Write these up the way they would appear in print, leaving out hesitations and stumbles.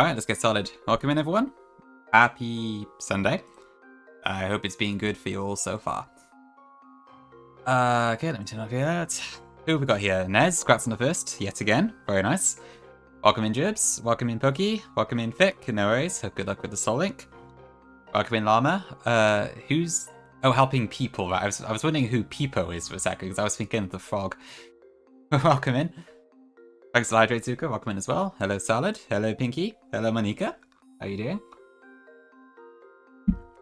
Alright, let's get started. Welcome in, everyone. Happy Sunday. I hope it's been good for you all so far. Okay, let me turn off here. Who have we got here? Nez, congrats on the first, yet again. Very nice. Welcome in, Jibs. Welcome in, Pokey. Welcome in, Fick. No worries. Hope good luck with the Soul Link. Welcome in, Llama. Who's... Oh, helping people, right? I was wondering who Peepo is for a second, because I was thinking of the frog. Welcome in. Thanks to Hydrate Zuko, welcome in as well. Hello Salad, hello Pinky, hello Monica. How you doing?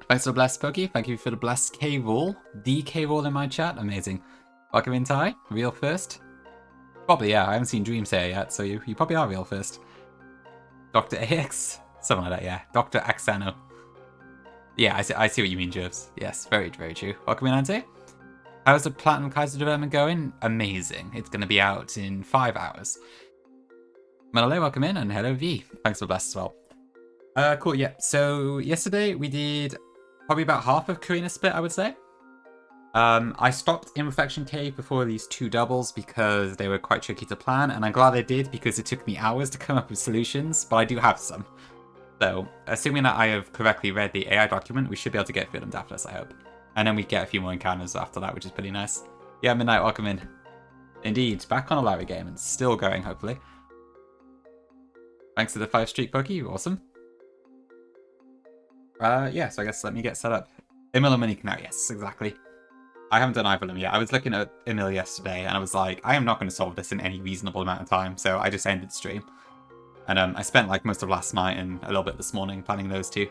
Thanks for the blessed Pokey, thank you for the blessed K-Roll. The K-Roll in my chat, amazing. Welcome in Ty, real first. Probably, yeah, I haven't seen Dreams here yet, so you probably are real first. Dr. AX, something like that, yeah. Dr. Axano. Yeah, I see what you mean, Jervs. Yes, very, very true. Welcome in, Ante. How's the Platinum Kaiser development going? Amazing. It's going to be out in 5 hours. Malale, welcome in, and hello V. Thanks for the bless as well. Cool, yeah. So yesterday we did probably about half of Korrina split, I would say. I stopped in Reflection Cave before these 2 doubles because they were quite tricky to plan, and I'm glad I did because it took me hours to come up with solutions, but I do have some. So, assuming that I have correctly read the AI document, we should be able to get through them after this, I hope. And then we get a few more encounters after that, which is pretty nice. Yeah, Midnight, welcome in. Indeed, back on a Larry game and still going, hopefully. Thanks to the 5-streak Pokey, awesome. Yeah, so I guess let me get set up. Emil and Monique now, yes, exactly. I haven't done either of them yet. I was looking at Emil yesterday and I was like, I am not going to solve this in any reasonable amount of time, so I just ended the stream. And I spent like most of last night and a little bit this morning planning those two.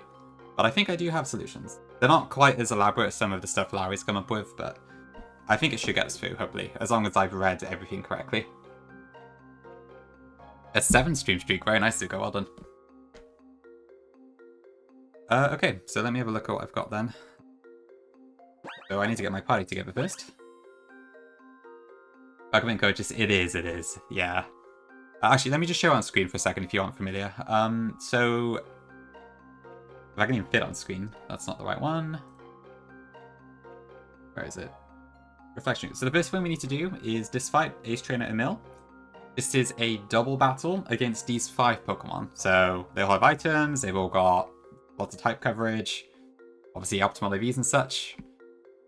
But I think I do have solutions. They're not quite as elaborate as some of the stuff Larry's come up with, but I think it should get us through, hopefully, as long as I've read everything correctly. A 7-stream streak, very nice, Zuko, well done. Okay, so let me have a look at what I've got then. So I need to get my party together first. Welcome in, coaches. It is, yeah. Actually, let me just show on screen for a second if you aren't familiar. So... if I can even fit on screen, that's not the right one. Where is it? Reflection. So the first thing we need to do is this fight, Ace Trainer Emil. This is a double battle against these 5 Pokemon. So they all have items, they've all got lots of type coverage, obviously optimal AVs and such.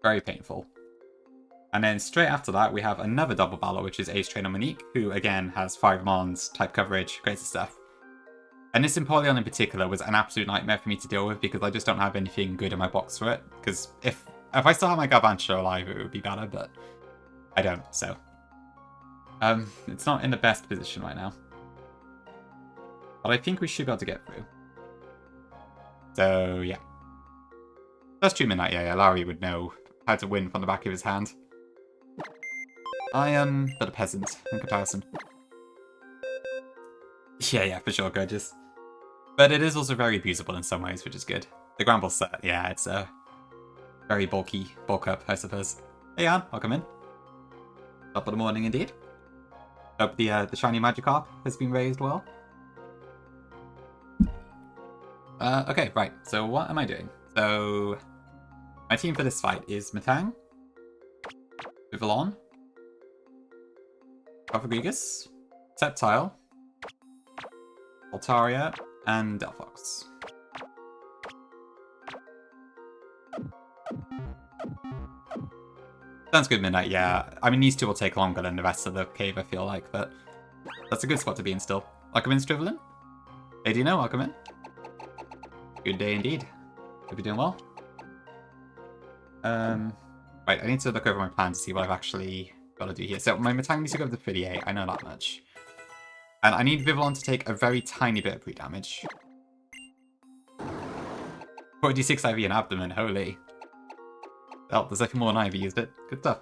Very painful. And then straight after that, we have another double battle, which is Ace Trainer Monique, who again has 5 Mons, type coverage, crazy stuff. And this Empoleon in particular was an absolute nightmare for me to deal with because I just don't have anything good in my box for it. Because if I still have my Garbancho alive, it would be better, but I don't, so. It's not in the best position right now. But I think we should be able to get through. So, yeah. First 2 Midnight, yeah, Larry would know how to win from the back of his hand. I am but a peasant in comparison. Yeah, for sure, gorgeous. But it is also very abusable in some ways, which is good. The Gramble set, yeah, it's a very bulky bulk up, I suppose. Hey, Anne, welcome in. Top of the morning, indeed. Hope the shiny Magikarp has been raised well. Okay, right. So what am I doing? So my team for this fight is Matang, Vivillon, Cofagrigus, Sceptile, Altaria, and Delphox. Sounds good, Midnight, yeah. I mean, these 2 will take longer than the rest of the cave, I feel like, but that's a good spot to be in still. Welcome in, Strivelin. Hey, Dino, welcome in. Good day indeed. Hope you're doing well. Right, I need to look over my plan to see what I've actually got to do here. So my Matang needs to go to 38, I know that much. And I need Vivillon to take a very tiny bit of pre-damage. 46 IV in abdomen, holy. Oh, there's like more than I've used it. Good stuff.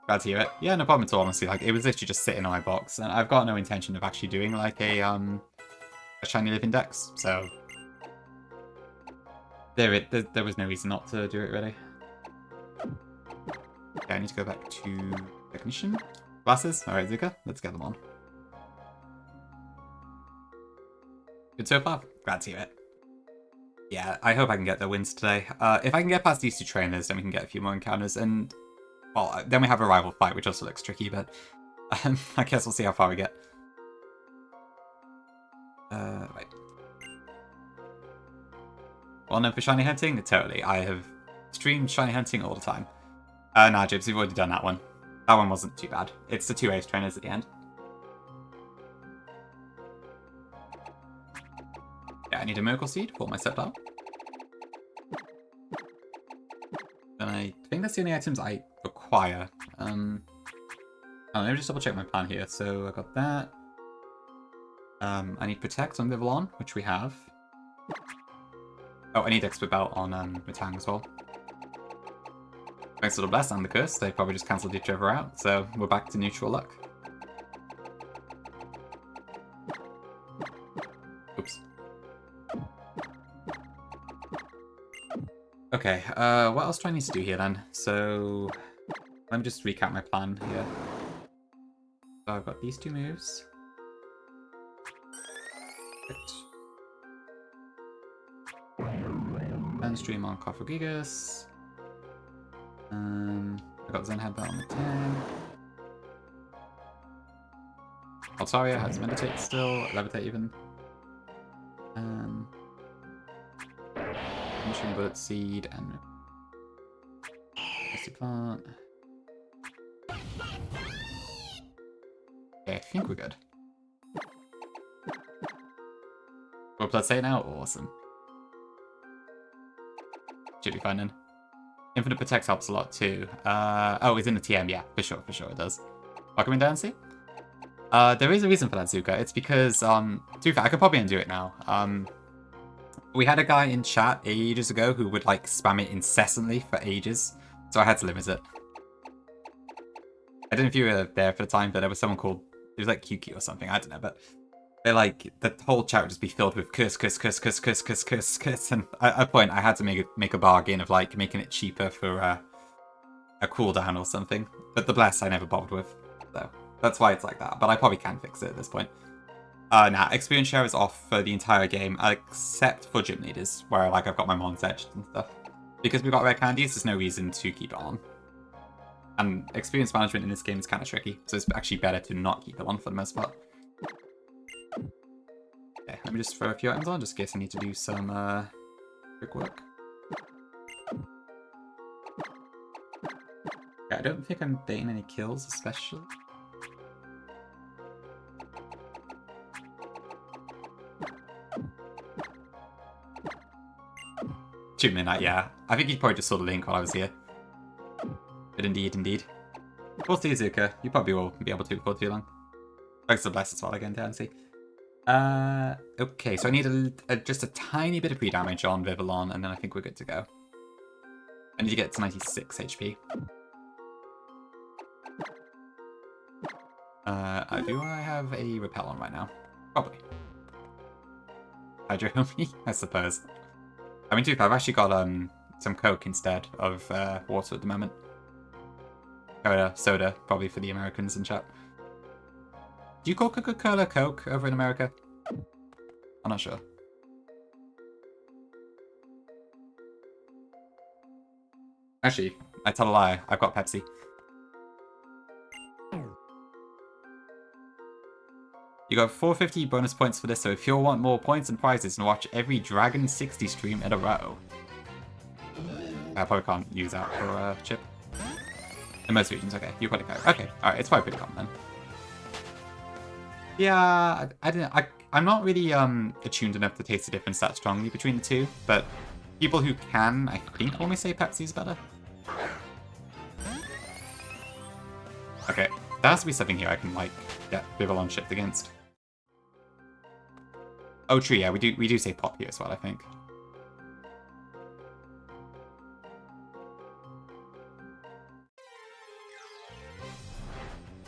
Glad to hear it. Yeah, no problem at all, honestly. Like, it was literally just sitting in my box. And I've got no intention of actually doing, like, a shiny living dex. So, there was no reason not to do it, really. Okay, I need to go back to Technician. Glasses? Alright, Zuka, let's get them on. Good so far. Glad to hear it. Yeah, I hope I can get the wins today. If I can get past these 2 trainers, then we can get a few more encounters, and, well, then we have a rival fight, which also looks tricky, but I guess we'll see how far we get. Right. Well, no, for shiny hunting? Totally. I have streamed shiny hunting all the time. Nah, Jibs, we've already done that one. That one wasn't too bad. It's the 2 ace trainers at the end. Yeah, I need a Miracle Seed for my Sceptile. And I think that's the only items I require. Oh, let me just double check my plan here. So I got that. I need Protect on Vivillon, which we have. Oh, I need Expert Belt on Metang as well. Thanks to the Bless and the Curse, they probably just cancelled each other out, so we're back to neutral luck. Oops. Okay, what else do I need to do here then? So, let me just recap my plan here. So I've got these 2 moves. Then stream on Kofagigas. I got Zen Headbutt on the 10. Altaria has Meditate still, Levitate even. Finishing Bullet Seed and Misty Plant. Okay, I think we're good. Well, let's say now, awesome. Should be fine then. Infinite Protect helps a lot too. Oh, it's in the TM, yeah, for sure it does. Welcome down, see? There is a reason for that, Zuka. It's because, to be fair, I could probably undo it now. We had a guy in chat ages ago who would, like, spam it incessantly for ages, so I had to limit it. I don't know if you were there for the time, but there was someone called, it was like QQ or something, I don't know, but they like, the whole chat would just be filled with curse, and at a point I had to make a bargain of, like, making it cheaper for a cooldown or something, but the Bless I never bothered with, so that's why it's like that, but I probably can fix it at this point. Nah, experience share is off for the entire game, except for gym leaders, where like I've got my mons etched and stuff. Because we've got rare candies, there's no reason to keep it on. And experience management in this game is kind of tricky, so it's actually better to not keep it on for the most part. Okay, let me just throw a few items on, just in case I need to do some quick work. Yeah, I don't think I'm baiting any kills, especially. Midnight, yeah. I think he probably just saw the link while I was here. But indeed. We'll see, Zuka. You probably will be able to before too long. Thanks to Bless as well again, Tansy. Okay, so I need just a tiny bit of pre-damage on Vivillon, and then I think we're good to go. I need to get to 96 HP. Do I have a Repel on right now? Probably. Hydro me, I suppose. I mean, I've actually got some Coke instead of water at the moment. Soda, probably for the Americans in chat. Do you call Coca-Cola Coke over in America? I'm not sure. Actually, I tell a lie. I've got Pepsi. You got 450 bonus points for this, so if you want more points and prizes, and watch every Dragon 60 stream in a row. I probably can't use that for a chip. In most regions, okay. You've got it go. Okay, alright, it's probably pretty common then. Yeah, I'm not really attuned enough to taste the difference that strongly between the two, but people who can, I think, only say Pepsi's better. Okay, there has to be something here I can, like, get Vivillon shipped against. Oh, true, yeah, we do say pop here as well, I think.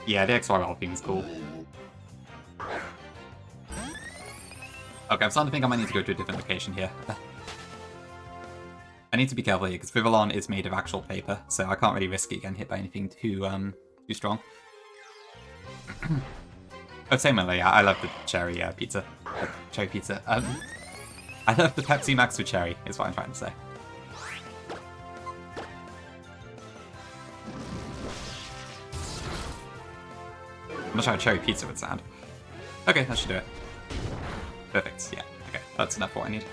Yeah, the XYL theme is cool. Okay, I'm starting to think I might need to go to a different location here. I need to be careful here, because Vivillon is made of actual paper, so I can't really risk it getting hit by anything too strong. Oh, same way, yeah, I love the cherry pizza. Cherry pizza. I love the Pepsi Max with cherry, is what I'm trying to say. I'm not sure how cherry pizza would sound. Okay, that should do it. Perfect, yeah. Okay, that's enough for what I need.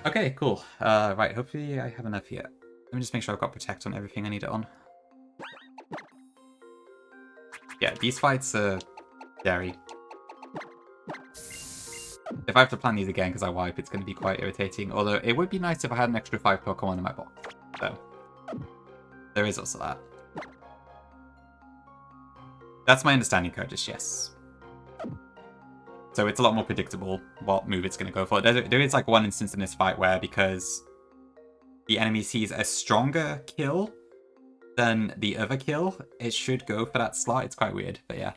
Okay, cool. Right, hopefully I have enough here. Let me just make sure I've got Protect on everything I need it on. Yeah, these fights are scary. If I have to plan these again because I wipe, it's going to be quite irritating. Although it would be nice if I had an extra 5 Pokemon in my box. So, there is also that. That's my understanding, Curtis, yes. So it's a lot more predictable what move it's going to go for. There is like one instance in this fight where because the enemy sees a stronger kill than the other kill, it should go for that slot. It's quite weird, but yeah.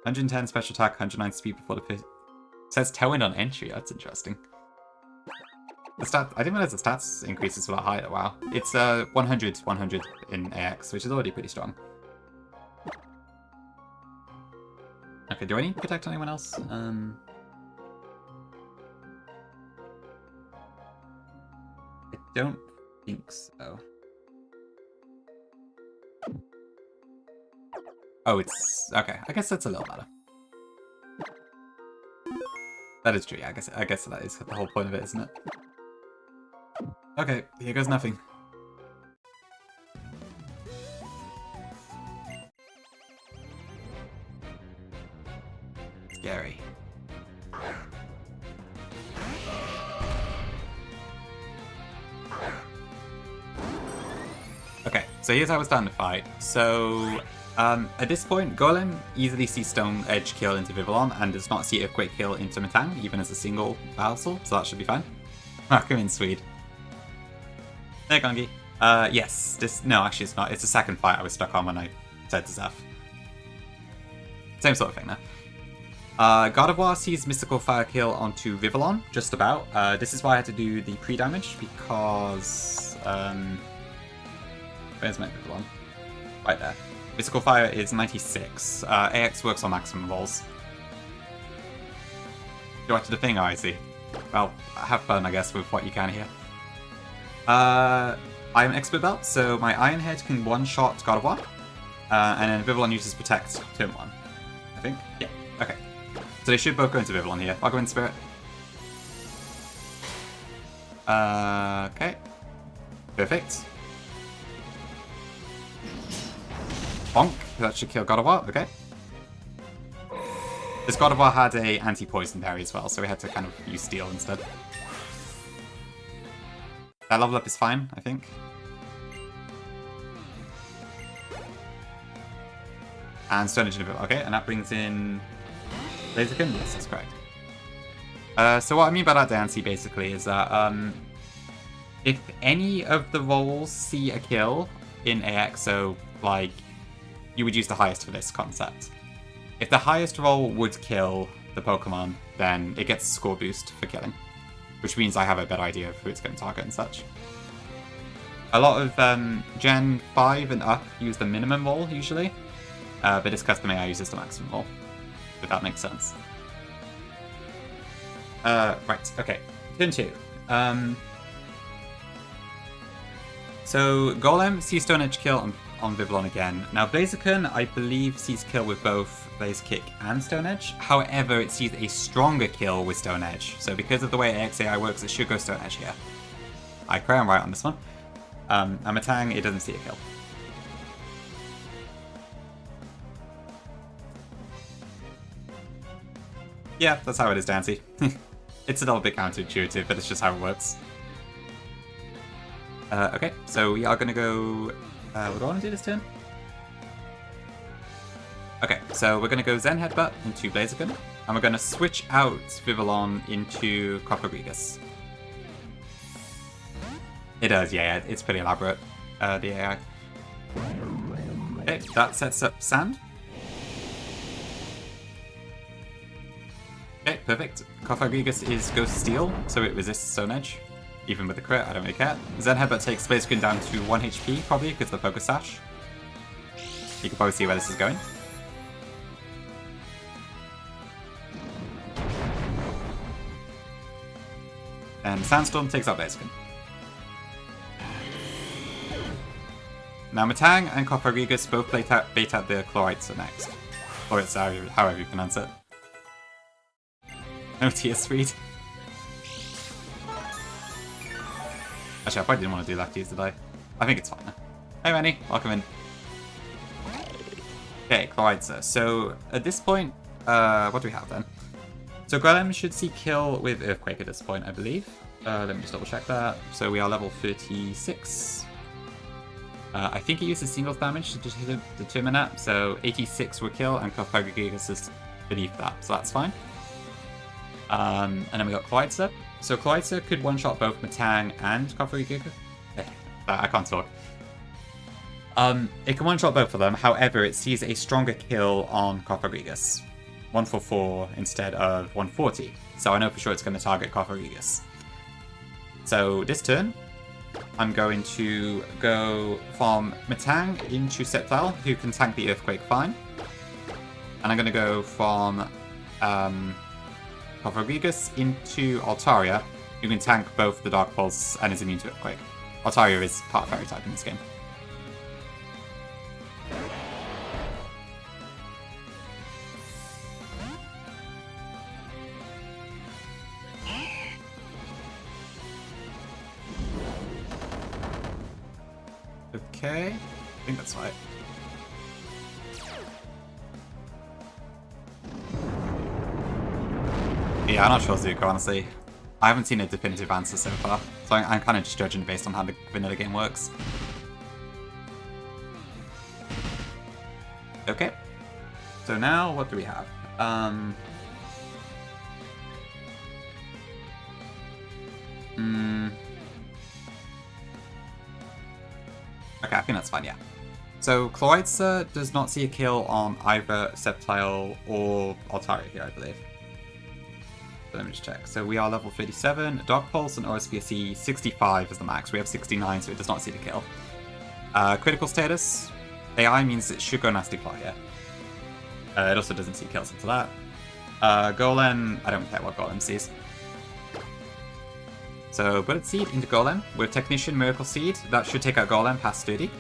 110 special attack, 109 speed before the first. It says Tailwind on entry. That's interesting. The stat, I didn't realize the stats increases were that high. Wow. It's 100 in AX, which is already pretty strong. Okay, do I need to protect anyone else? I don't think so. Oh, it's okay. I guess that's a little better. That is true. Yeah, I guess that is the whole point of it, isn't it? Okay, here goes nothing. Scary. Okay, so here's how we're starting to fight. So, at this point, Golem easily sees Stone Edge kill into Vivillon and does not see Earthquake kill into Matang, even as a single Battle, so that should be fine. Come in, Swede. There, Gongi. Yes, no, actually it's not. It's the second fight I was stuck on when I said to Zeph. Same sort of thing there. Gardevoir sees Mystical Fire kill onto Vivillon, just about. This is why I had to do the pre-damage, because... where's my Vivillon? Right there. Mystical Fire is 96. AX works on maximum rolls. Do I have to do the thing? Oh, I see. Well, have fun, I guess, with what you can here. I'm Expert Belt, so my Iron Head can one-shot Gardevoir. And then Vivillon uses Protect turn 1. I think? Yeah. Okay. So they should both go into Vivillon here. I'll go in Spirit. Okay. Perfect. Bonk. That should kill Gardevoir. Okay. This Gardevoir had a anti-poison parry as well, so we had to kind of use Steel instead. That level up is fine, I think. And Stone Edge Inhibitor. Okay, and that brings in Blaziken? Yes, that's correct. So what I mean by that, Dancy, basically, is that if any of the rolls see a kill in AX, so, like, you would use the highest for this concept. If the highest roll would kill the Pokemon, then it gets a score boost for killing, which means I have a better idea of who it's going to target and such. A lot of Gen 5 and up use the minimum roll, usually, but this custom AI uses the maximum roll, if that makes sense. Right, okay. Turn 2. So, Golem sees Stone Edge kill on Vivillon again. Now, Blaziken, I believe, sees kill with both Blaze Kick and Stone Edge. However, it sees a stronger kill with Stone Edge. So, because of the way AXAI works, it should go Stone Edge here. I pray I'm right on this one. And Matang, it doesn't see a kill. Yeah, that's how it is, Dancy. It's a little bit counterintuitive, but it's just how it works. Okay, so we are going to go... what do I want to do this turn? Okay, so we're going to go Zen Headbutt into Blaziken, and we're going to switch out Vivillon into Coppergregus. It does, yeah, it's pretty elaborate, the AI. Okay, that sets up Sand. Okay, perfect. Coppergregus is Ghost Steel, so it resists Stone Edge. Even with the crit, I don't really care. Zen Headbutt takes Blaziken down to 1 HP, probably, because of the Focus Sash. You can probably see where this is going. And Sandstorm takes out Blaziken. Now Matang and Coppergregus both bait out the Chlorites next. Or it's however you pronounce it. No tear sweet. Actually, I probably didn't want to do that to you today. I think it's fine. Hey Manny, welcome in. Okay, Clydeser. So at this point, what do we have then? So Golem should see kill with Earthquake at this point, I believe. Let me just double check that. So we are level 36. I think it uses singles damage to determine that. So 86 will kill, and Cophagigus is beneath that, so that's fine. And then we got Clydeser. So Clydeser could one-shot both Matang and Cophagigus. I can't talk. It can one-shot both of them, however, it sees a stronger kill on Cophagigus. 144 instead of 140. So I know for sure it's going to target Cophagigus. So this turn, I'm going to go from Matang into Septile, who can tank the Earthquake fine. And I'm going to go from Cophagigus into Altaria, who can tank both the Dark Pulse and is immune to Earthquake. Altaria is part Fairy type in this game. Okay, I think that's right. Yeah, I'm not sure, Zuko, honestly. I haven't seen a definitive answer so far, so I'm kind of just judging based on how the vanilla game works. Okay, so now what do we have? Okay, I think that's fine, yeah. So Clydeser does not see a kill on either Septile or Altaria here, I believe. So let me just check. So we are level 37, Dark Pulse and OSPSE 65 is the max. We have 69, so it does not see the kill. Critical status, AI means it should go Nasty Plot here. It also doesn't see kills into that. Golem, I don't care what Golem sees. So Bullet Seed into Golem with Technician Miracle Seed. That should take out Golem past 30.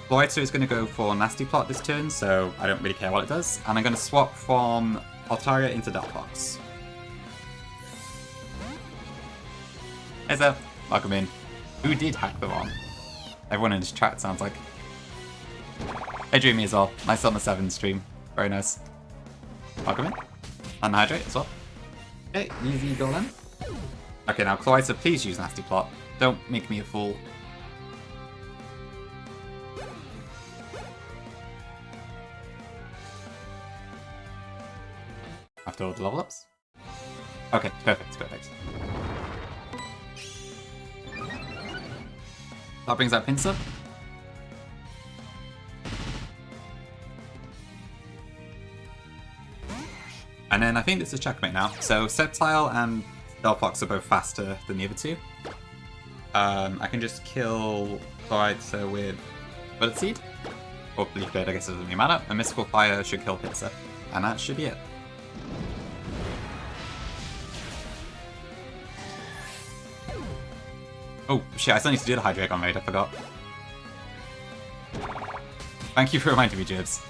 Clydeser is going to go for Nasty Plot this turn, so I don't really care what it does. And I'm going to swap from Altaria into Dark Box. Hey Zeph, welcome in. Who did hack the ROM? Everyone in this chat sounds like. Hey Dreamy as well. Nice on the 7 stream. Very nice. Welcome in. And Hydrate as well. Okay, easy Golem. Okay, now Clydeser, please use Nasty Plot. Don't make me a fool. After all the level ups? Okay, perfect, perfect. That brings out Pinsir. And then I think this is checkmate now. So Septile and Delphox are both faster than the other two. I can just kill Clydeser with Bullet Seed. Or Leaf Blade, I guess it doesn't really matter. A Mystical Fire should kill Pinsir. And that should be it. Oh, shit, I still need to do the Hydreigon raid, I forgot. Thank you for reminding me, Jibs.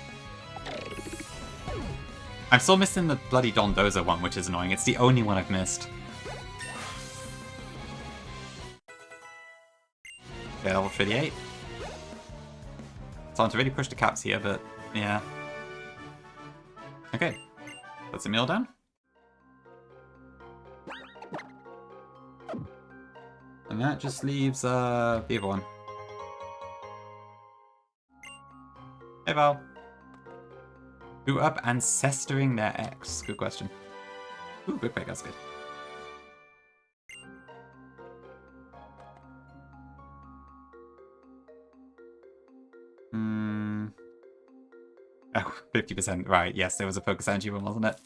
I'm still missing the bloody Dondozo one, which is annoying. It's the only one I've missed. Okay, level 38. It's time to really push the caps here, but yeah. Okay, that's Emil down. And that just leaves the other one. Hey Val. Who up Ancestoring their ex? Good question. Ooh, good pick, that's good. Oh, 50%, right, yes, there was a focus energy one, wasn't it?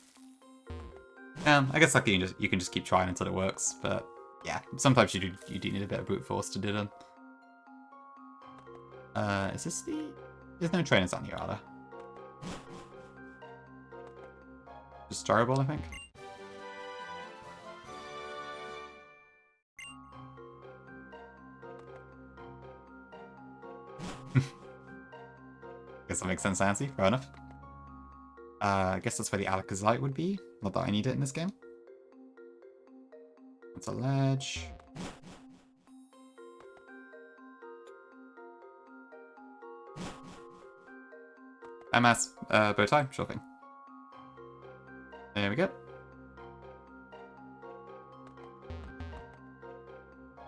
I guess like you can just keep trying until it works, but yeah, sometimes you do need a bit of brute force to do them. Is this the... There's no trainers on here, are there? Just Starable, I think. Guess that makes sense, Nancy. Fair enough. I guess that's where the Alakazite would be. Not that I need it in this game. That's a ledge. MS, bow tie, sure thing. There we go.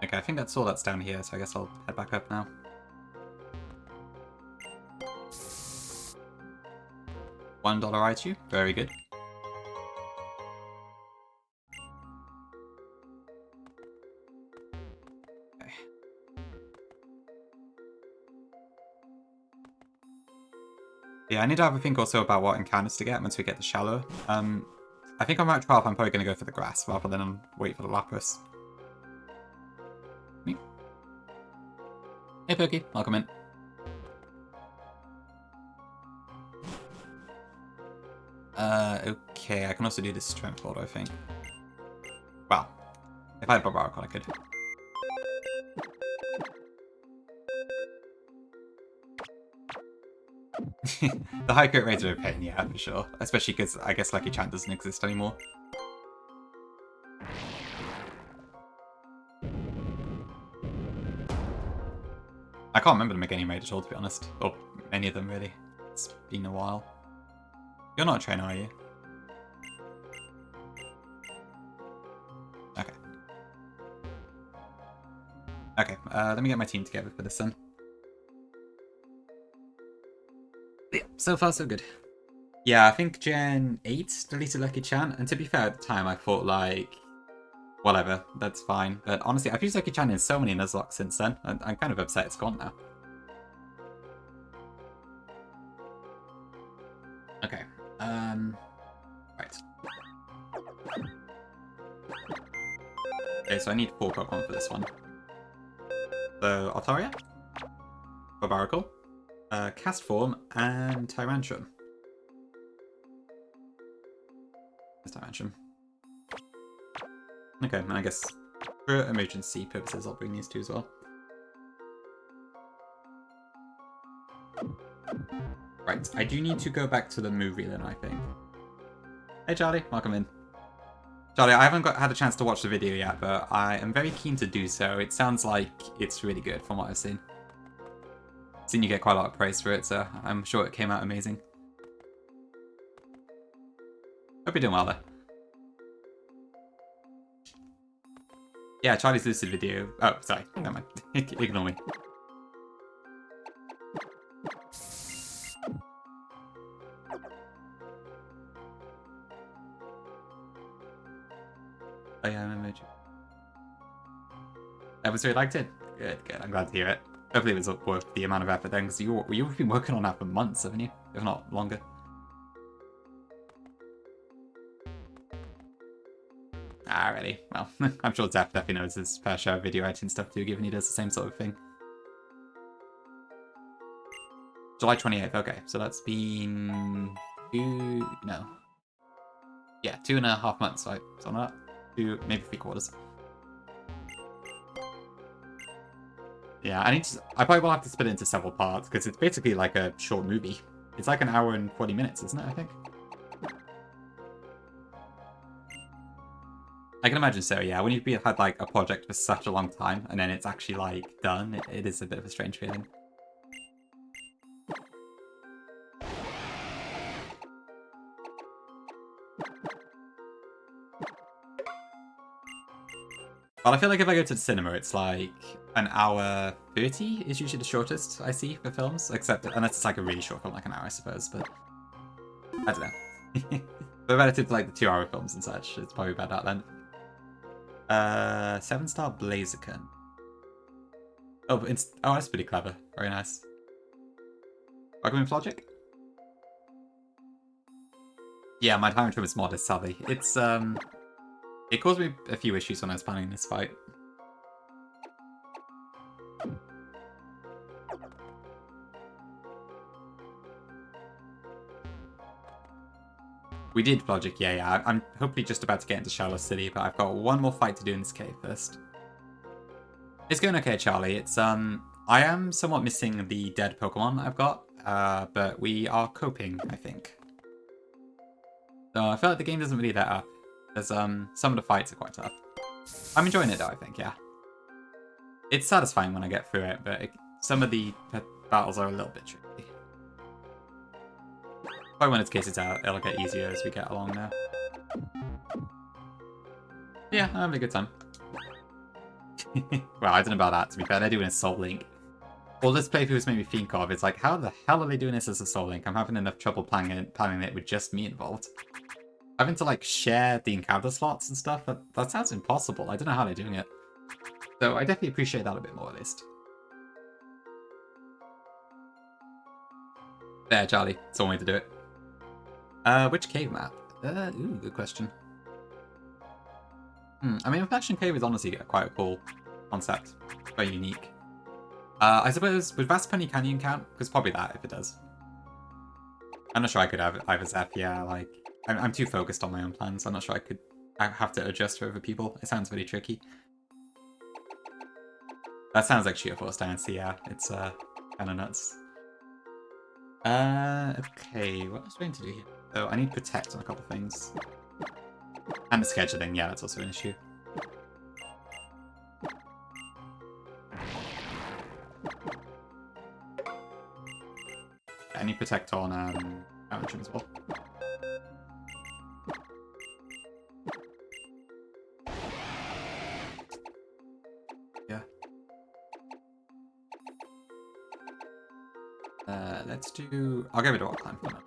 Okay, I think that's all that's down here, so I guess I'll head back up now. $1 ITU, very good. Okay. Yeah, I need to have a think also about what encounters to get once we get the shallow. I think on Route 12 I'm probably going to go for the grass rather than wait for the Lapras. Me. Hey Pokey, welcome in. Okay, I can also do this strength hold, I think. Well, if I had Barbarical, I could. The high crit rates are a pain, yeah, for sure. Especially because I guess Lucky Chant doesn't exist anymore. I can't remember them again any raid at all, to be honest. Or any of them, really. It's been a while. You're not a trainer, are you? Okay. Okay, let me get my team together for this then. Yeah, so far so good. Yeah, I think Gen 8 deleted Lucky Chant, and to be fair, at the time I thought like, whatever, that's fine. But honestly, I've used Lucky Chant in so many Nuzlocke since then, and I'm kind of upset it's gone now. Okay, right. Okay, so I need 4 Pokemon for this one. So, Altaria, Barbarical, Cast Form, and Tyrantrum. There's Tyrantrum. Okay, and I guess for emergency purposes I'll bring these two as well. Right, I do need to go back to the movie then, I think. Hey Charlie, welcome in. Charlie, I haven't had a chance to watch the video yet, but I am very keen to do so. It sounds like it's really good from what I've seen. I've seen you get quite a lot of praise for it, so I'm sure it came out amazing. Hope you're doing well there. Yeah, Charlie's Lucid video. Oh, sorry, never mind. Ignore me. Oh yeah, I remember you. Episode liked it? Good, good. I'm glad to hear it. Hopefully it was worth the amount of effort then, because you've been working on that for months, haven't you? If not longer. Alrighty. Well, I'm sure Zeph definitely knows his fair share of video editing stuff too, given he does the same sort of thing. July 28th, okay. So that's been... No. Yeah, 2.5 months, right? Something like that. 2, maybe 3 quarters. Yeah, I probably will have to split it into several parts, because it's basically like a short movie. It's like 1 hour and 40 minutes, isn't it, I think? I can imagine so, yeah. When you've had like a project for such a long time, and then it's actually like done, it is a bit of a strange feeling. But I feel like if I go to the cinema, it's like 1 hour 30 is usually the shortest I see for films, except unless it's like a really short film, like 1 hour, I suppose. But I don't know. But relative to like the 2-hour films and such, it's probably about that length. 7-star Blaziken. Oh, that's pretty clever. Very nice. Welcome in, Flogic. Yeah, my time trim is modest, sadly. It's it caused me a few issues when I was planning this fight. We did Logic, yeah. I'm hopefully just about to get into Shallow City, but I've got one more fight to do in this cave first. It's going okay, Charlie. It's I am somewhat missing the dead Pokemon I've got, but we are coping, I think. So I feel like the game doesn't really let up. There's some of the fights are quite tough. I'm enjoying it though, I think, yeah. It's satisfying when I get through it, but some of the battles are a little bit tricky. Probably when its cases out, it'll get easier as we get along now. Yeah, I'm having a good time. Well, I don't know about that, to be fair. They're doing a Soul Link. All this playthroughs made me think of, it's like, how the hell are they doing this as a Soul Link? I'm having enough trouble planning it with just me involved. Having to, like, share the encounter slots and stuff, that sounds impossible. I don't know how they're doing it. So I definitely appreciate that a bit more, at least. There, Charlie. It's one way to do it. Which cave map? Ooh, good question. I mean, Reflection Cave is honestly quite a cool concept. Very unique. I suppose, would Vast Pony Canyon count? Because probably that, if it does. I'm not sure I could have either Zep, yeah, like... I'm too focused on my own plans. I'm not sure I have to adjust for other people. It sounds really tricky. That sounds like sheer force dance, yeah. It's, kind of nuts. Okay, what was I going to do here? Oh, I need Protect on a couple of things. And the scheduling, yeah, that's also an issue. I need Protect on Ancestral as well. Yeah. Let's do... I'll get rid of Rock Climb for now.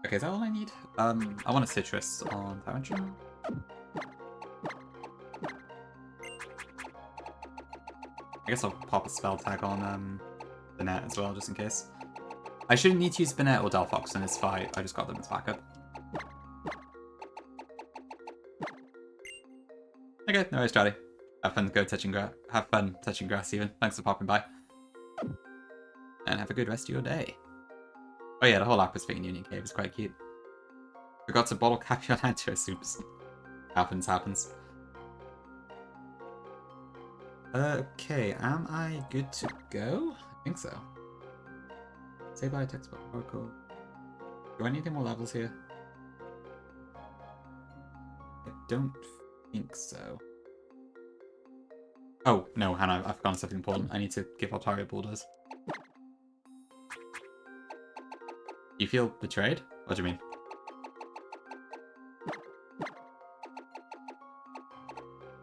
Okay, is that all I need? I want a Citrus on Ancestral. I guess I'll pop a spell tag on Banette as well, just in case. I shouldn't need to use Banette or Delphox in this fight. I just got them as backup. Okay, no worries, Charlie. Have fun touching grass even. Thanks for popping by. And have a good rest of your day. Oh yeah, the whole atmosphere in Union Cave is quite cute. Forgot to bottle cap your hand to a soups. Happens. Okay, am I good to go? I think so. Say bye, textbook. Oracle. Do I need any more levels here? I don't think so. Oh, no, Hannah, I've forgotten something important. I need to give Altaria Bulldoze. You feel betrayed? What do you mean?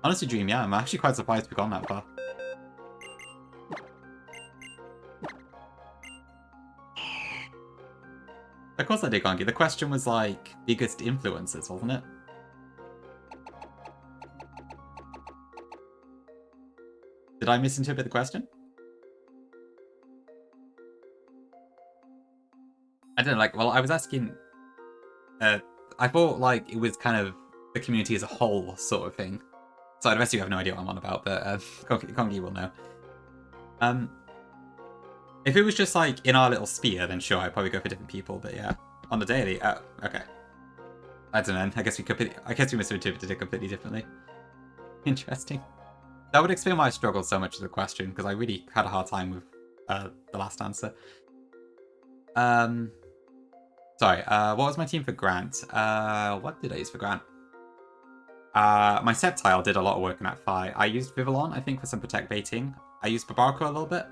Honestly, Dream, yeah, I'm actually quite surprised we've gone that far. Of course I did, Gongi. The question was, like, biggest influences, wasn't it? Did I misinterpret the question? I don't know, like, well, I was asking... I thought, like, it was kind of the community as a whole sort of thing. So the rest of you have no idea what I'm on about, but Kongi will know. If it was just, like, in our little sphere, then sure, I'd probably go for different people, but yeah. On the daily? Oh, okay. I don't know, I guess we misinterpreted it completely differently. Interesting. That would explain why I struggled so much with the question, because I really had a hard time with the last answer. Sorry, what was my team for Grant? What did I use for Grant? My Sceptile did a lot of work in that fight. I used Vivillon, I think, for some Protect baiting. I used Babarco a little bit.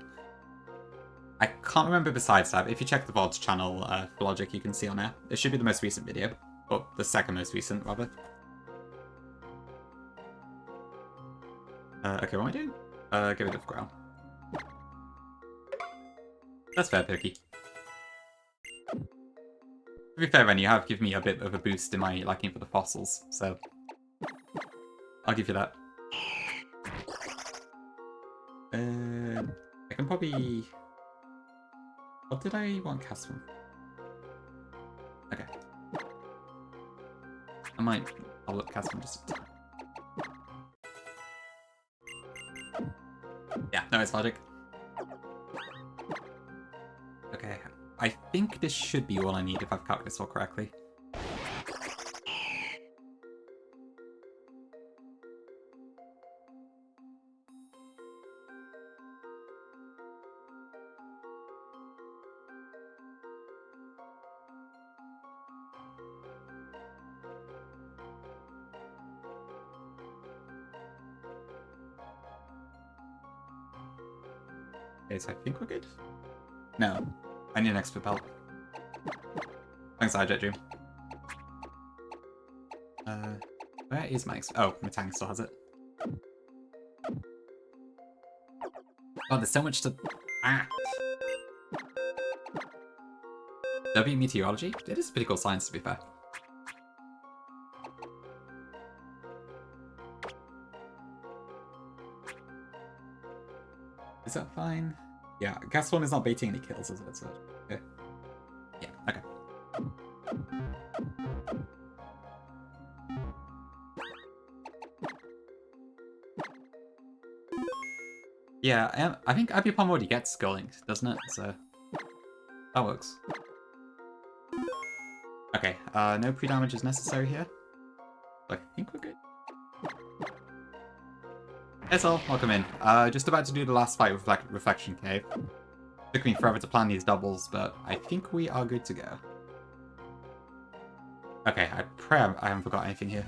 I can't remember besides that. If you check the VOD's channel for logic, you can see on there. It should be the most recent video. Or the second most recent, rather. Okay, what am I doing? Get rid of Growl. That's fair, Perky. To be fair, Ren, you have given me a bit of a boost in my liking for the fossils, so... I'll give you that. I can probably... What did I want cast from? Okay. I'll look cast from just a time. Yeah, no, it's logic. Okay, I think this should be all I need if I've calculated this all correctly. Okay, so I think we're good. No, I need an expert belt. Thanks, Jet Dream. Where is my oh, my tank still has it. Oh, there's so much to... Ah! W Meteorology? It is pretty cool science, to be fair. Is that fine? Yeah, gas one is not baiting any kills, is it? So, okay. Yeah, okay. Yeah, I think Abupom already gets Skull Linked, doesn't it? So that works. Okay, no pre-damage is necessary here. I think we're good. SL, welcome in. Just about to do the last fight with Reflection Cave. Took me forever to plan these doubles, but I think we are good to go. Okay, I pray I haven't forgot anything here.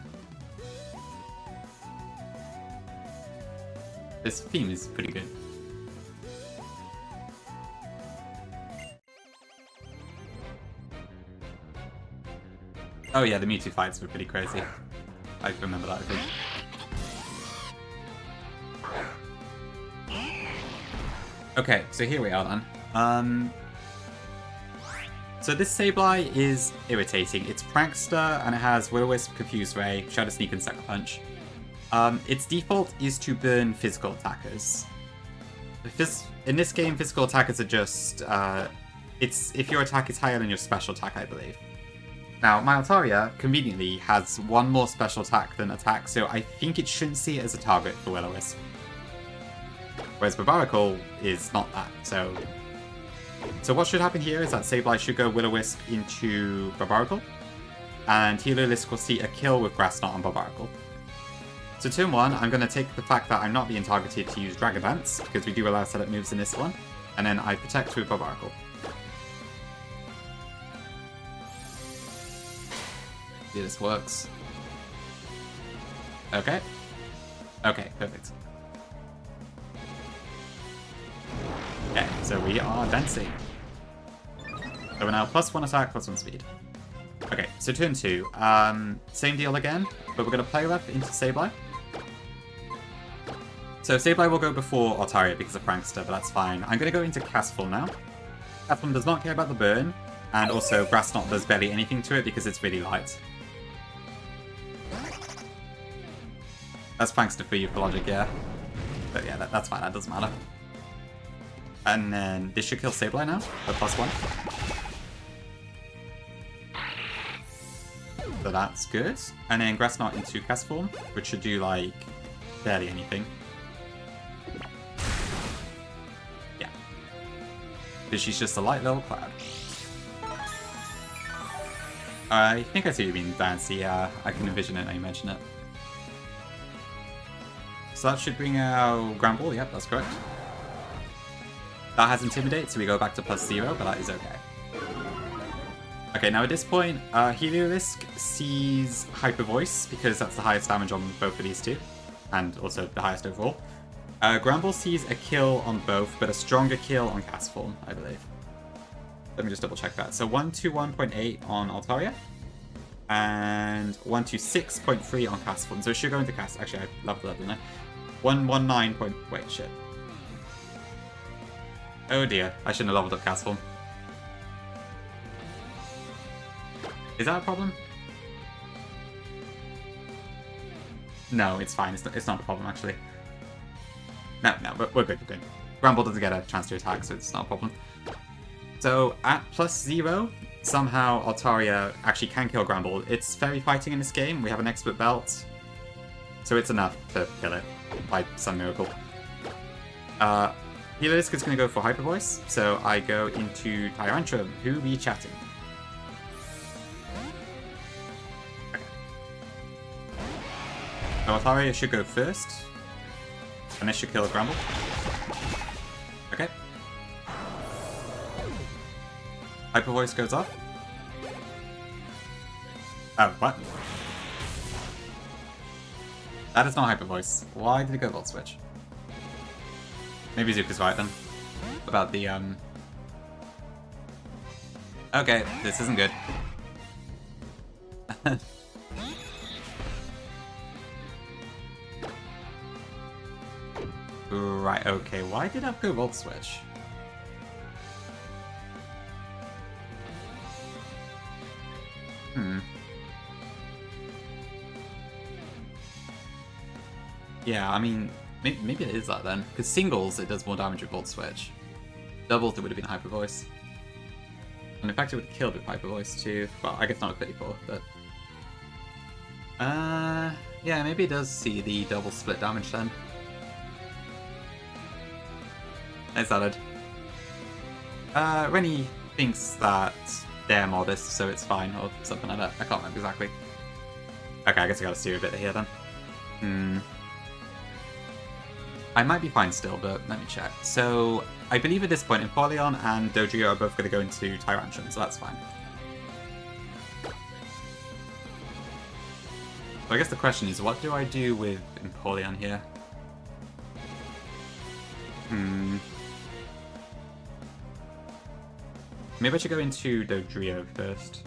This theme is pretty good. Oh yeah, the Mewtwo fights were pretty crazy. I remember that, I think. Okay, so here we are then. So this Sableye is irritating. It's Prankster, and it has Will-O-Wisp, Confuse Ray, Shadow Sneak, and Sucker Punch. Its default is to burn physical attackers. In this game, physical attackers are just... it's if your attack is higher than your special attack, I believe. Now, my Altaria, conveniently, has one more special attack than attack, so I think it shouldn't see it as a target for Will-O-Wisp. Whereas Barbaracle is not that, so... So what should happen here is that Sableye should go Will-O-Wisp into Barbaracle, and Heliolisk will see a kill with Grass Knot on Barbaracle. So turn 1, I'm going to take the fact that I'm not being targeted to use Dragon Dance, because we do allow setup moves in this one, and then I protect with Barbaracle. Yeah, this works. Okay. Okay, perfect. Okay, so we are dancing. So we're now +1 attack, +1 speed. Okay, so turn 2. Same deal again, but we're going to play left into Sableye. So Sableye will go before Altaria because of Prankster, but that's fine. I'm going to go into Castform now. Castform does not care about the burn, and also Grass Knot does barely anything to it because it's really light. That's Prankster for you for logic, yeah. But yeah, that's fine, that doesn't matter. And then this should kill Sableye now, for +1. So that's good. And then Grass Knot into Castform, which should do like barely anything. Yeah. But she's just a light little cloud. I think I see what you mean, Dancy. Yeah, I can envision it now you mention it. So that should bring out Gramble, yep, that's correct. That has Intimidate, so we go back to +0, but that is okay. Okay, now at this point, Heliolisk sees Hyper Voice, because that's the highest damage on both of these two, and also the highest overall. Gramble sees a kill on both, but a stronger kill on Castform, I believe. Let me just double check that. So 121.8 on Altaria, and 126.3 on Castform. So it should go into Cast. Actually, I leveled that, didn't I? 119. Wait, shit. Oh dear, I shouldn't have leveled up Castform. Is that a problem? No, it's fine. It's not a problem, actually. No, we're good, we're good. Gramble doesn't get a chance to attack, so it's not a problem. So, at +0, somehow Altaria actually can kill Gramble. It's fairy fighting in this game. We have an expert belt, so it's enough to kill it by some miracle. Heliolisk is going to go for Hyper Voice, so I go into Tyrantrum. Who we chatting? Okay. So Altaria should go first, and this should kill Gramble. Okay. Hyper Voice goes off. Oh, what? That is not Hyper Voice. Why did it go Volt Switch? Maybe Zuka's right then. about the Okay, this isn't good. Right, okay, why did I go Volt Switch? Yeah, I mean, maybe it is that then. Because singles, it does more damage with Volt Switch. Doubles, it would have been Hyper Voice. And in fact, it would have killed with Hyper Voice too. Well, I guess not a 34, but... yeah, maybe it does see the double split damage then. Nice added. Rennie thinks that they're modest, so it's fine, or something like that. I can't remember exactly. Okay, I guess I gotta steer a bit here then. I might be fine still, but let me check. So, I believe at this point, Empoleon and Dodrio are both going to go into Tyrantron, so that's fine. So I guess the question is, what do I do with Empoleon here? Maybe I should go into Dodrio first.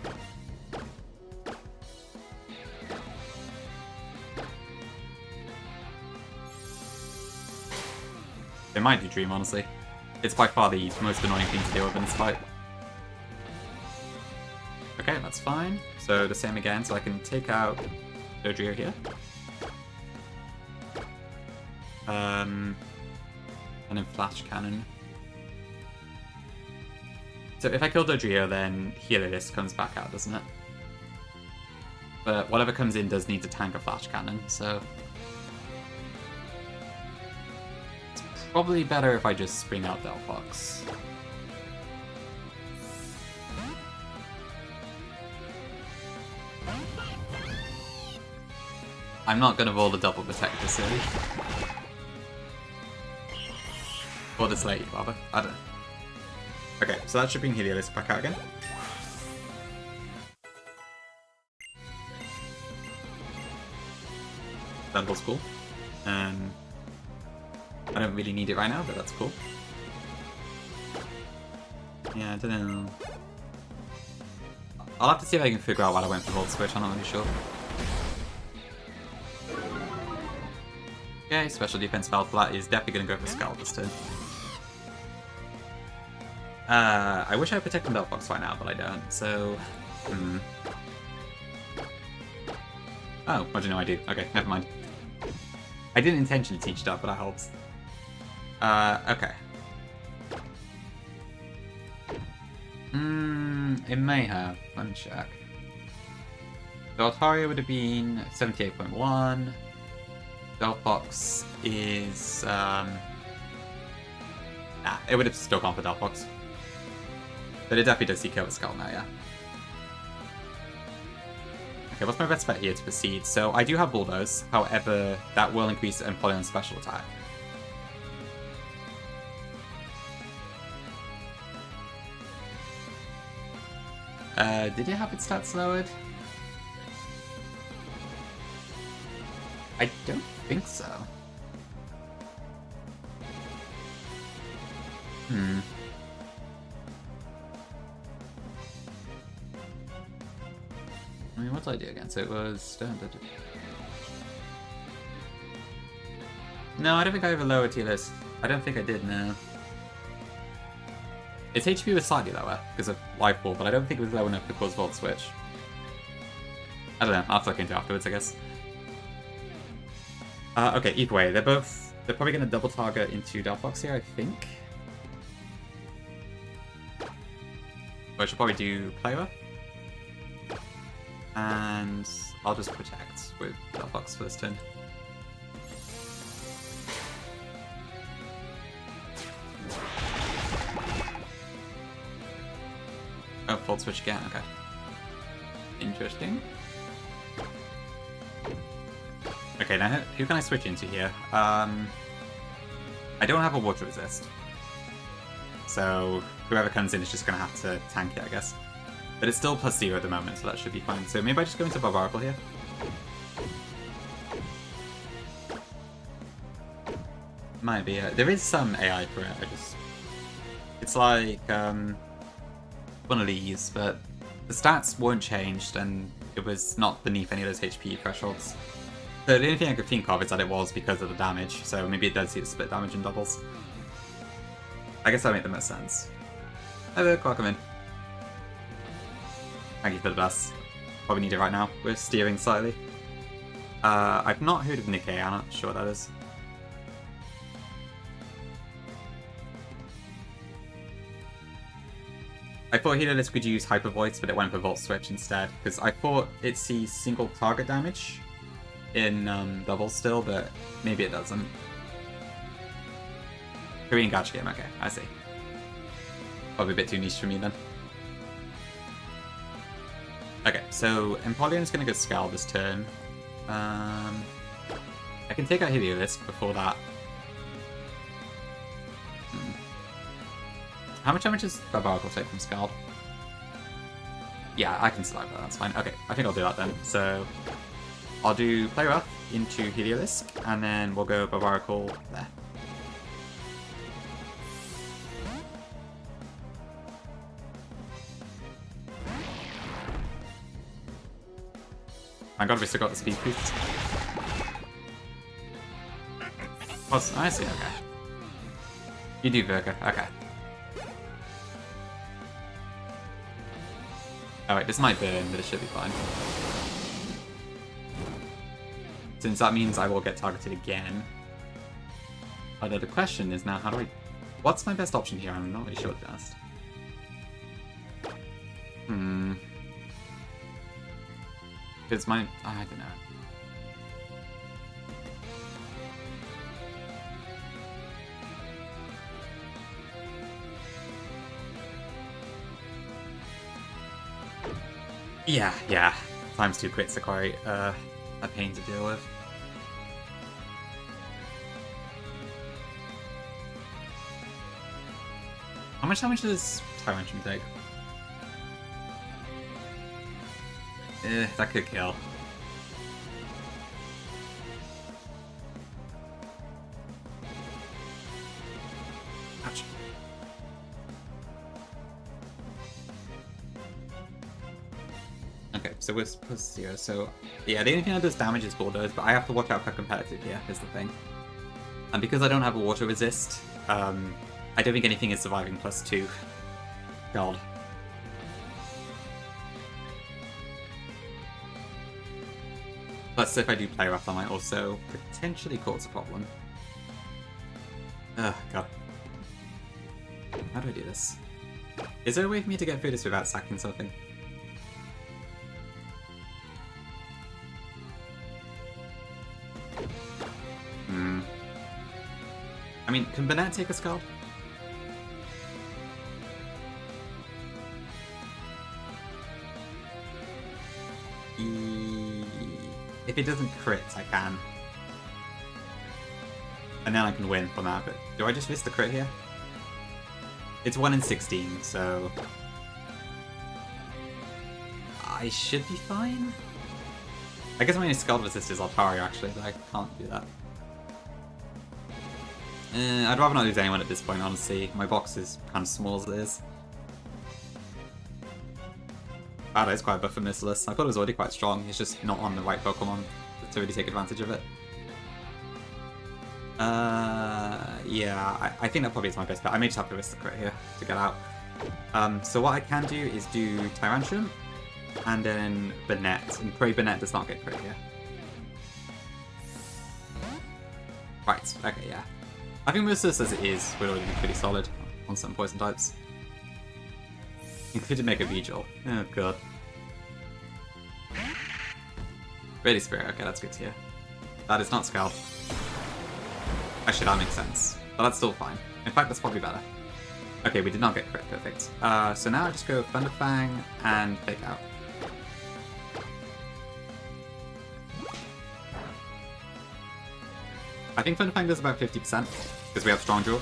It might do Dream, honestly. It's by far the most annoying thing to deal with in this fight. Okay, that's fine. So the same again, so I can take out Dodrio here. And then Flash Cannon. So if I kill Dodrio, then Heliolisk comes back out, doesn't it? But whatever comes in does need to tank a Flash Cannon, so... Probably better if I just spring out Delphox. I'm not gonna roll the double protect this early. Or this late, rather. I don't know. Okay, so that should bring Heliolisk back out again. That was cool. I don't really need it right now, but that's cool. Yeah, I don't know. I'll have to see if I can figure out why I went for Volt Switch, I'm not really sure. Okay, special defense Foul Flat is definitely going to go for Scald this turn. I wish I had Protect on Delphox right now, but I don't, so... Oh, what do you know I do? Okay, never mind. I didn't intentionally teach that, but that helps. Okay. It may have. Let me check. So Altaria would have been 78.1. Delphox is, nah, it would have still gone for Delphox. But it definitely does see kill with Skull now, yeah. Okay, what's my best bet here to proceed? So I do have Bulldoze, however, that will increase Empoleon's special attack. Did it have its stats lowered? I don't think so. I mean, what did I do again? So it was... No, I don't think I ever lowered Heliolisk. I don't think I did, no. Its HP was slightly lower because of Life Ball, but I don't think it was low enough to cause Volt Switch. I don't know, I'll have to look into it afterwards, I guess. Okay, either way, they're probably going to double target into Delphox here, I think. But I should probably do Play-Rough. And I'll just protect with Delphox for this turn. Oh, Volt Switch again, okay. Interesting. Okay, now who can I switch into here? I don't have a Water Resist. So whoever comes in is just going to have to tank it, I guess. But it's still +0 at the moment, so that should be fine. So maybe I just go into Barbarical here. Might be. There is some AI for it, I just It's like one of these, but the stats weren't changed, and it was not beneath any of those HP thresholds. So the only thing I could think of is that it was because of the damage, so maybe it does see the split damage in doubles. I guess that would make the most sense. Hi there, welcome in. Thank you for the bless. Probably need it right now. We're steering slightly. I've not heard of Nikkei, I'm not sure what that is. I thought Heliolisk could use Hyper Voice, but it went for Volt Switch instead, because I thought it sees single target damage in doubles still, but maybe it doesn't. Korean gacha game, okay, I see. Probably a bit too niche for me then. Okay, so Empoleon is going to go Scowl this turn. I can take out Heliolisk before that. How much damage does Barbarical take from Scald? Yeah, I can survive that, that's fine. Okay, I think I'll do that then. So, I'll do Play Rough into Heliolisk, and then we'll go Barbarical there. My god, we still got the speed boost. What's... I see, okay. You do Virka, okay. Alright, this might burn, but it should be fine. Since that means I will get targeted again. Although the question is now, how do I... What's my best option here? I'm not really sure, to be honest. Because my... I don't know. Yeah. Times 2 crits are quite a pain to deal with. How much damage does Tyrantrum take? That could kill. Ouch. Okay, so we're plus 0, so... Yeah, the only thing that does damage is Bulldoze, but I have to watch out for competitive here, is the thing. And because I don't have a water resist, I don't think anything is surviving plus 2. God. Plus, if I do Play Rough, I might also potentially cause a problem. Oh, God. How do I do this? Is there a way for me to get through this without sacking something? I mean, can Banette take a Scald? If it doesn't crit, I can. And then I can win from that, but do I just miss the crit here? It's 1 in 16, so... I should be fine? I guess my only Scald resist is Altaria, actually, but I can't do that. I'd rather not lose anyone at this point, honestly. My box is kind of small as it is. That is quite a buff for Merciless. I thought it was already quite strong, it's just not on the right Pokemon to really take advantage of it. Yeah, I think that probably is my best bet. I may just have to risk the crit here to get out. So what I can do is do Tyrantrum, and then Banette, and pray Banette does not get crit here. Right, okay, yeah. I think Merciless as it is would already be pretty solid on some poison types. Including Mega Vigil. Oh god. Ready Spirit, okay, that's good to hear. That is not Scald. Actually, that makes sense. But that's still fine. In fact, that's probably better. Okay, we did not get crit, perfect. So now I just go Thunderfang and Fake Out. I think Thunderfang does about 50%, because we have Strong Jaw.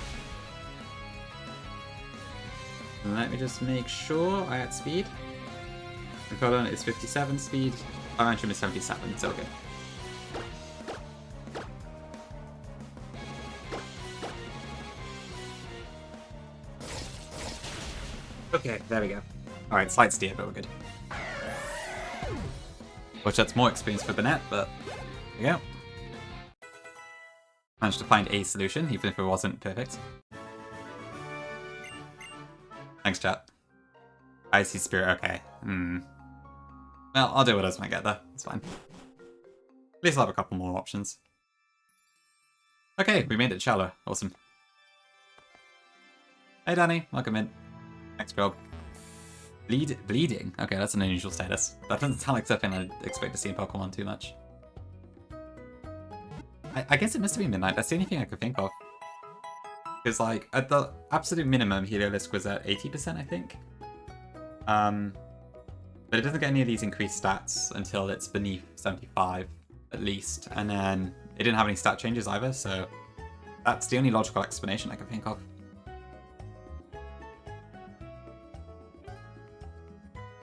Let me just make sure I add speed. Korrina is 57 speed, Tyrantrum is 77, it's okay. Okay, there we go. Alright, slight steer, but we're good. Which that's more experience for Bennett, but there we go. Managed to find a solution, even if it wasn't perfect. Thanks, chat. Icy Spirit, okay. Well, I'll do what else when I get there. It's fine. At least I'll have a couple more options. Okay, we made it shallow. Awesome. Hey, Danny. Welcome in. Thanks, Grog. Bleeding? Okay, that's an unusual status. That doesn't sound like something I'd expect to see in Pokemon too much. I guess it must have been midnight. That's the only thing I could think of. Because, like, at the absolute minimum, Heliolisk was at 80%, I think. But it doesn't get any of these increased stats until it's beneath 75, at least. And then it didn't have any stat changes either, so that's the only logical explanation I can think of.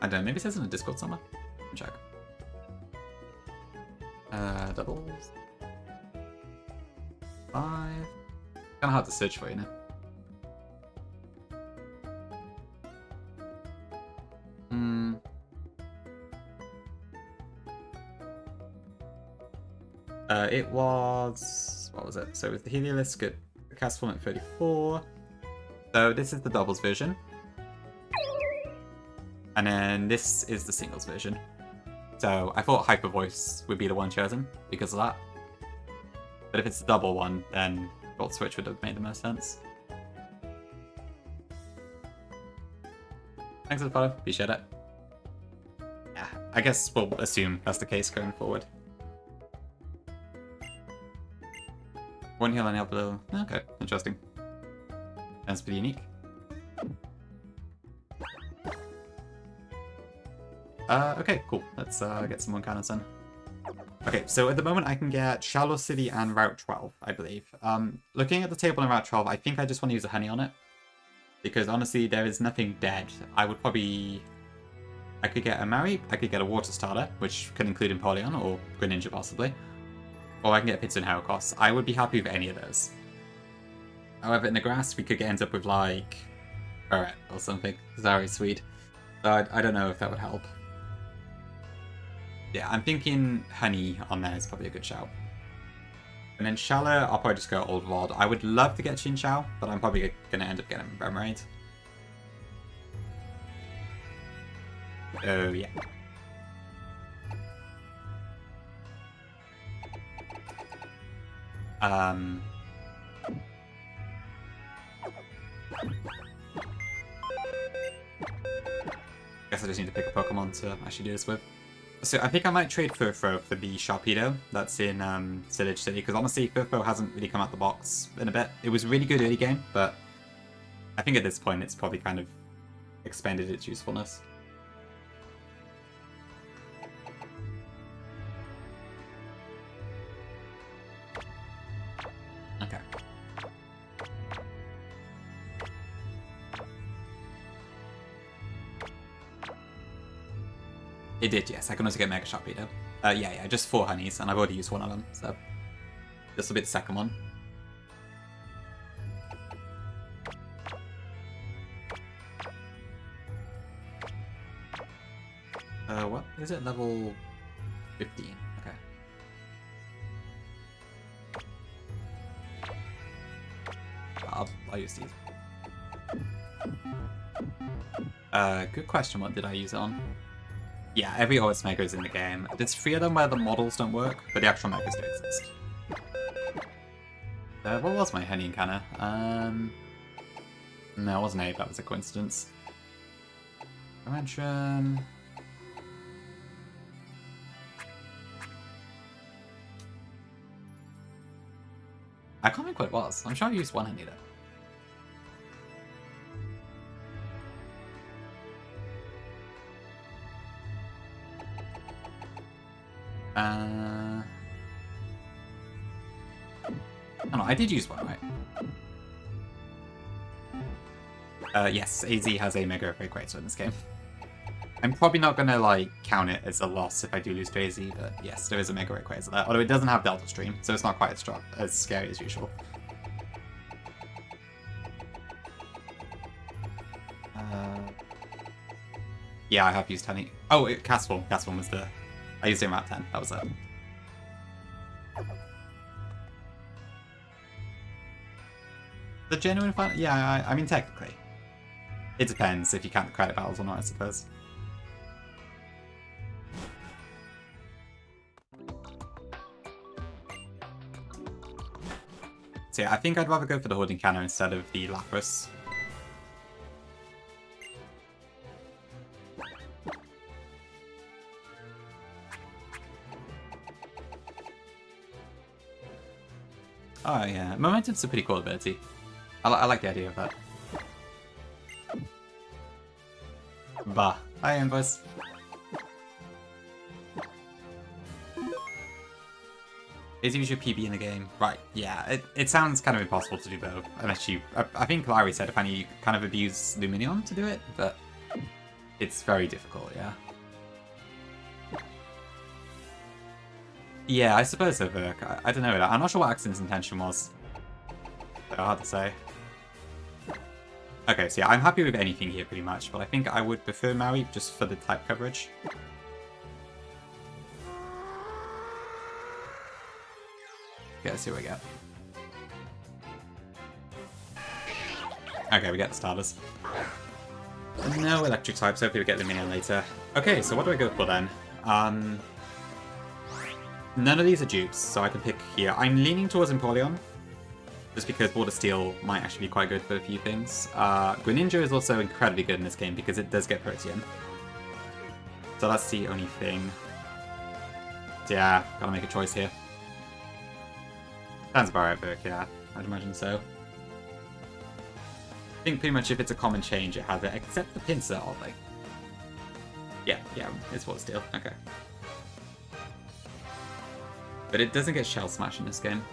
I don't know, maybe it says in the Discord somewhere. Check. Doubles. 5. Kind of hard to search for, you know. It was... what was it? So it was the Heliolisk at the cast form at 34. So this is the doubles version. And then this is the singles version. So I thought Hyper Voice would be the one chosen because of that. But if it's the double one, then Volt Switch would have made the most sense. Thanks for the follow. Appreciate it. Yeah, I guess we'll assume that's the case going forward. One heal and help below. Okay, interesting. That's pretty unique. Okay, cool. Let's get some more cannons then. Okay, so at the moment I can get Shallow City and Route 12, I believe. Looking at the table in Route 12, I think I just want to use a honey on it. Because honestly, there is nothing dead. I would probably... I could get a Mareep, I could get a Water Starter, which could include Empoleon or Greninja possibly. Or I can get a Pizza and Heracross. I would be happy with any of those. However, in the grass, we could end up with like... Alright, or something. Very sweet. So I don't know if that would help. Yeah, I'm thinking honey on there is probably a good shout. And then Shallow, I'll probably just go Old Rod. I would love to get Chinchou, but I'm probably going to end up getting Remoraid. Oh, yeah. Guess I just need to pick a Pokemon to actually do this with. So I think I might trade Furfrou for the Sharpedo that's in Sillage City, because honestly, Furfrou hasn't really come out the box in a bit. It was really good early game, but I think at this point it's probably kind of expanded its usefulness. Okay. It did, yes. I can also get Mega Sharpedo. Yeah, just 4 honeys, and I've already used one of them, so this will be the second one. What is it? Level 15. Okay. I'll use these. Good question. What did I use it on? Yeah, every OS Mega is in the game. There's 3 of them where the models don't work, but the actual Megas do exist. What was my honey encounter? No, it wasn't 8, that was a coincidence. Dimension... I can't remember what it was. I'm sure I used one honey though. Oh no, I did use one, right? Yes, AZ has a Mega Earthquake in this game. I'm probably not gonna like count it as a loss if I do lose to AZ, but yes, there is a Mega Earthquake there. Although it doesn't have Delta Stream, so it's not quite as scary as usual. Yeah, I have used honey. Oh, cast form. Cast form was the... I used it in route 10. That was it. The genuine final... Yeah, I mean, technically. It depends if you count the credit battles or not, I suppose. So yeah, I think I'd rather go for the Hoarding Cannon instead of the Lapras. Oh yeah, Momentum's a pretty cool ability. I like the idea of that. Bah. Hi, Invoice. Is use your PB in the game? Right, yeah. It sounds kind of impossible to do both. Unless you... I think Larry said apparently you kind of abuse Luminion to do it, but it's very difficult, yeah. Yeah, I suppose so, Virk. I don't know. I'm not sure what Axon's intention was. So hard to say. Okay, so yeah, I'm happy with anything here pretty much, but I think I would prefer Maui just for the type coverage. Okay, let's see what we get. Okay, we get the starters. No electric types, hopefully we get the minion later. Okay, so what do I go for then? None of these are dupes, so I can pick here. I'm leaning towards Empoleon, just because Water Steel might actually be quite good for a few things. Greninja is also incredibly good in this game because it does get Protean. So that's the only thing. So yeah, gotta make a choice here. Sounds about right, Burke, yeah. I'd imagine so. I think pretty much if it's a common change, it has it, except the Pinsir, oddly. Yeah, it's Water Steel, okay. But it doesn't get Shell Smash in this game.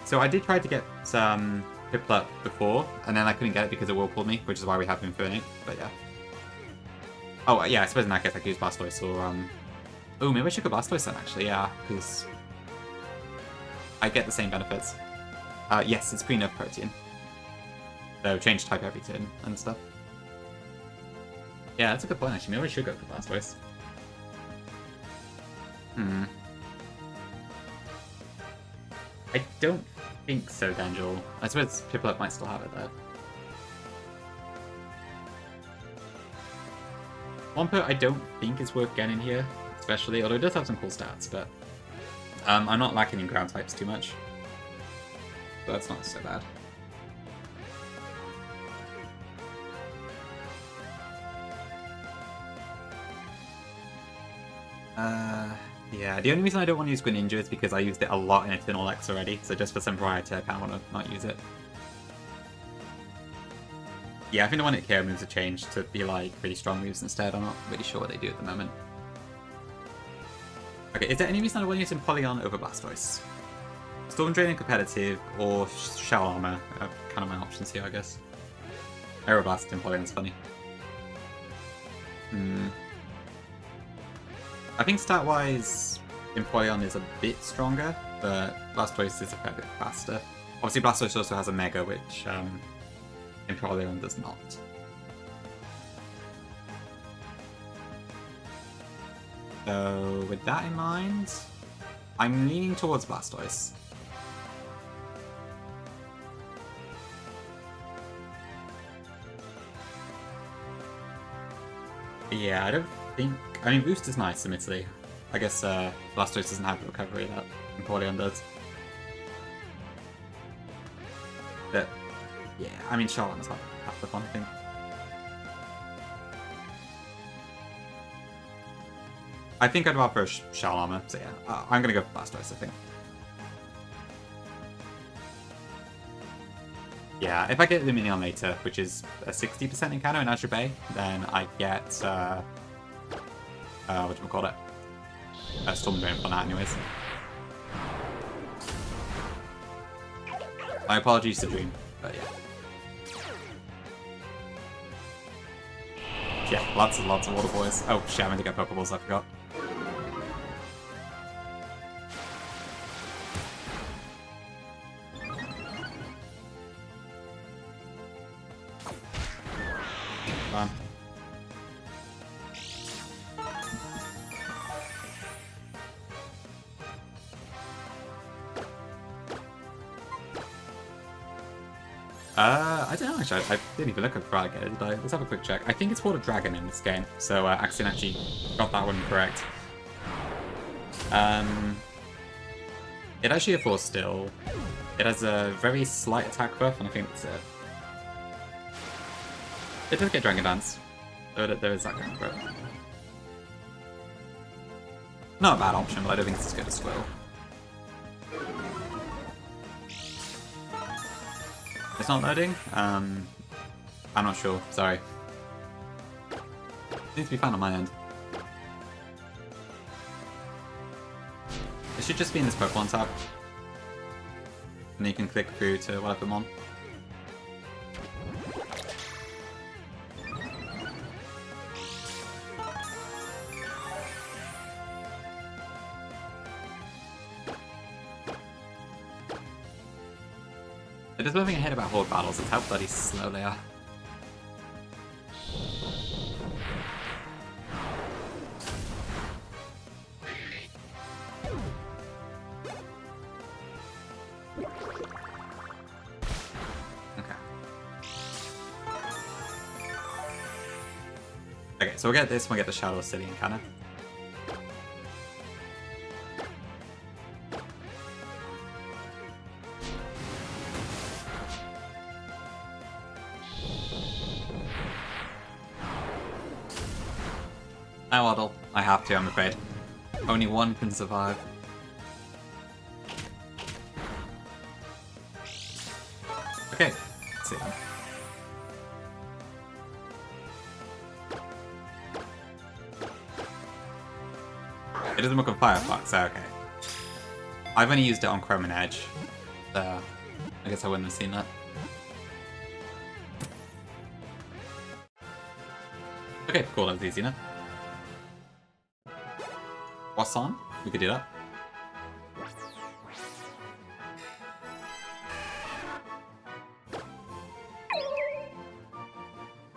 So I did try to get some Piplup before, and then I couldn't get it because it Whirlpooled me, which is why we have Infernape, but yeah. Oh, yeah, I suppose in that case I could use Blastoise or, Oh, maybe I should go Blastoise then, actually, yeah, because I get the same benefits. Yes, it's pre-nerf Protean. So change type every turn and stuff. Yeah, that's a good point, actually. Maybe I should go for Blastoise. I don't think so, Dangel. I suppose Piplup might still have it, though. Wumper I don't think is worth getting here, especially, although it does have some cool stats, but I'm not lacking in ground types too much. So that's not so bad. Yeah, the only reason I don't want to use Greninja is because I used it a lot in Eternal X already, so just for some variety I kind of want to not use it. Yeah, I think the one hit KO moves have changed to be like really strong moves instead. I'm not really sure what they do at the moment. Okay, is there any reason I want to use Empoleon over Blastoise? Storm Drain in competitive or Shell Armor are kind of my options here, I guess. Aeroblast Empoleon's funny. I think stat-wise, Empoleon is a bit stronger, but Blastoise is a fair bit faster. Obviously, Blastoise also has a Mega, which Empoleon does not. So, with that in mind, I'm leaning towards Blastoise. Yeah, I don't think... I mean, Boost is nice, admittedly. I guess Blastoise doesn't have the recovery that Empoleon does. But, yeah, I mean, Charlotte is half the fun thing. I think I'd rather Shell Armor, so yeah, I'm gonna go for Blastoise, I think. Yeah, if I get Luminion later, which is a 60% encounter in Azure Bay, then I get, whatchamacallit? Storm Drain for that anyways. My apologies to Dream, but yeah. Yeah, lots and lots of water boys. Oh shit, I meant to get Pokeballs, I forgot. I don't know actually. I didn't even look at the dragon, did I? Let's have a quick check. I think it's called a dragon in this game, so Axion actually got that one correct. It actually a force still. It has a very slight attack buff, and I think that's it. It does get Dragon Dance. There is that going for it. Not a bad option, but I don't think it's as good as Squirrel. It's not loading? I'm not sure, sorry. It needs to be found on my end. It should just be in this Pokemon tab. And then you can click through to whatever mon. It is moving ahead about horde battles, it's how bloody slow they are. Okay, so we'll get this when we get the Shadow City encounter. I waddle. I have to, I'm afraid. Only one can survive. Okay, let's see. It doesn't look on Firefox, so okay. I've only used it on Chrome and Edge, so I guess I wouldn't have seen that. Okay, cool, that was easy enough. What's on? We could do that.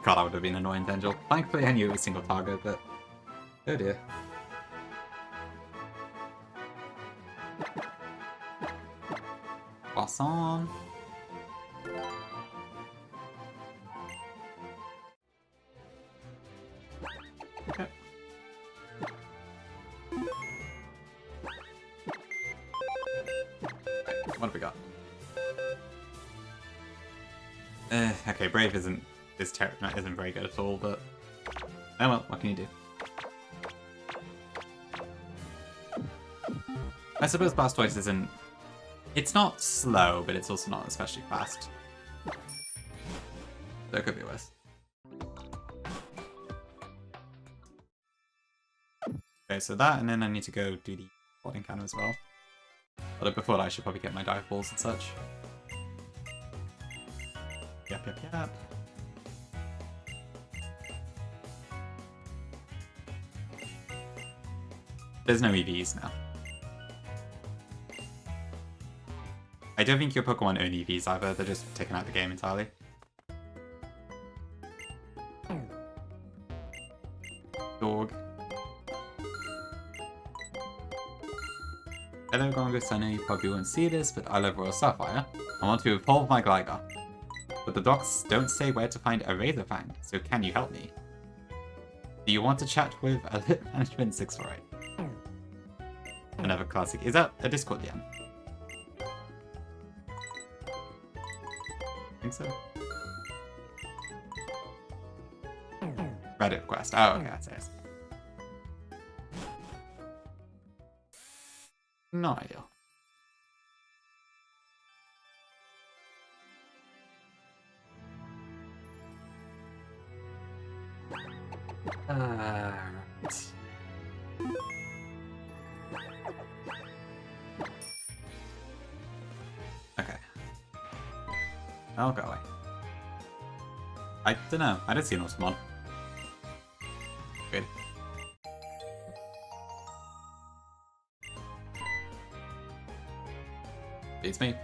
God, that would have been annoying, Angel. Thankfully, I knew it was single target, but oh dear. What's on? Okay. What have we got? Okay, Brave isn't very good at all, but oh well, what can you do? I suppose Blastoise isn't. It's not slow, but it's also not especially fast. So it could be worse. Okay, so that, and then I need to go do the body encounter as well. But before that, I should probably get my dive balls and such. Yep. There's no EVs now. I don't think your Pokemon own EVs either, they're just taken out of the game entirely. Dog. Hello Gongus, I know you probably won't see this, but I love Royal Sapphire. I want to evolve my Gligar. But the docs don't say where to find a Razorfang, so can you help me? Do you want to chat with a Lit Management 648? Another classic. Is that a Discord DM? I think so. Reddit request. Oh, okay, that's it. No idea. Right. Okay. I'll go away. I don't know. I don't see an awesome one. Good. Beats me.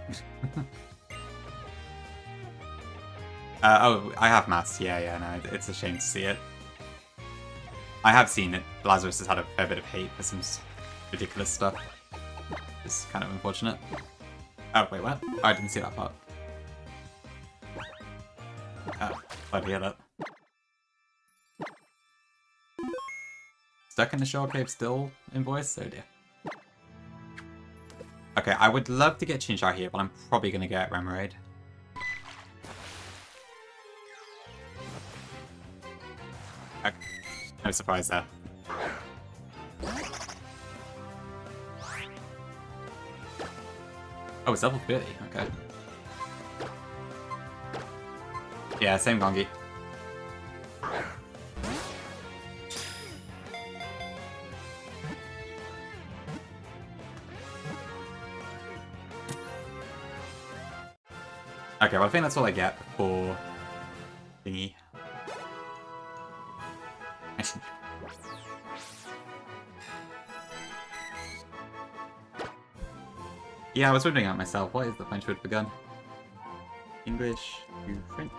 Oh, I have maths. Yeah, no, it's a shame to see it. I have seen it. Lazarus has had a fair bit of hate for some ridiculous stuff. It's kind of unfortunate. Oh, wait, what? Oh, I didn't see that part. Oh, glad to hear that. Stuck in the shore cave still in voice? Oh dear. Okay, I would love to get Chinchar here, but I'm probably going to get Remoraid. Okay. No surprise there. Oh, it's level 30, okay. Yeah, same Gongi. Okay, well I think that's all I get for thingy. Yeah, I was wondering that myself. What is the French word for gun? English to French?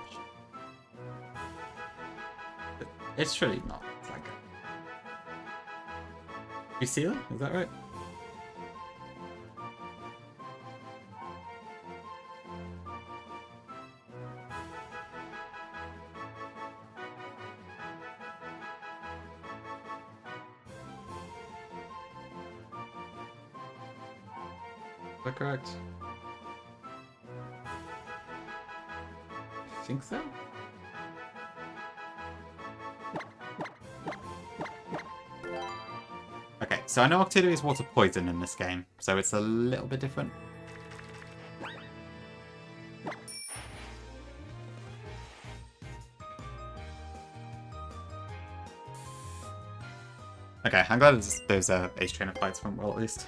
But it's surely not. It's like you see it? Is that right? Is that correct? I think so. Okay, so I know Octillery is water poison in this game, so it's a little bit different. Okay, I'm glad there's Ace Trainer fights from well at least.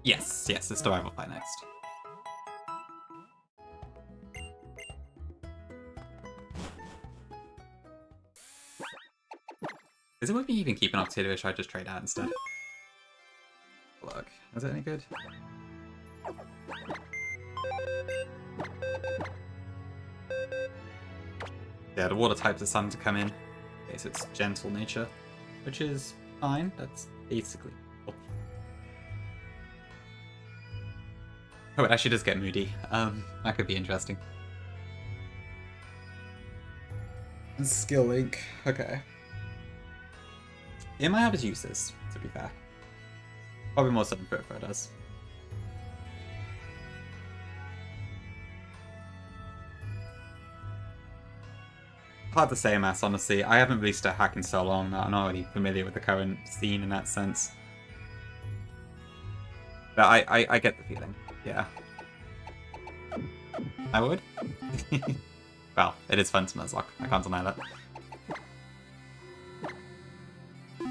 Yes, yes, it's the rival fight next. Is it worth me even keeping Octillery, or should I just trade out instead? Look, is it any good? Yeah, the water types are starting to come in. Okay, so it's gentle nature, which is fine. That's basically cool. Oh, it actually does get moody. That could be interesting. Skill link. Okay. It might have its uses, to be fair. Probably more so than Furfur does. Hard to say, Mass, honestly. I haven't released a hack in so long that I'm not really familiar with the current scene in that sense. But I get the feeling, yeah. I would? Well, it is fun to Nuzlocke, I can't deny that.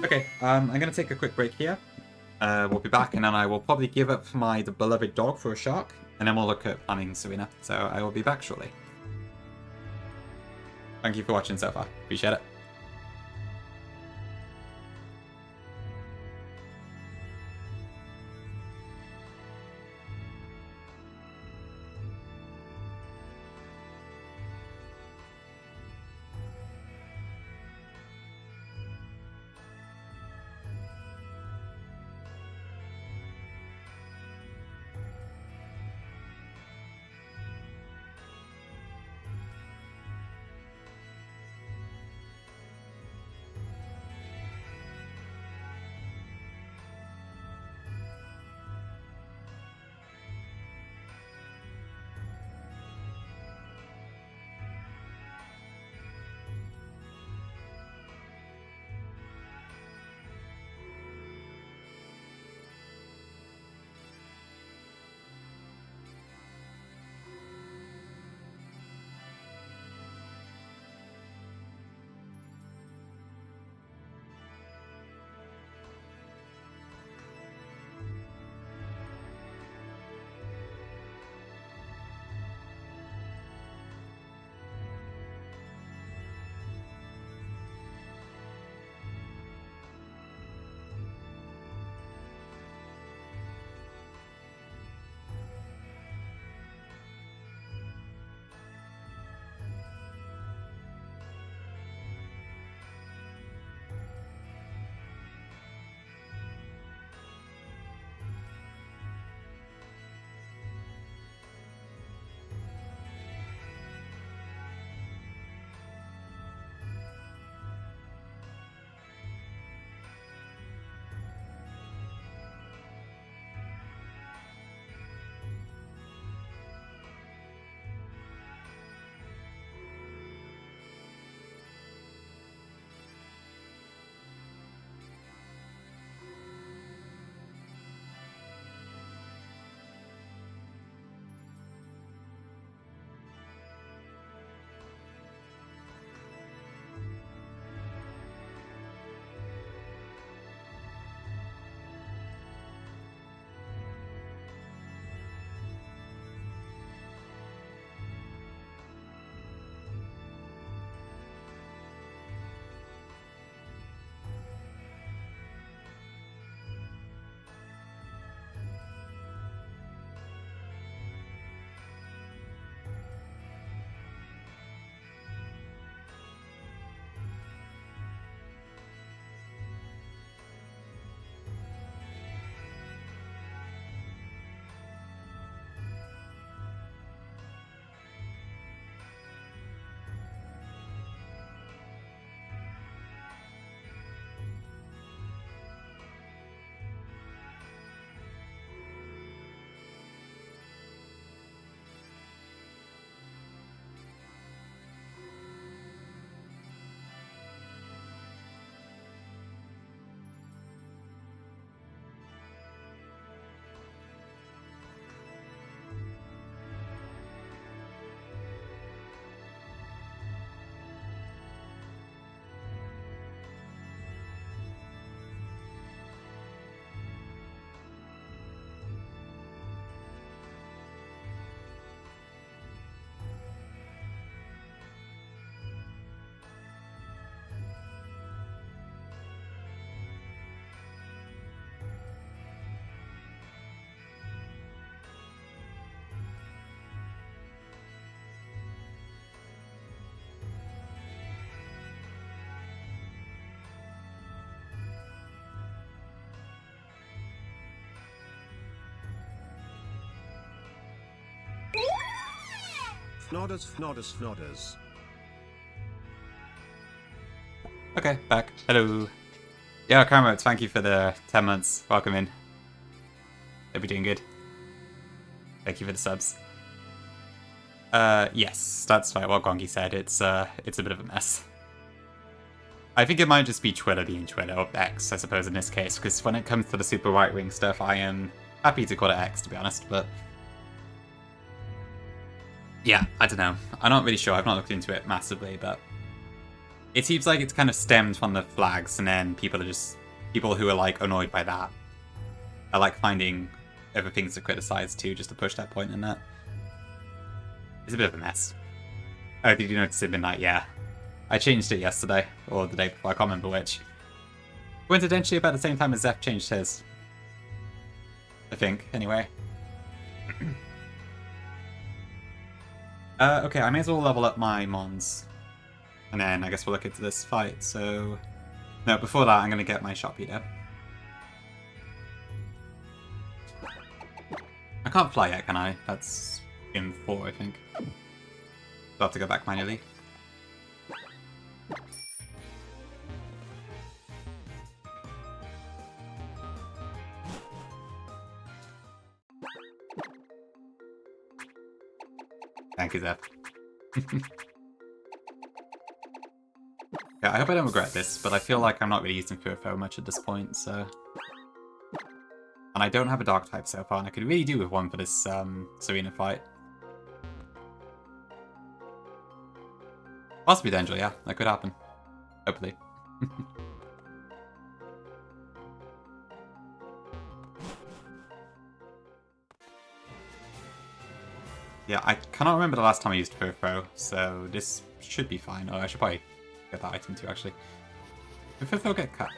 Okay, I'm going to take a quick break here. We'll be back, and then I will probably give up my beloved dog for a shark, and then we'll look at planning Serena. So I will be back shortly. Thank you for watching so far. Appreciate it. Fnodders. Okay, back. Hello. Yeah, Carmo, thank you for the 10 months. Welcome in. Hope you're doing good. Thank you for the subs. Yes, that's right. What Gongi said. It's a bit of a mess. I think it might just be Twitter being Twitter, or X, I suppose, in this case, because when it comes to the super right-wing stuff, I am happy to call it X, to be honest, but... yeah, I don't know. I'm not really sure. I've not looked into it massively, but... it seems like it's kind of stemmed from the flags, and then people who are, like, annoyed by that are, like, finding other things to criticize, too, just to push that point in that. It's a bit of a mess. Oh, did you notice it midnight? Yeah. I changed it yesterday, or the day before, I can't remember which. Coincidentally, about the same time as Zeph changed his. I think, anyway. Okay, I may as well level up my mons. And then I guess we'll look into this fight, so... no, before that, I'm going to get my shop beat up. I can't fly yet, can I? That's in 4, I think. I'll have to go back manually. Thank you, Zeph. Yeah, I hope I don't regret this, but I feel like I'm not really using Furfo much at this point, so... and I don't have a dark type so far, and I could really do with one for this Serena fight. Possibly Dendril, yeah, that could happen. Hopefully. Yeah, I cannot remember the last time I used Furfo, so this should be fine. Oh, I should probably get that item too, actually. Did Furfo get cut?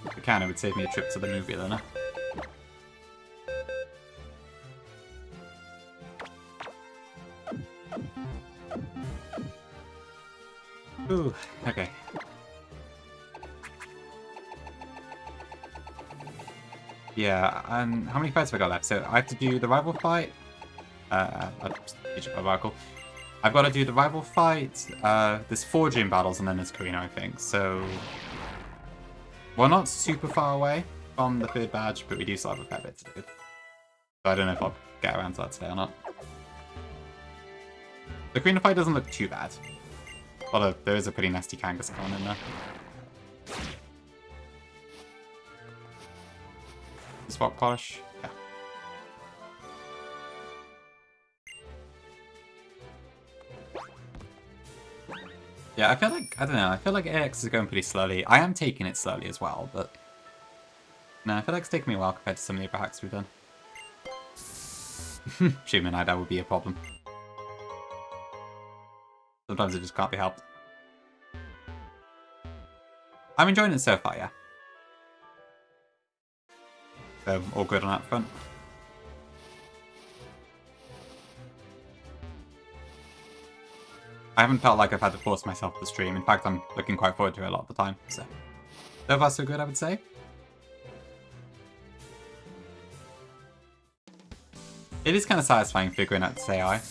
If it can, it would save me a trip to the movie, then. Ooh, okay. Yeah, and how many fights have I got left? So I have to do the rival fight. I've got to do the rival fight. There's 4 gym battles and then there's Korrina, I think. So we're not super far away from the 3rd badge, but we do still have a fair bit to do. So I don't know if I'll get around to that today or not. The Korrina fight doesn't look too bad. Although there is a pretty nasty Kangaskhan in there. Spot polish? Yeah. Yeah, I feel like, I don't know, I feel like AX is going pretty slowly. I am taking it slowly as well, but... no, I feel like it's taking me a while compared to some of the other hacks we've done. Achievement night, that would be a problem. Sometimes it just can't be helped. I'm enjoying it so far, yeah. So, all good on that front. I haven't felt like I've had to force myself to stream. In fact, I'm looking quite forward to it a lot of the time. So far so good, I would say. It is kind of satisfying figuring out this AI.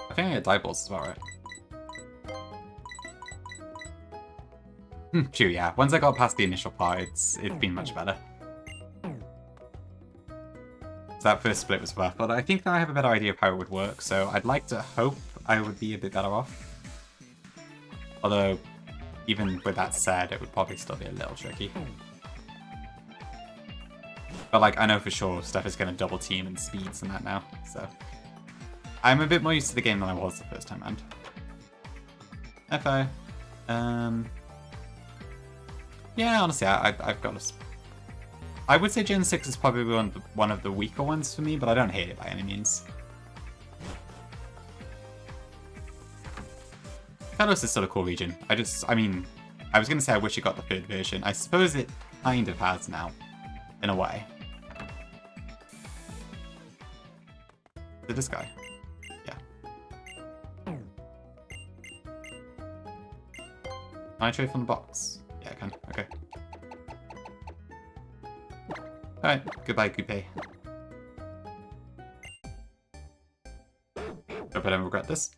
I think I get die balls as well, right? True, yeah. Once I got past the initial part, it's been much better. So that first split was rough, but I think now I have a better idea of how it would work, so I'd like to hope I would be a bit better off. Although, even with that said, it would probably still be a little tricky. But like, I know for sure stuff is going to double team and speeds and that now, so... I'm a bit more used to the game than I was the first time round. FO. Yeah, honestly, I've got a... I would say Gen 6 is probably one of the weaker ones for me, but I don't hate it by any means. Kalos is still a cool region. I mean, I was going to say I wish it got the 3rd version. I suppose it kind of has now, in a way. Did this guy? Yeah. Can I trade from the box? Yeah, I can. Okay. Alright, goodbye, Coupe. Hope I don't regret this.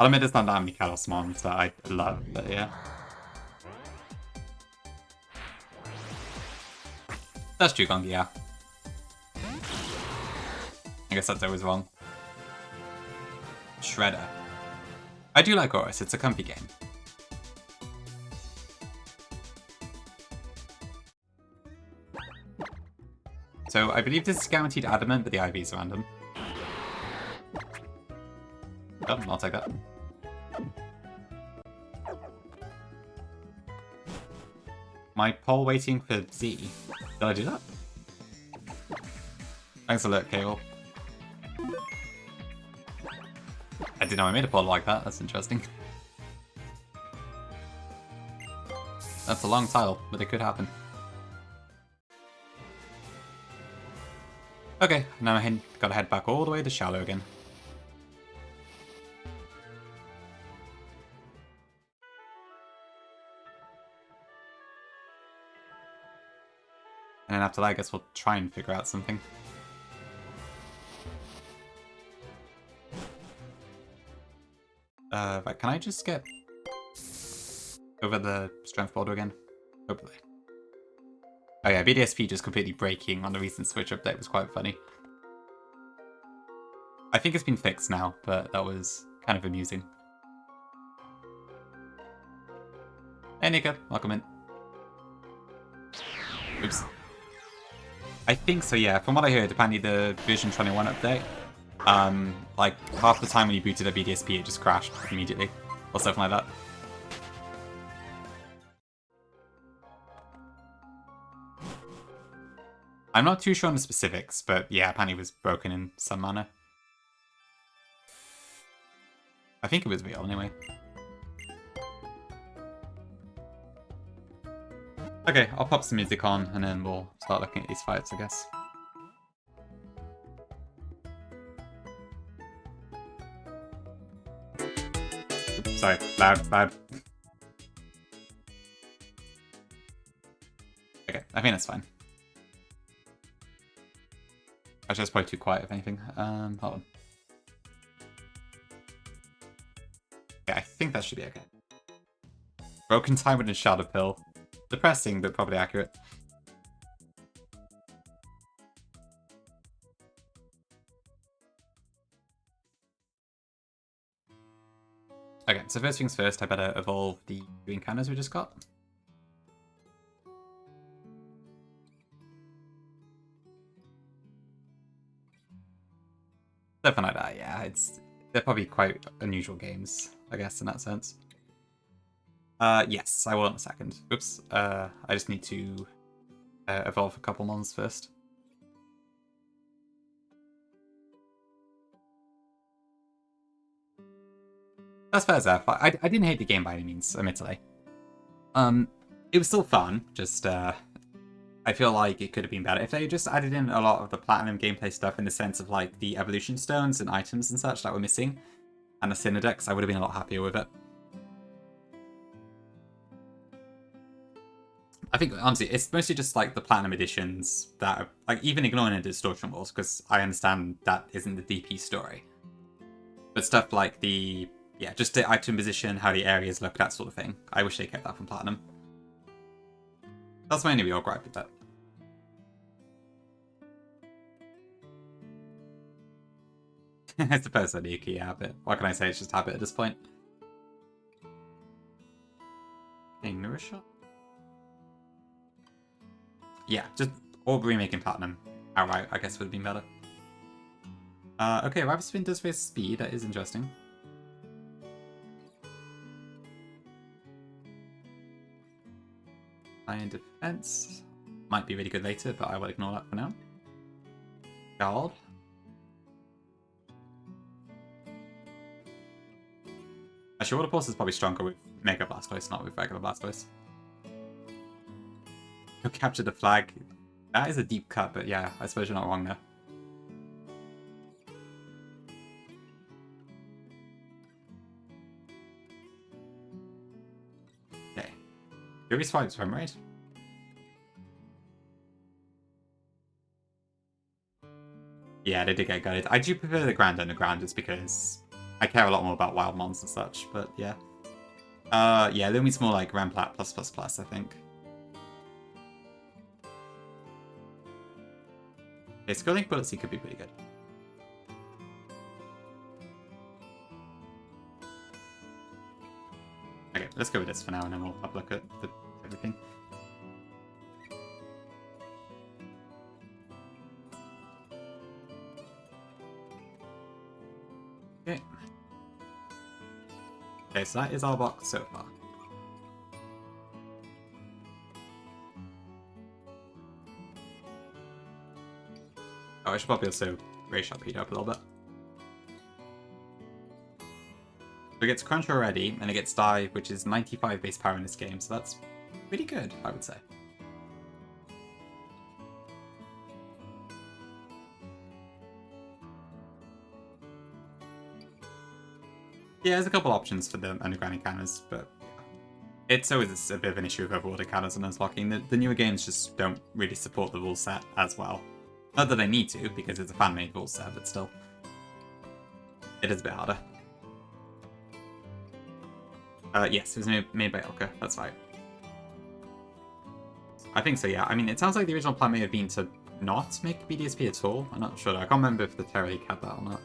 I'll admit there's not that many Kalos mons that I love, but yeah. That's Jugongi, yeah. I guess that's always wrong. Shredder. I do like Horus, it's a comfy game. So I believe this is guaranteed adamant, but the IV is random. Oh, I'll take that. My poll waiting for Z. Did I do that? Thanks a lot, Cable. I didn't know I made a poll like that, that's interesting. That's a long title, but it could happen. Okay, now I gotta head back all the way to Shallow again. And then after that, I guess we'll try and figure out something. Right, can I just get over the strength border again? Hopefully. Oh yeah, BDSP just completely breaking on the recent Switch update was quite funny. I think it's been fixed now, but that was kind of amusing. Hey Nika, welcome in. Oops. I think so, yeah. From what I heard, apparently the version 21 update, like half the time when you booted a BDSP, it just crashed immediately, or something like that. I'm not too sure on the specifics, but yeah, apparently it was broken in some manner. I think it was real anyway. Okay, I'll pop some music on and then we'll start looking at these fights, I guess. Oops, sorry, loud. Okay, I think that's fine. Actually, that's probably too quiet, if anything. Hold on. Yeah, I think that should be okay. Broken Timer and Shadow Pill. Depressing, but probably accurate. Okay, so first things first, I better evolve the green cannons we just got. Something like that, yeah. They're probably quite unusual games, I guess, in that sense. Yes, I will in a second. Oops, I just need to evolve a couple mons first. That's fair, Zeph. I didn't hate the game by any means, admittedly. It was still fun, just, I feel like it could have been better if they just added in a lot of the Platinum gameplay stuff in the sense of, like, the evolution stones and items and such that were missing, and the Synodex. I would have been a lot happier with it. I think, honestly, it's mostly just, like, the Platinum editions that are, like, even ignoring the Distortion Wars, because I understand that isn't the DP story. But stuff like the, yeah, just the item position, how the areas look, that sort of thing. I wish they kept that from Platinum. That's my only real gripe with that. I suppose that'd be a key habit. What can I say? It's just habit at this point. A Nourisher? Yeah, just or remaking Platinum outright, I guess would have been better. Okay, Rapid Spin does face speed, that is interesting. Iron Defense might be really good later, but I will ignore that for now. Guard. Actually, Water Pulse is probably stronger with Mega Blastoise, not with regular Blastoise. You'll capture the flag. That is a deep cut, but yeah, I suppose you're not wrong there. Fury swipes from right? Yeah, they did get gutted. I do prefer the Grand Underground just because I care a lot more about wild mons and such, but yeah. Yeah, Lumi's more like Ramplat +++, I think. Okay, Skull-Link Bulletsy could be pretty good. Okay, let's go with this for now, and then we'll have a look at everything. Okay. Okay, so that is our box so far. Oh, I should probably also raise Sharpedo up a little bit. So it gets Crunch already, and it gets Die, which is 95 base power in this game, so that's pretty good, I would say. Yeah, there's a couple options for the underground encounters, but it's always a bit of an issue with overworld encounters and Nuzlocking. The newer games just don't really support the rule set as well. Not that they need to, because it's a fan-made rule set, but still. It is a bit harder. Yes, it was made by Elka, that's right. I think so, yeah. I mean, it sounds like the original plan may have been to not make BDSP at all. I'm not sure. I can't remember if the Terra League had that or not.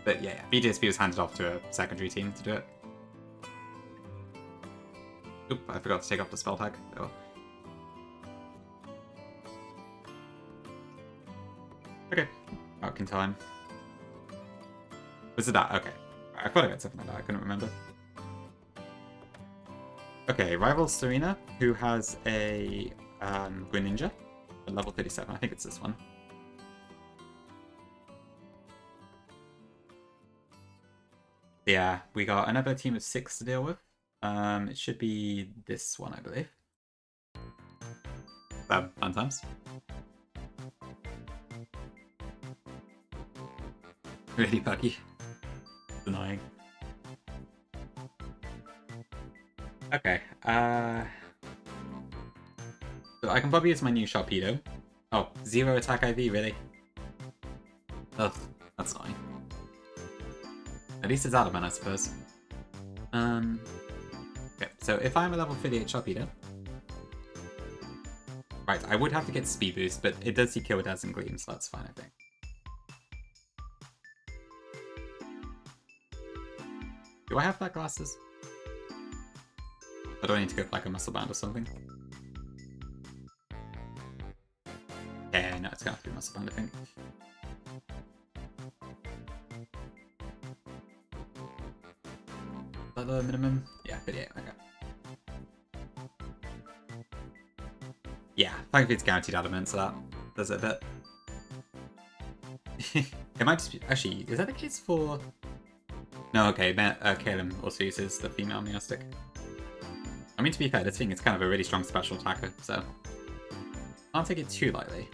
But yeah, BDSP was handed off to a secondary team to do it. Oop, I forgot to take off the spell tag. Oh. Okay, back in time. Was it that? Okay. I thought I got something like that. I couldn't remember. Okay, rival Serena, who has a Greninja at level 37. I think it's this one. Yeah, we got another team of 6 to deal with. It should be this one, I believe. Fun times. Really buggy. It's annoying. Okay, so I can probably use my new Sharpedo. Oh, 0 attack IV, really? Ugh, that's annoying. At least it's adamant, I suppose. Okay, so if I'm a level 38 Sharpedo... Right, I would have to get Speed Boost, but it does see Kill with Dazzling Gleam, so that's fine, I think. Do I have black glasses? Or do I need to go for like a muscle band or something? Yeah, no, it's gonna have to be muscle band, I think. Is that the minimum? Yeah, 38, okay. Yeah, thankfully it's guaranteed adamant, so that does it a bit. It might just be... Actually, is that the case for... No, okay, Kalim also uses the female Meowstic. I mean, to be fair, this thing is kind of a really strong special attacker, so... I don't take it too lightly.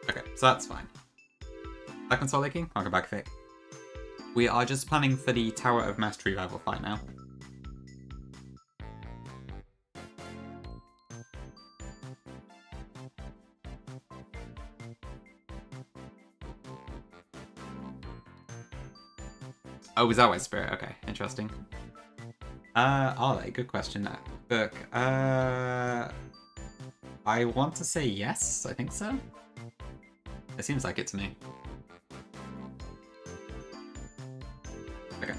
Okay, so that's fine. Back on Soul Laking? I'll go back fake. We are just planning for the Tower of Mastery rival fight now. Oh, was that White Spirit? Okay, interesting. Arle, good question. Look, I want to say yes, I think so. It seems like it to me. Okay.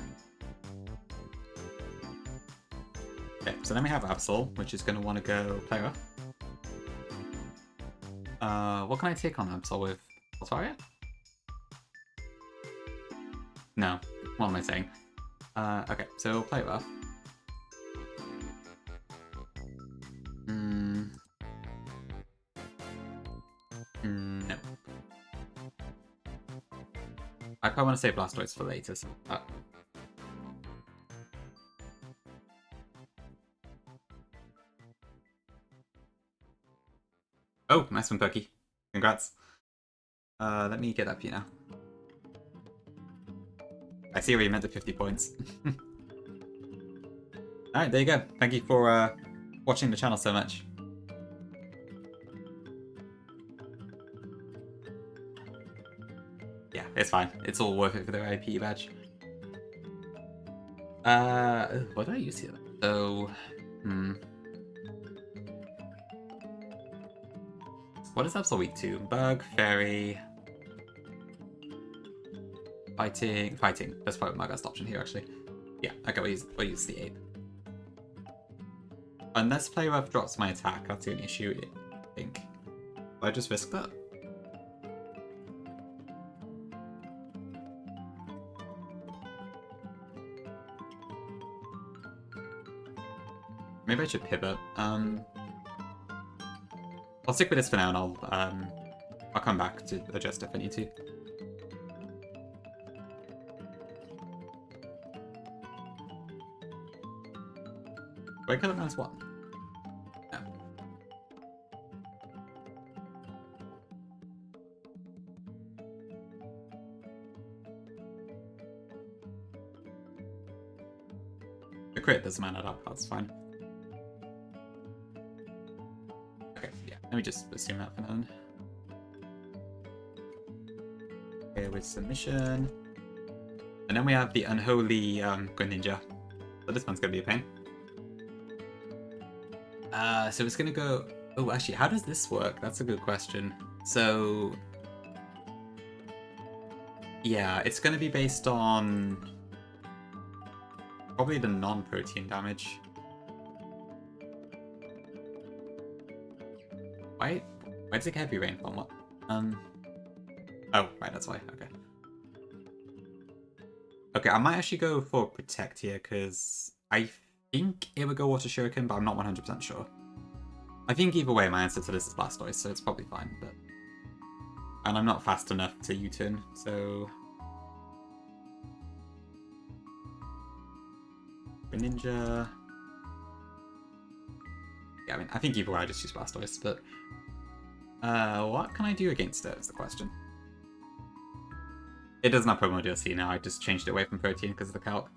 Okay, so then we have Absol, which is going to want to go play rough. What can I take on Absol with? Altaria? No. What am I saying? Okay, so play rough. No. I probably want to save Blastoise for later. So, Oh, nice one, Perky. Congrats. Let me get up here now. I see where you meant the 50 points. Alright, there you go. Thank you for watching the channel so much. Yeah, it's fine. It's all worth it for the IP badge. What do I use here? So, what is Absol week 2? Bug, fairy, fighting. That's probably my best option here, actually. Yeah, okay, we'll use the ape. Unless play rough drops my attack, that's the only issue, I think. Will I just risk that? Maybe I should pivot. I'll stick with this for now, and I'll come back to adjust if I need to. Wait, kill it -1. No. The crit doesn't matter, that's fine. Okay, yeah, let me just assume that for now. Okay, with submission. And then we have the unholy Greninja. So this one's gonna be a pain. So it's gonna go... Oh, actually, how does this work? That's a good question. So... yeah, it's gonna be based on... probably the non-protein damage. Why does it get heavy rainfall? What? Oh, right, that's why. Okay. Okay, I might actually go for Protect here, because I think it would go Water Shuriken, but I'm not 100% sure. I think either way my answer to this is Blastoise, so it's probably fine, but... and I'm not fast enough to U-turn, so... Greninja... yeah, I mean, I think either way I just use Blastoise, but... what can I do against it is the question. It doesn't have promo DLC now, I just changed it away from Protein because of the calc.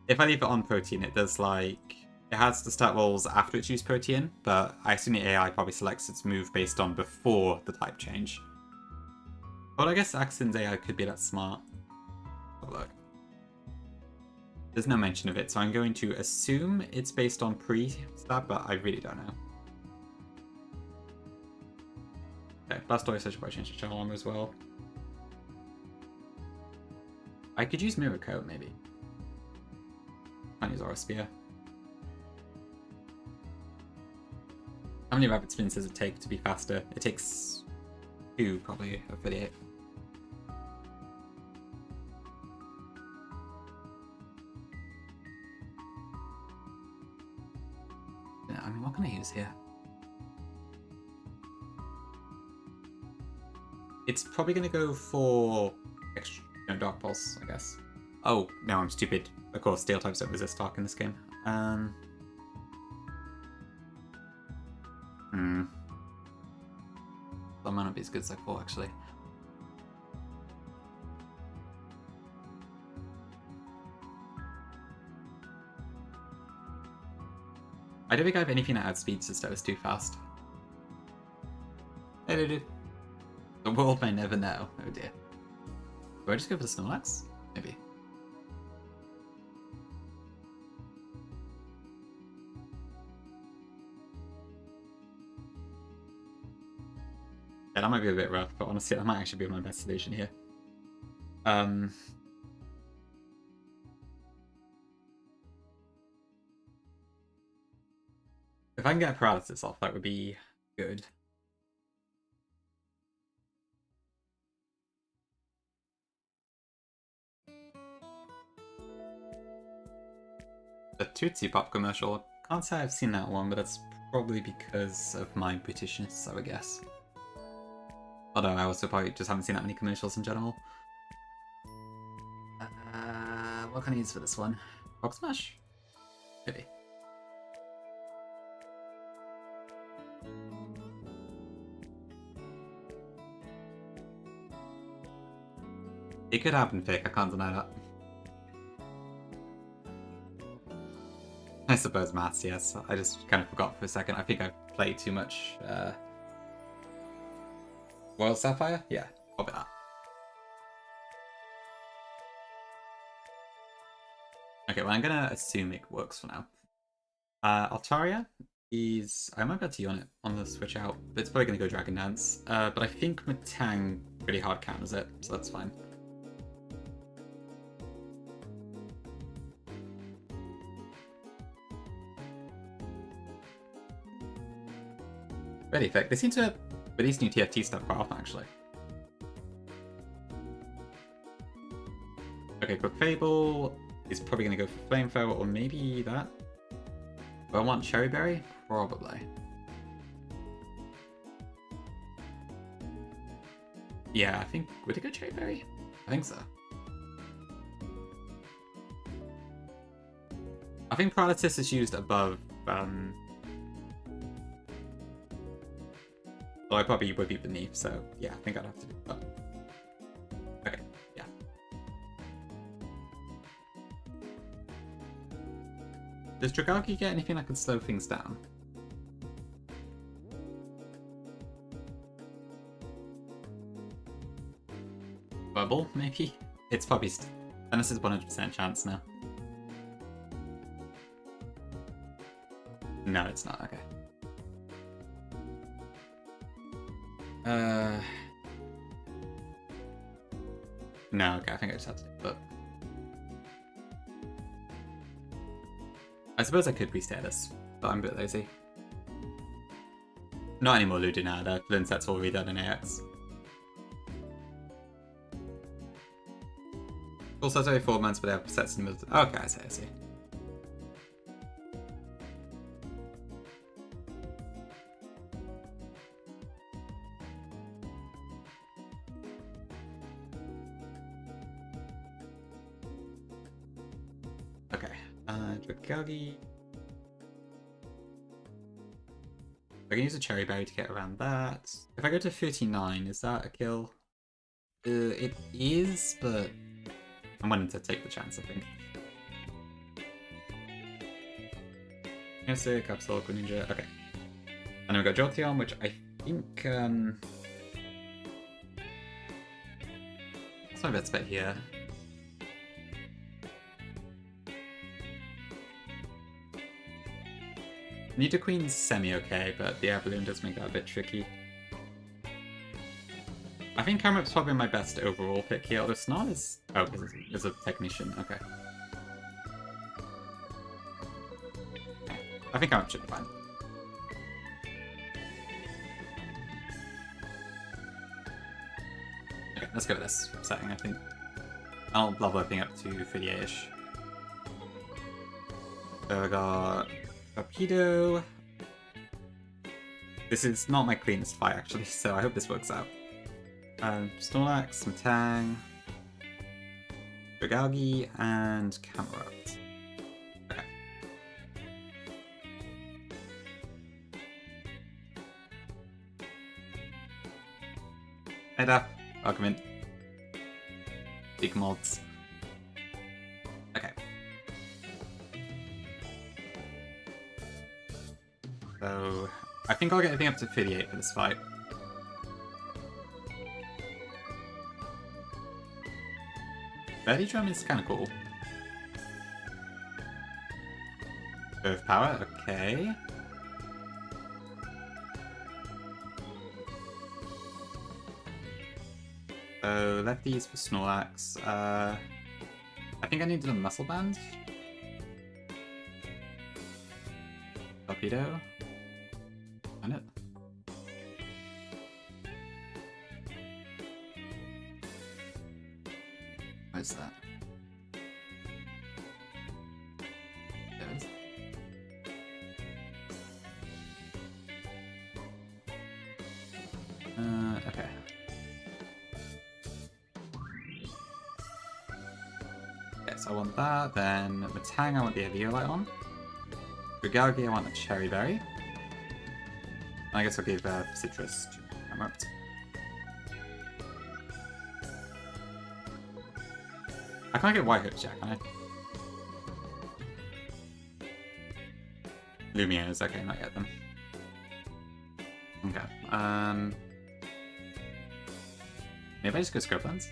If I leave it on Protein, it does like... it has the stat rolls after it's used Protein, but I assume the AI probably selects its move based on before the type change. But I guess Axon's AI could be that smart. Have a look. There's no mention of it, so I'm going to assume it's based on pre-stat, but I really don't know. Okay, Blastoise, I should probably change the channel armor as well. I could use Mirror Coat, maybe. Can't use Aura Spear. How many Rapid Spins does it take to be faster? It takes 2, probably, of 38. Yeah, I mean, what can I use here? It's probably going to go for extra, Dark Pulse, I guess. Oh, no, I'm stupid. Of course, Steel types don't resist Dark in this game. That might not be as good as I thought, actually. I don't think I have anything that adds speed to Stowe is too fast. The world may never know. Oh dear. Do I just go for the Snorlax? Maybe. Yeah, that might be a bit rough, but honestly, that might actually be my best solution here. If I can get a paralysis off, that would be good. The Tootsie Pop commercial. Can't say I've seen that one, but that's probably because of my Britishness, I would guess. Although I also probably just haven't seen that many commercials in general. What can I use for this one? Rock Smash? Maybe. It could happen, Vic. I can't deny that. I suppose maths, yes. I just kind of forgot for a second. I think I played too much Royal Sapphire? Yeah, probably that. Okay, well I'm gonna assume it works for now. Altaria is... I might be able to on it on the switch out, but it's probably gonna go Dragon Dance. But I think Matang pretty hard counters it, so that's fine. Ready, Vic. They seem to release new TFT stuff quite often, actually. Okay, Quick Fable is probably going to go for Flamethrower, or maybe that. Do I want Cherry Berry? Probably. Yeah, I think... Would it go Cherry Berry? I think so. I think Paralysis is used above... Well, I probably would be beneath, so yeah, I think I'd have to do that. Okay, yeah. Does Dragaki get anything that can slow things down? Bubble, maybe? It's probably... And this is 100% chance now. No, it's not, okay. No, okay, I think I just have to do it, but... I suppose I could re-status, but I'm a bit lazy. Not anymore, Ludinada. Linset's all redone in AX. Also, it's only 4 months, but they have sets in the middle. Okay, I see. Dragagi. I can use a Cherry Berry to get around that. If I go to 39, is that a kill? It is, but I'm willing to take the chance, I think. Yes, Capsule, Greninja, okay. And then we got Jolteon, which I think, that's my best bet here. Nidoqueen's semi-okay, but the Airballoon does make that a bit tricky. I think Cameron's probably my best overall pick here, although Snarl is... Oh, because it's a Technician, okay. I think Cameron should be fine. Okay, let's go with this setting, I think. I'll level everything up to 38-ish. So I got... Torpedo. This is not my cleanest fight, actually, so I hope this works out. Snorlax, Matang, Dragalge, and Camerupt. Okay. Head up, Argument. Big mods. Okay. So, I think I'll get everything up to 38 for this fight. Birdie Drum is kind of cool. Curve Power, okay. So, lefties for Snorlax. I think I needed a Muscle Band. Torpedo. Find it. Where's that? There it is. Okay. Okay, so I want that, then Matang I want the Eviolite on. Dragalge I want a Cherry Berry. I guess I'll give Citrus to Camerupt. I can't get white hooks yet, can I? Lumières, okay, not yet then. Okay, maybe I just go scope lens?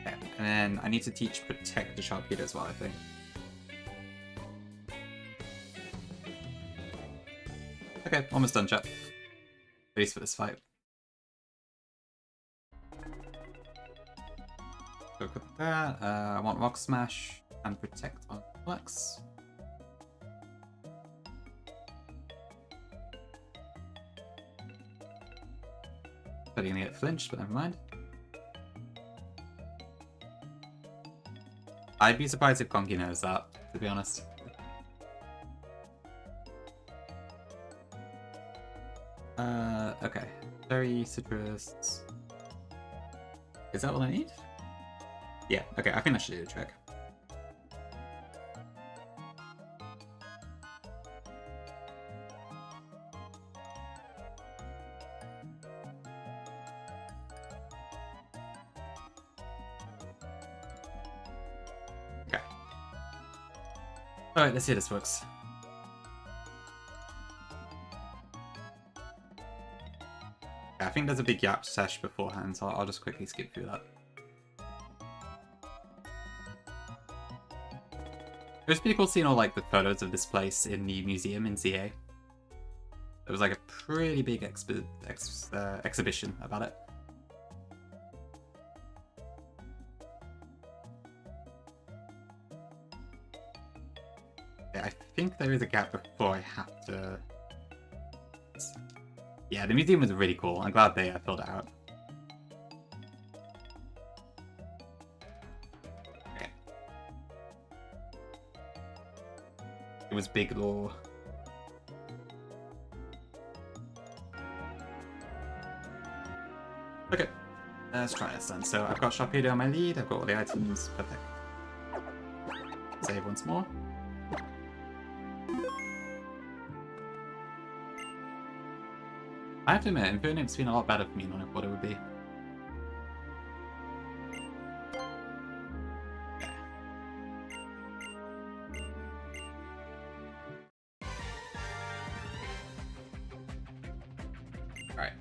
Okay, and then I need to teach Protect the Sharpedo as well, I think. Okay, almost done, chat. At least for this fight. Go with that. I want Rock Smash and Protect on Flex. Probably gonna get flinched, but never mind. I'd be surprised if Conky knows that, to be honest. Okay. Berry, citrus. Is that all I need? Yeah, okay, I think that should do the trick. Okay. Alright, let's see how this works. I think there's a big Yap sesh beforehand, so I'll just quickly skip through that. It was pretty cool seeing all like the photos of this place in the museum in ZA. There was like a pretty big exhibition about it. Yeah, I think there is a gap before I have to... Yeah, the museum was really cool. I'm glad they filled it out. Okay. It was big lore. Okay, let's try this then. So I've got Sharpedo on my lead, I've got all the items, perfect. Save once more. I have to admit, Infernape's been a lot better for me than I thought it would be. Alright.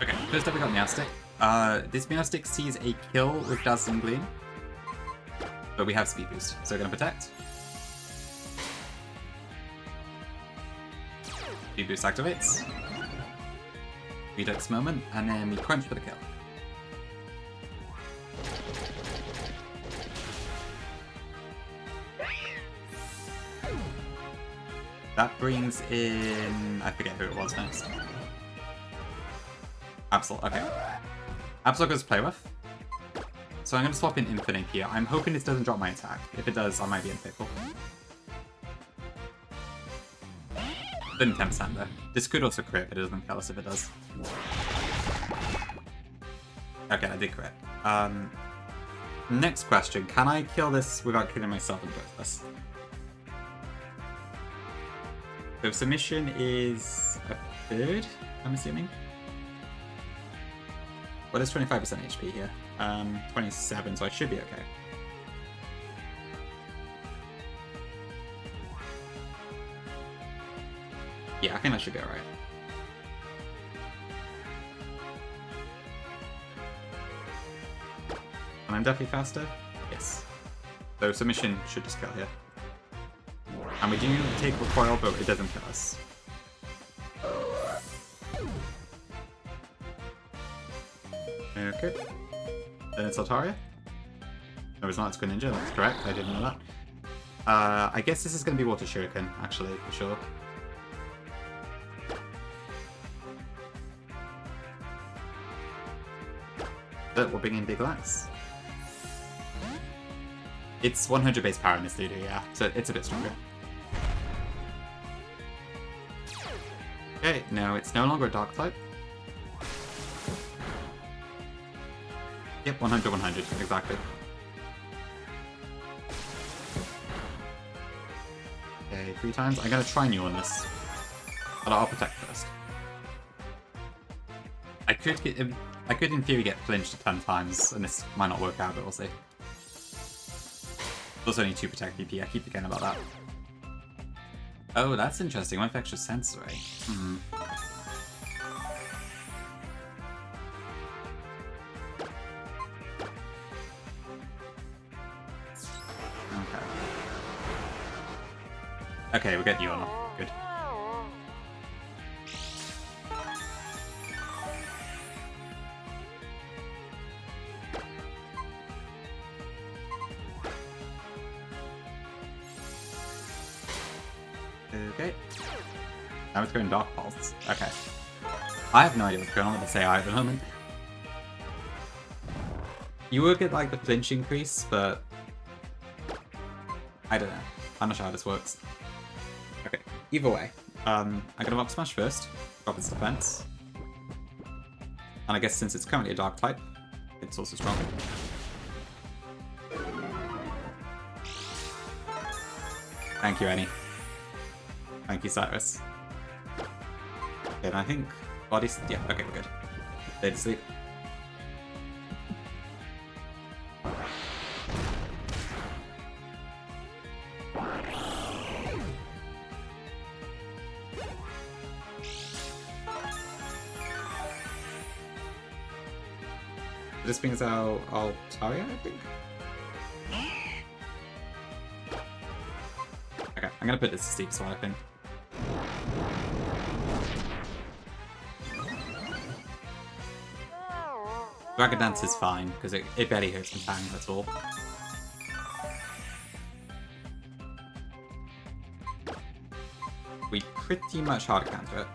Okay, first up we got Meowstic. This Meowstic sees a kill with Dazzling Gleam. But we have speed boost, so we're gonna protect. Speed boost activates. Redux moment, and then we crunch for the kill. That brings in... I forget who it was next. Absol, okay. Absol goes play with. So I'm going to swap in Infinite here. I'm hoping this doesn't drop my attack. If it does, I might be in pickle. Didn't 10% though. This could also crit, but it doesn't tell us if it does. Okay, I did crit. Next question. Can I kill this without killing myself in the process? So submission is a third, I'm assuming. What is 25% HP here? 27, so I should be okay. Yeah, I think that should be alright. And I'm definitely faster? Yes. So submission should just kill here. And we do take recoil, but it doesn't kill us. Okay. Then it's Altaria? No, it's not. It's Greninja. That's correct. I didn't know that. I guess this is going to be Water Shuriken, actually, for sure. But we'll bring in Big Lax. It's 100 base power in this leader, yeah. So it's a bit stronger. Okay, no, it's no longer a Dark type. Yep, 100, 100, exactly. Okay, 3 times. I'm gonna try new on this. But I'll protect first. I could in theory get flinched 10 times, and this might not work out, but we'll see. There's only 2 protect BP, I keep forgetting about that. Oh, that's interesting. 1 for extra sensory. Hmm. Okay, we'll get you on. Good. Okay. Now it's going Dark Pulse. Okay. I have no idea what's going on with this AI at the moment. You will get like the flinch increase, but I don't know. I'm not sure how this works. Okay, either way, I'm gonna Rock Smash first, drop its defense. And I guess since it's currently a Dark type, it's also strong. Thank you, Annie. Thank you, Cyrus. Okay, and I think body's... yeah, okay, we're good. Stay to sleep. This brings out Altaria, I think? Okay, I'm gonna put this to Steep Sword, I think. Dragon Dance is fine, because it barely hurts from Fang, that's all. We pretty much hard counter it.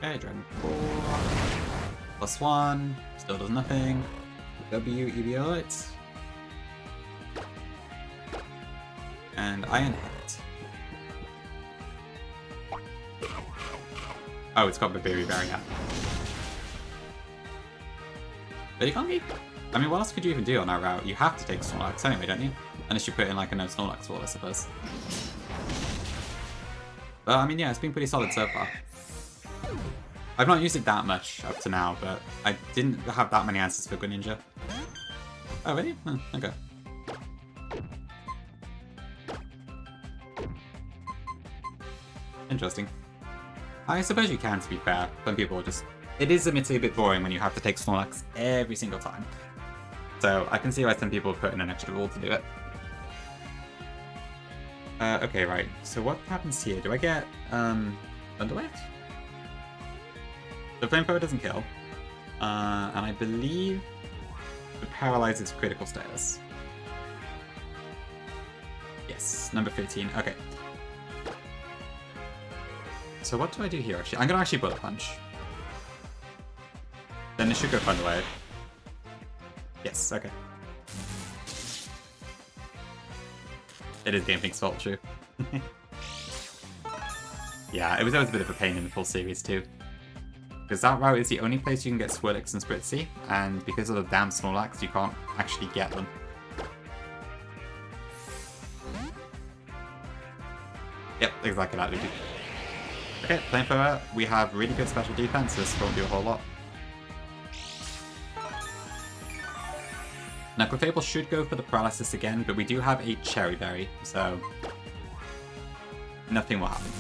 Okay, Dragon 4. +1. Still does nothing. W, EBO it. And Iron Hit. Oh, it's got the Berry Barrier. But you can't be... I mean, what else could you even do on that route? You have to take Snorlax anyway, don't you? Unless you put in like a no Snorlax wall, I suppose. But I mean, yeah, it's been pretty solid so far. I've not used it that much up to now, but I didn't have that many answers for Greninja. Oh, really? Oh, okay. Interesting. I suppose you can, to be fair. Some people just... it is admittedly a bit boring when you have to take Snorlax every single time. So I can see why some people put in an extra rule to do it. Okay, right. So what happens here? Do I get Thunderwave? The Flamethrower doesn't kill. And I believe it paralyzes critical status. Yes, number 13. Okay. So what do I do here, actually? I'm going to actually Bullet Punch. Then it should go Thunderwave. Yes, okay. It is Game Think's fault, true. Yeah, it was always a bit of a pain in the full series, too. Because that route is the only place you can get Swirlix and Spritzee, and because of the damn Snorlax, you can't actually get them. Yep, exactly that, dude. Okay, Flamethrower, we have really good special defense, this won't do a whole lot. Now, Clefable should go for the Paralysis again, but we do have a Cherry Berry, so nothing will happen.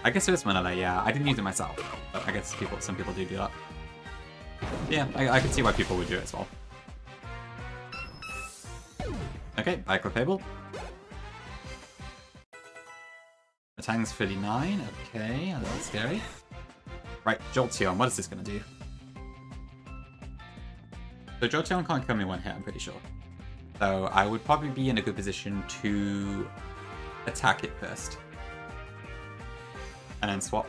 I guess it is Manila, yeah. I didn't use it myself, but I guess some people do that. Yeah, I can see why people would do it as well. Okay, bye Clefable. Tang's 39, okay, a little scary. Right, Jolteon, what is this gonna do? So Jolteon can't kill me one hit, I'm pretty sure. So I would probably be in a good position to attack it first. And then swap.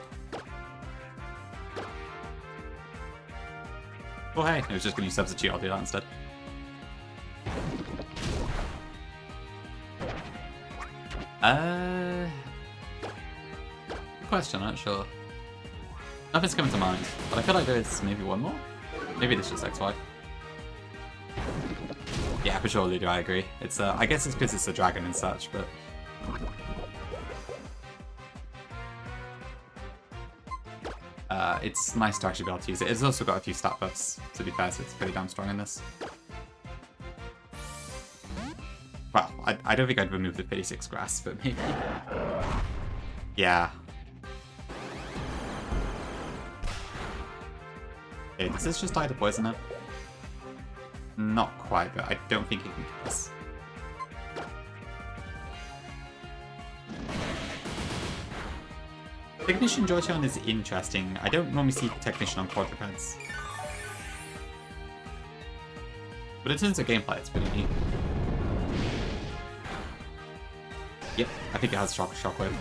Oh hey, it was just gonna use Substitute, I'll do that instead. Good question, I'm not sure. Nothing's coming to mind, but I feel like there's maybe one more? Maybe this is XY. Yeah, for sure, Ludo, I agree. It's I guess it's because it's a dragon and such, but... it's nice to actually be able to use it. It's also got a few stat buffs, to be fair, so it's pretty damn strong in this. Well, I don't think I'd remove the 56 grass, but maybe. Yeah. Okay, does this just die to poison it? Not quite, but I don't think it can kill us. Technician Joyton is interesting. I don't normally see Technician on quadrupeds. But in terms of gameplay, it's pretty neat. Yep, I think it has Shockwave.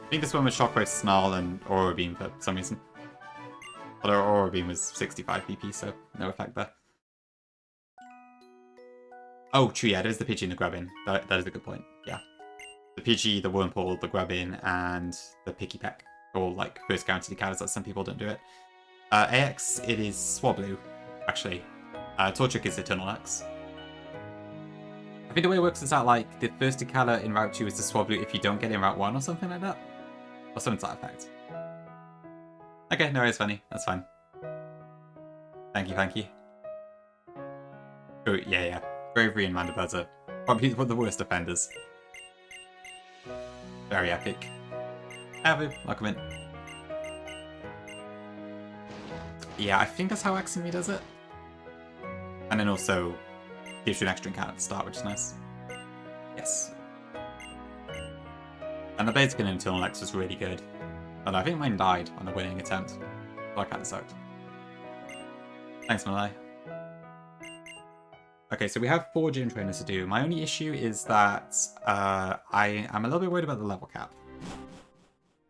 I think this one was Shockwave, Snarl, and Aurora Beam for some reason. Although Aurora Beam was 65 PP, so no effect there. Oh, true, yeah, there's the Pidgey and the Grubbin. That is a good point, yeah. The Pidgey, the Wurmple, the Grubbin, and the Picky Peck. All, like, first guaranteed encounters that some people don't do it. AX, it is Swablu, actually. Torchic is Eternal X. I think the way it works is that, like, the first encounter in Route 2 is the Swablu if you don't get in Route 1 or something like that. Or something to that effect. Okay, no, it's funny. That's fine. Thank you, thank you. Oh, yeah. Bravery and Mandibuzz are probably one of the worst offenders. Very epic. Avu, welcome in. Yeah, I think that's how Aximi does it. And then also gives you an extra encounter at the start, which is nice. Yes. And the Blaziken and Eternal X was really good. But I think mine died on the winning attempt. So that kind of sucked. Thanks, Malay. Okay, so we have 4 gym trainers to do. My only issue is that I am a little bit worried about the level cap.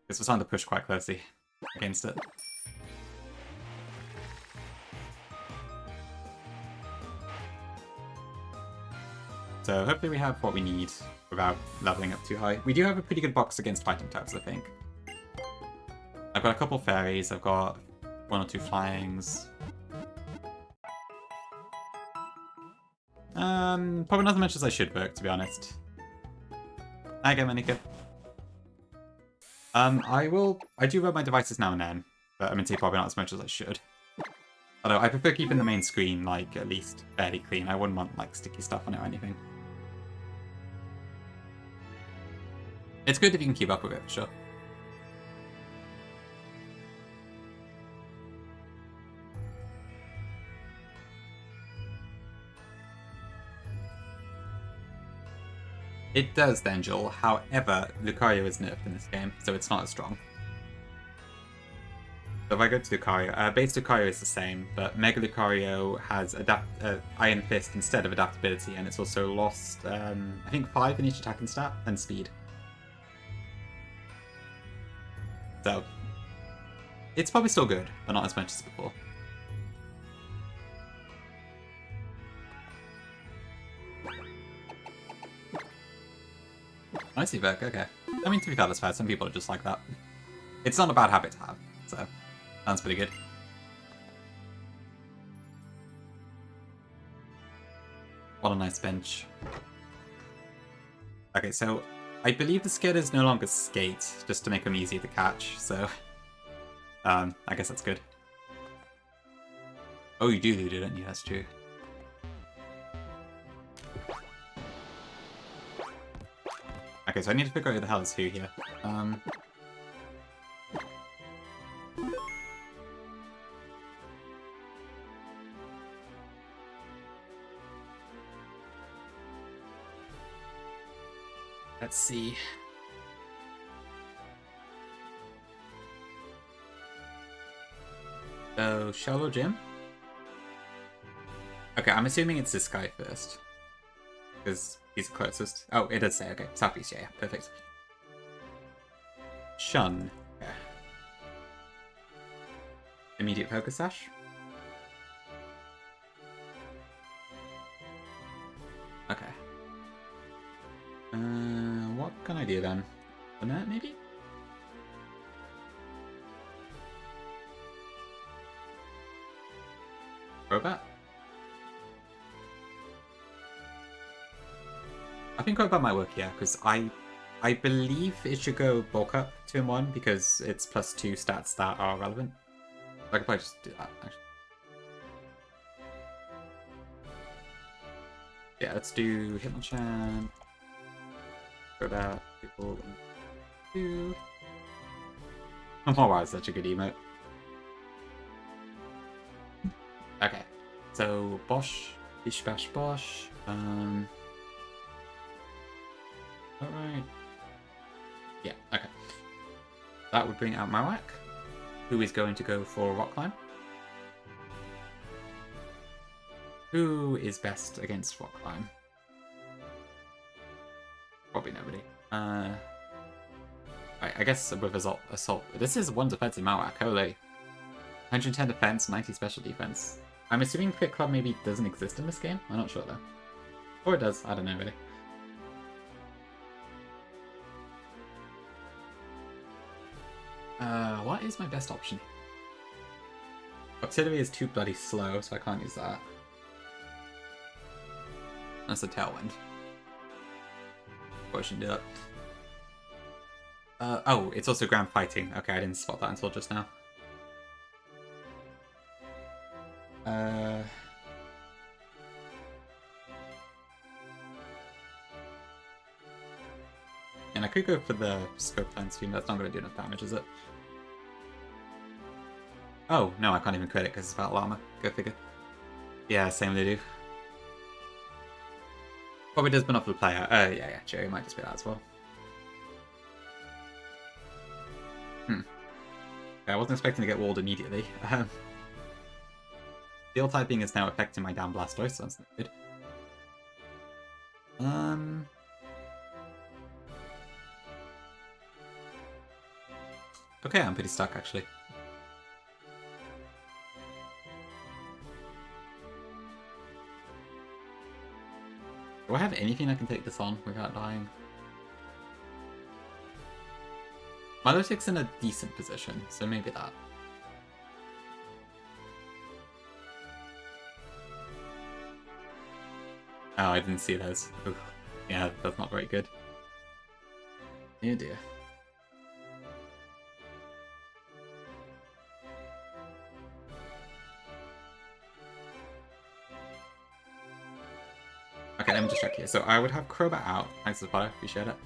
Because we're starting to push quite closely against it. So hopefully we have what we need without leveling up too high. We do have a pretty good box against fighting types, I think. I've got a couple fairies, I've got 1 or 2 flyings. Probably not as much as I should work, to be honest. Hi again, Monica. I do rub my devices now and then, but I'm gonna say probably not as much as I should. Although I prefer keeping the main screen, like, at least fairly clean. I wouldn't want, like, sticky stuff on it or anything. It's good if you can keep up with it, for sure. It does, then, Joel. However, Lucario is nerfed in this game, so it's not as strong. So if I go to Lucario, base Lucario is the same, but Mega Lucario has Iron Fist instead of adaptability, and it's also lost, I think, 5 in each attacking stat, and speed. So, it's probably still good, but not as much as before. I see, Vic, okay. I mean, to be fair, that's fair. Some people are just like that. It's not a bad habit to have, so sounds pretty good. What a nice bench. Okay, so I believe the skaters no longer skate, just to make them easier to catch, so I guess that's good. Oh, you do, don't you? That's true. Okay, so I need to figure out who the hell is who here. Let's see. So, Shallow Gym? Okay, I'm assuming it's this guy first. Because he's the closest. Oh, it does say, okay. Southeast, yeah, perfect. Shun. Yeah. Immediate Focus Sash. Okay. What can I do then? Burnett, maybe? Crobat? I think Crobat might work, yeah, because I believe it should go bulk up 2 in 1 because it's +2 stats that are relevant. I could probably just do that, actually. Yeah, let's do Hitmonchan. Crobat, people, 2. Oh wow, it's such a good emote. Okay, so Bosch, Bish Bash Bosch. Alright. Yeah, okay. That would bring out Marowak, who is going to go for Rock Climb. Who is best against Rock Climb? Probably nobody. I guess with Assault. This is 1 defensive Marowak, holy. 110 defense, 90 special defense. I'm assuming Quick Club maybe doesn't exist in this game? I'm not sure though. Or it does, I don't know really. What is my best option? Auxiliary is too bloody slow, so I can't use that. That's a Tailwind. Probably shouldn't do that. Oh, it's also ground fighting. Okay, I didn't spot that until just now. And I could go for the Scope Lens Stream, that's not going to do enough damage, is it? Oh, no, I can't even crit it because it's Battle Armor. Go figure. Yeah, same they do. Probably does burn off the player. Yeah, Jerry might just be that as well. Okay, I wasn't expecting to get walled immediately. Steel typing is now affecting my down Blastoise, so that's not good. Okay, I'm pretty stuck actually. Do I have anything I can take this on without dying? Milotic's in a decent position, so maybe that. Oh, I didn't see those. Oof. Yeah, that's not very good. Oh dear. Okay, let me just check here. So I would have Crobat out. Thanks for the follow, appreciate it.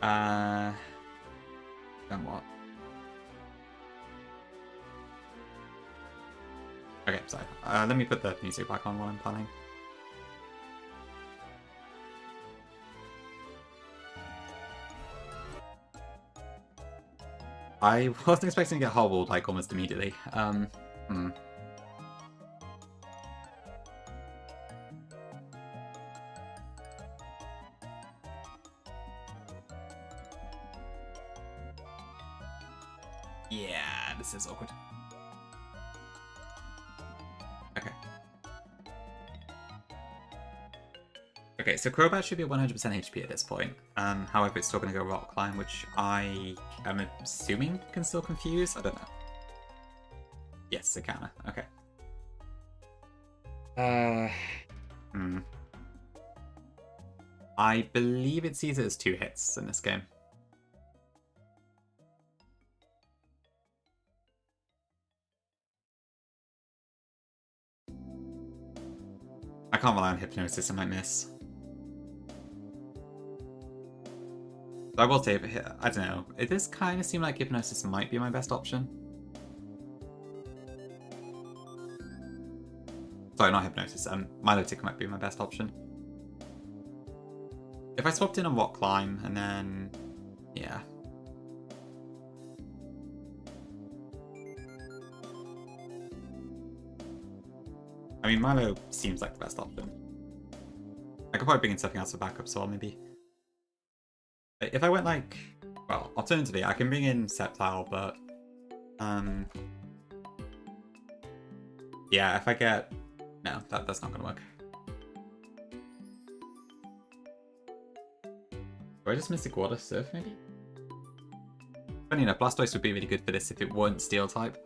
Then what? Okay, sorry. Let me put the music back on while I'm planning. I wasn't expecting to get hobbled like almost immediately. Yeah, this is awkward. Okay. Okay, so Crobat should be 100% HP at this point. However, it's still going to go Rock Climb, which I am assuming can still confuse. I don't know. Yes, it can. Okay. I believe it sees it as 2 hits in this game. I can't rely on Hypnosis, I might miss. I will say, I don't know, it does kind of seem like Hypnosis might be my best option. Sorry, not Hypnosis, Milotic might be my best option. If I swapped in a Rock Climb, and then... yeah. I mean, Milo seems like the best option. I could probably bring in something else for backup, so maybe... if I went like... well, alternatively, I can bring in Sceptile, but... yeah, if I get... no, that's not gonna work. Do I just Mystic Water Surf, maybe? Funny enough, Blastoise would be really good for this if it weren't Steel type.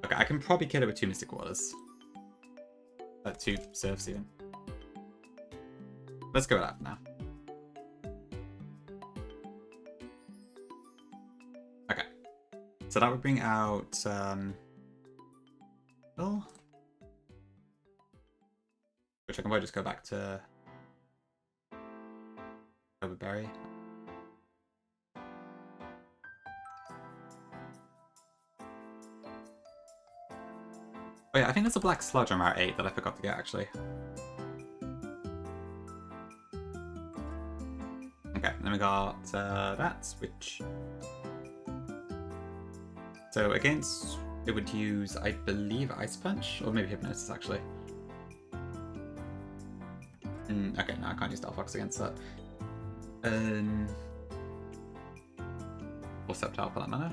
Okay, I can probably kill it with 2 Mystic Waters. 2 Surfs even. Let's go with that for now. Okay. So that would bring out... oh. Which I can probably just go back to... Berry. Oh yeah, I think there's a Black Sludge on Route 8 that I forgot to get, actually. Okay, then we got that, which... So against... it would use, I believe, Ice Punch? Or maybe Hypnosis, actually. Okay, no, I can't use Delphox against that. Or Sceptile for that matter.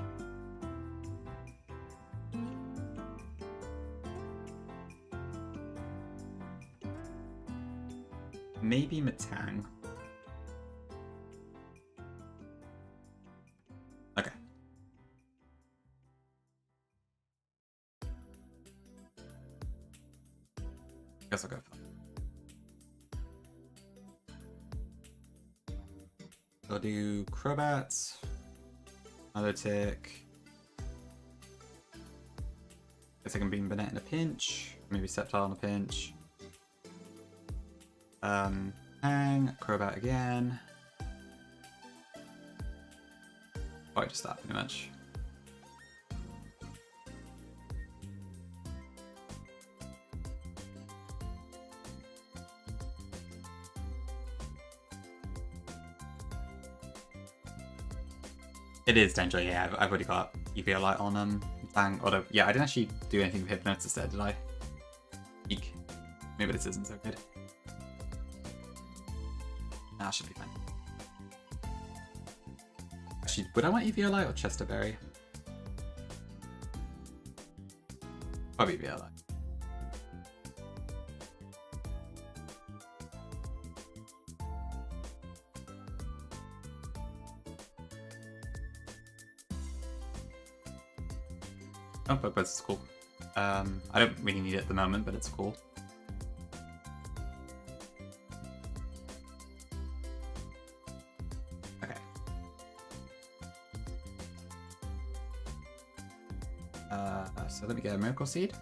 Maybe Metang. Okay. Guess I'll go for that. I'll do Crobat, another tick. Guess I can beam Banette in a pinch, maybe Sceptile in a pinch. Hang, Crobat again. Probably just that, pretty much. It is potentially, yeah. I've already got EV Light on Fang. Although, yeah, I didn't actually do anything with Hypnosis there, did I? Eek. Maybe this isn't so good. Nah, should be fine. Actually, would I want EV Light or Chesterberry? Probably EV Light. Oh, but it's cool. I don't really need it at the moment, but it's cool. Okay. So let me get a Miracle Seed.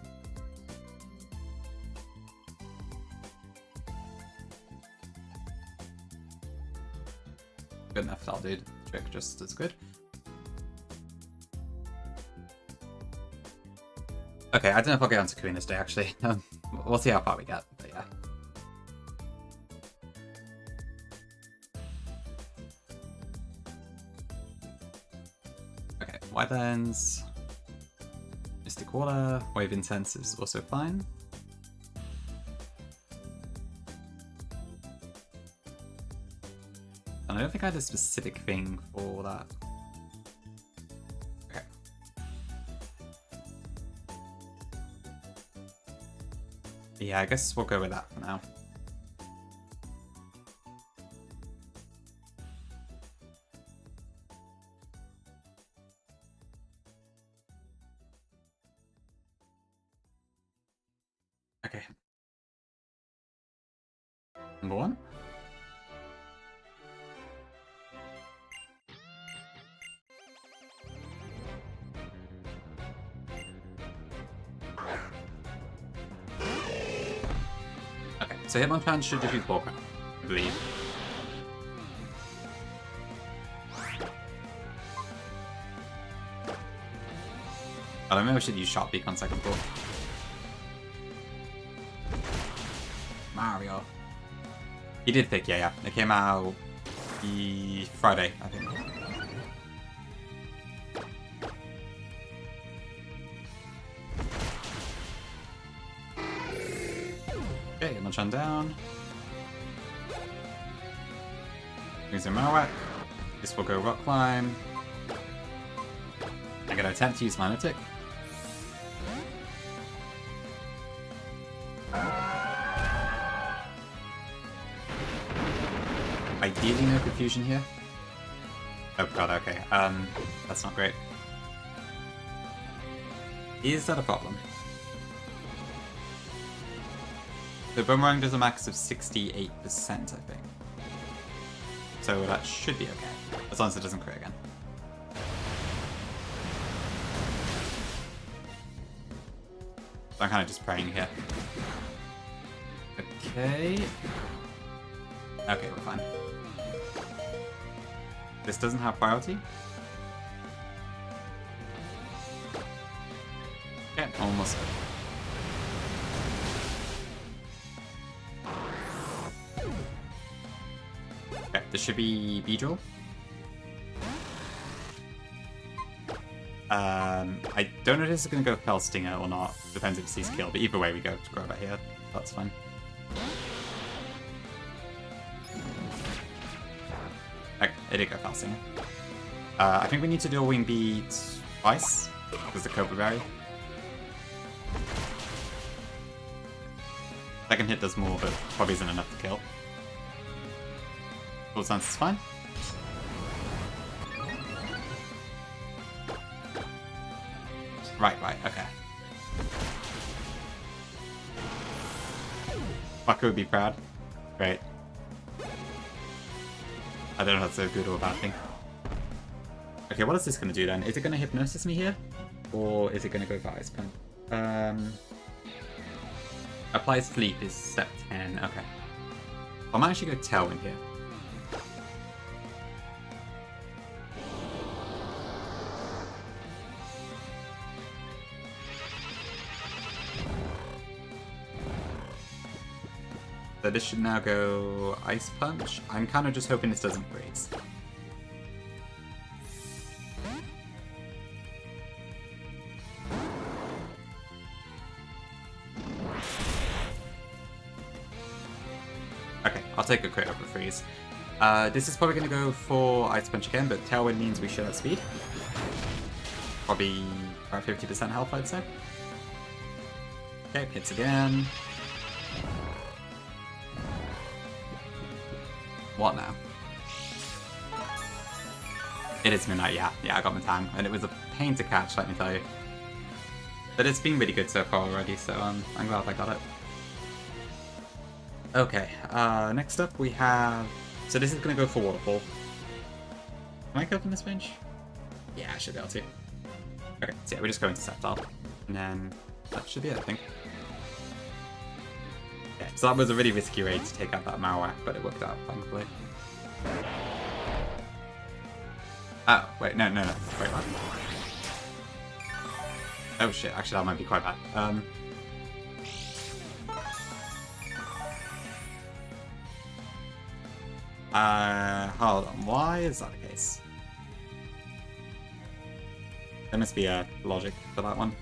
Good enough, that'll do the trick just as good. Okay, I don't know if I'll get onto Korrina today, actually. We'll see how far we get, but yeah. Okay, White Lens. Mystic Water. Wave Intense is also fine. And I don't think I had a specific thing for that. Yeah, I guess we'll go with that for now. Okay. Number 1. So Hitmonchan should just use Bullcrap, I believe. I don't know if I should use Sharp Beak on second thought. Mario. He did pick, yeah. It came out Friday, I think. Okay, Hitmonchan down. Brings in Marowak. This will go Rock Climb. I'm gonna attempt to use Magnetic. Ideally no confusion here. Oh god, okay. That's not great. Is that a problem? The boomerang does a max of 68%, I think. So that should be okay, as long as it doesn't crit again. So I'm kind of just praying here. Okay. Okay, we're fine. This doesn't have priority. Okay, almost good. Okay, this should be Beedrill. I don't know if this is going to go Fell Stinger or not. Depends if it sees kill, but either way we go to grab it here. That's fine. Okay, it did go Fell Stinger. I think we need to do a Wing Beat twice, because the Cobra Berry. Second hit does more, but probably isn't enough to kill. Full stance is fine. Right, okay. Fucker would be proud. Great. I don't know if that's a good or a bad thing. Okay, what is this going to do then? Is it going to Hypnosis me here? Or is it going to go for Ice Punch? Applies Sleep is step 10, okay. I might actually go Tailwind here. So this should now go Ice Punch. I'm kind of just hoping this doesn't freeze. Okay, I'll take a crit over freeze. This is probably going to go for Ice Punch again, but Tailwind means we should have speed. Probably about 50% health, I'd say. Okay, hits again. What now? It is Midnight, yeah. Yeah, I got my Tang, and it was a pain to catch, let me tell you. But it's been really good so far already, so I'm glad I got it. Okay, next up we have... So this is going to go for Waterfall. Can I go from this range? Yeah, I should be able to. Okay, so yeah, we're just going to Sceptile. And then that should be it, I think. Yeah, so that was a really risky raid to take out that Marowak, but it worked out, thankfully. Oh, wait, no. Wait, what? Oh shit, actually that might be quite bad. Hold on, why is that the case? There must be a logic for that one.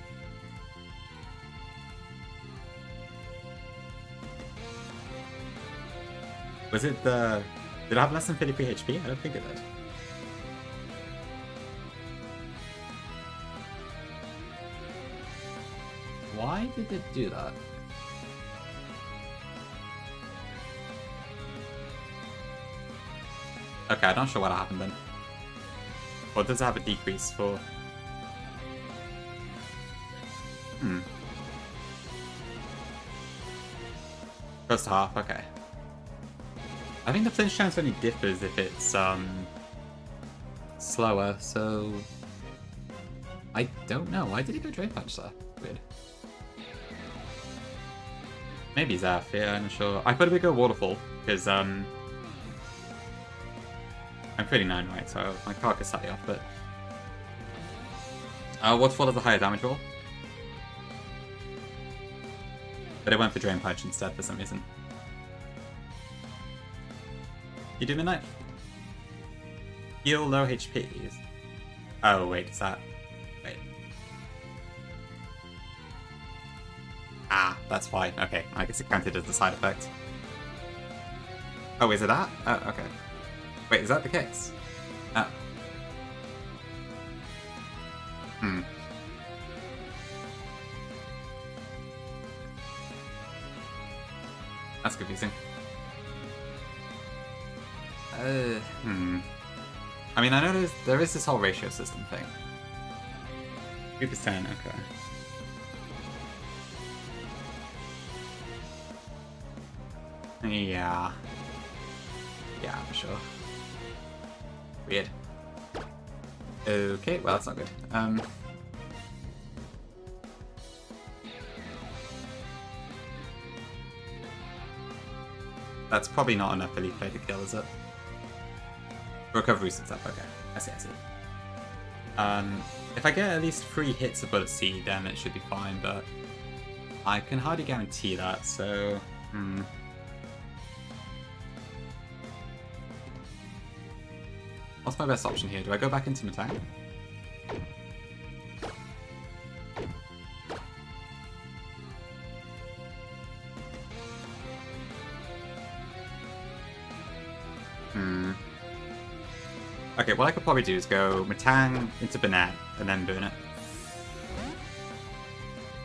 Was it the... Did it have less than 53 HP? I don't think it did. Why did it do that? Okay, I'm not sure what happened then. Or does it have a decrease for... Close to half, okay. I think the flinch chance only differs if it's slower, so I don't know. Why did he go Drain Punch there? Weird. Maybe Zaf, yeah, I'm not sure. I thought we'd go Waterfall, because I'm 39, right, so my card is slightly off, but Waterfall has a higher damage roll. But it went for Drain Punch instead for some reason. You do Midnight? Heal low HP. Oh, wait, is that... Wait. Ah, that's why. Okay, I guess it counted as the side effect. Oh, is it that? Oh, okay. Wait, is that the case? Oh. That's confusing. I mean, I know there is this whole ratio system thing. 2%, okay. Yeah. Yeah, for sure. Weird. Okay, well, that's not good. That's probably not enough elite play to kill, is it? Recovery and stuff, okay. I see. If I get at least 3 hits of Bullet Seed, then it should be fine, but I can hardly guarantee that, so... What's my best option here? Do I go back into Matang? Okay, what I could probably do is go Matang into Burnett and then burn it.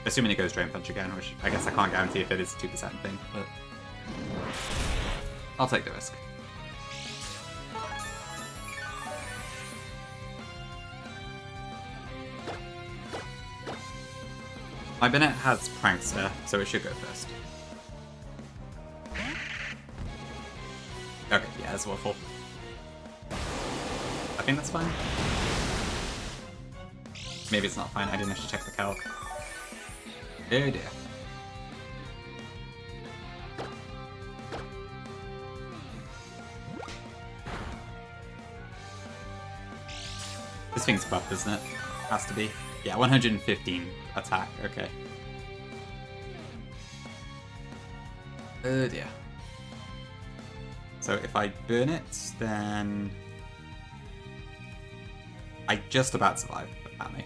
Assuming it goes Drain Punch again, which I guess I can't guarantee if it is a 2% thing, but I'll take the risk. My Burnett has Prankster, so it should go first. Okay, yeah, that's Waffle. I think that's fine. Maybe it's not fine, I didn't actually check the calc. Oh dear. This thing's buffed, isn't it? Has to be. Yeah, 115 attack, okay. Oh dear. So if I burn it, then... I just about survive, apparently.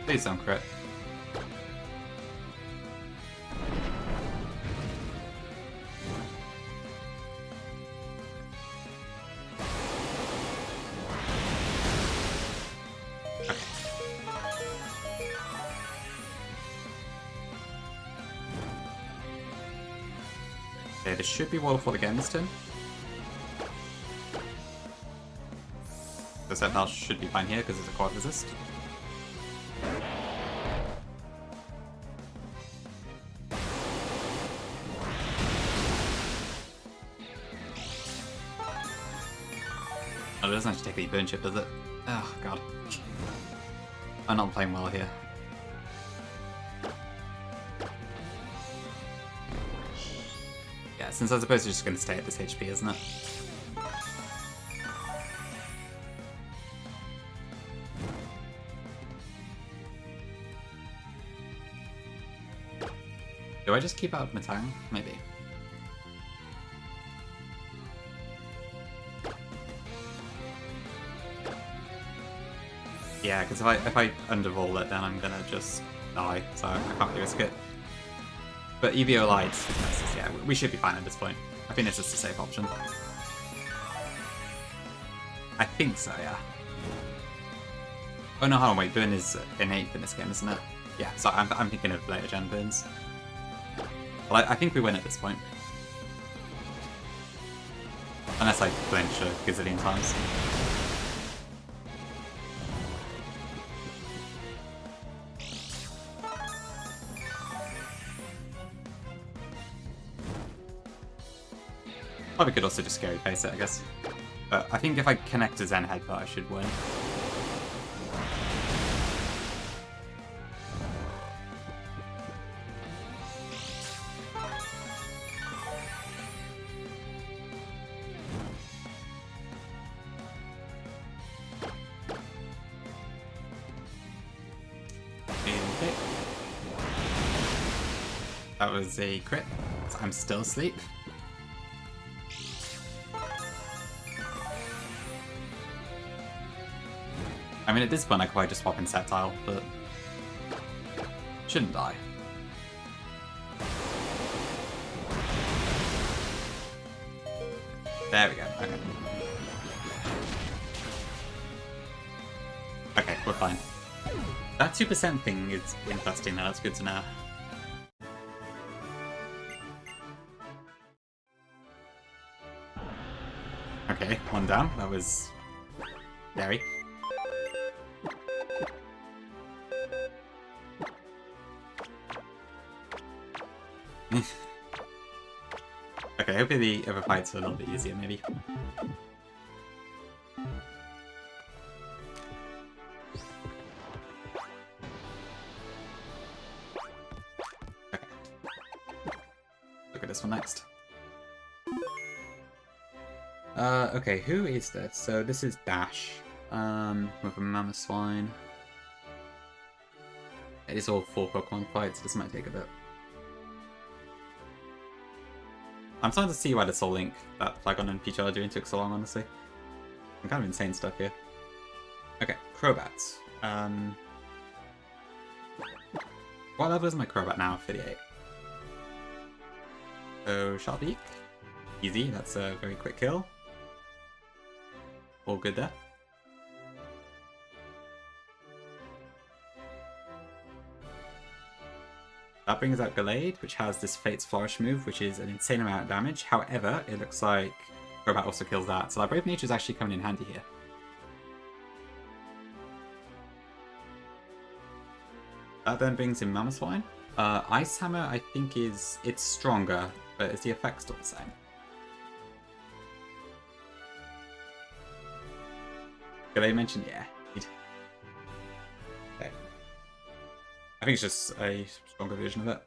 Please don't crit. Okay, this should be Waterfall again this turn. The Sentinel should be fine here because it's a quad resist. Oh, it doesn't actually take the burn chip, does it? Oh, god. I'm not playing well here. Yeah, since I suppose you're just going to stay at this HP, isn't it? Do I just keep out Matang? Maybe. Yeah, because if I underroll it, then I'm gonna just die, so I can't really risk it. But EVO Lights, yeah, we should be fine at this point. I think this is the safe option. I think so, yeah. Oh no, hold on, wait, Burn is innate in this game, isn't it? Yeah, so I'm thinking of later gen Burns. Well, I think we win at this point. Unless I flinch a gazillion times. Probably could also just scary face it, I guess. But I think if I connect to Zen Headbutt, I should win. Okay. That was a crit. So I'm still asleep. I mean, at this point I could probably just swap in Septile, but shouldn't die. There we go, okay. Okay, we're fine. That 2% thing is interesting, though. That's good to know. Okay, one down. That was scary. Okay, hopefully the other fights are a little bit easier, maybe. Okay. Look at this one next. Okay, who is this? So this is Dash, with a Mammoth Swine. It is all 4 Pokemon fights, this might take a bit. I'm starting to see why the Soul Link that Flagon and Peach are doing took so long, honestly. Some kind of insane stuff here. Okay, Crobats. What level is my Crobat now? 58. So, Sharpeek. Easy, that's a very quick kill. All good there. That brings out Gallade, which has this Fate's Flourish move, which is an insane amount of damage. However, it looks like Crobat also kills that, so that Brave Nature is actually coming in handy here. That then brings in Mamoswine. Ice Hammer, I think it's stronger, but is the effect still the same? Gallade mentioned, yeah. Okay. I think it's just a stronger version of it.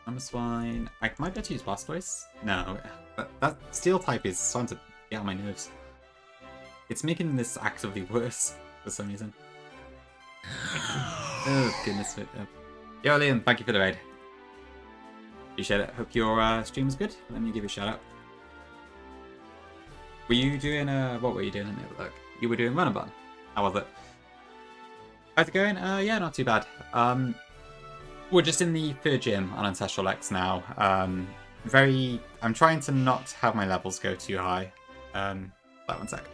Mamoswine. I might be able to use Blastoise. No, that Steel type is starting to get on my nerves. It's making this actively worse for some reason. Oh goodness. Yo Liam, thank you for the raid. Appreciate it. Hope your stream was good. Let me give you a shout out. Were you doing what were you doing? Let me have a look. You were doing Run and Bun. How was it? How's it going? Yeah, not too bad. We're just in the 3rd gym on Ancestral X now. I'm trying to not have my levels go too high. That 1 sec.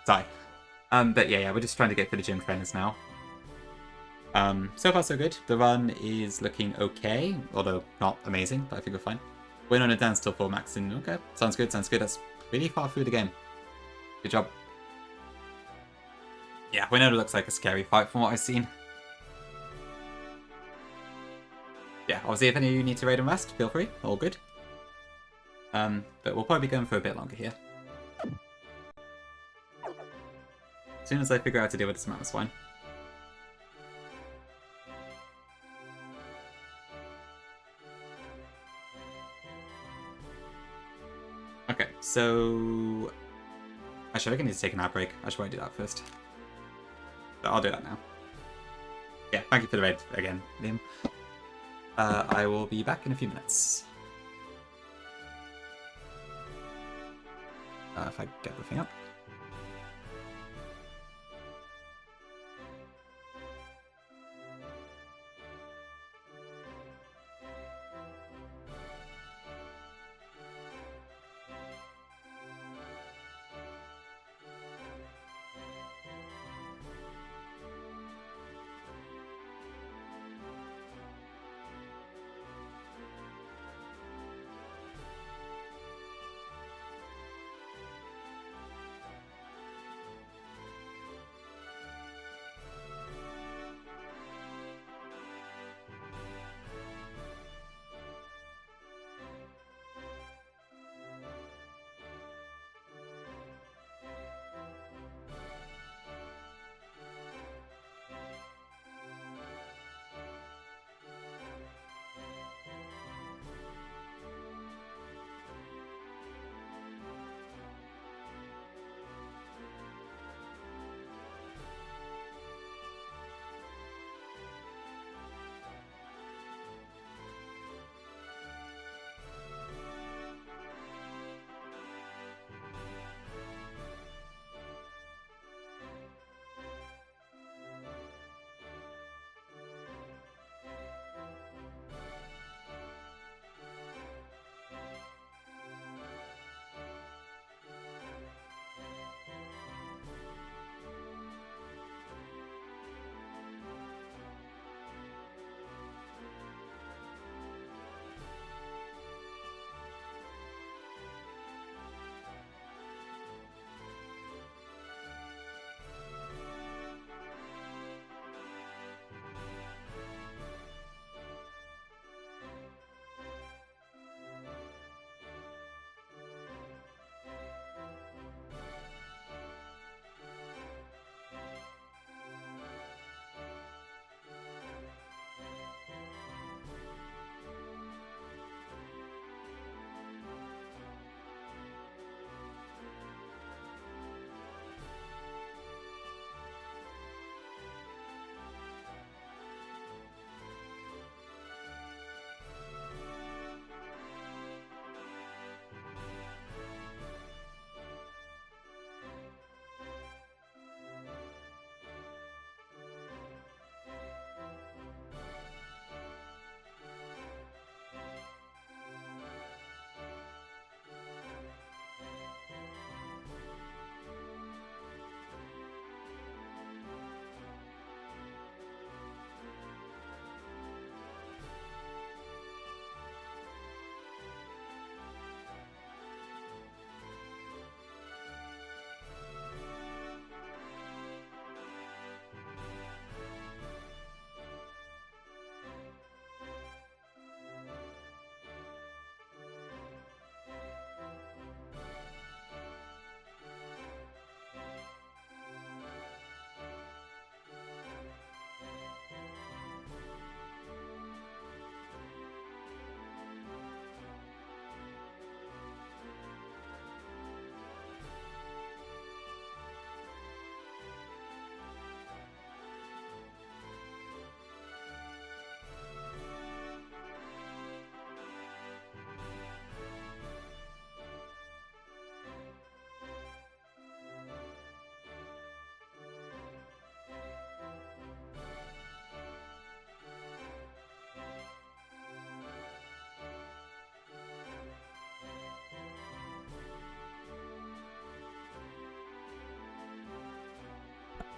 Sorry. But yeah, we're just trying to get for the gym trainers now. So far so good. The run is looking okay, although not amazing, but I think we're fine. Win on a dance till 4 maxing. Okay, sounds good, sounds good. That's really far through the game. Good job. Yeah, Winona looks like a scary fight from what I've seen. Yeah, obviously if any of you need to raid and rest, feel free. All good. But we'll probably be going for a bit longer here. As soon as I figure out how to deal with this amount of swine. Okay, so... Actually, I think I need to take an ad break. I should probably do that first. But I'll do that now. Yeah, thank you for the raid again, Liam. I will be back in a few minutes. If I get the thing up.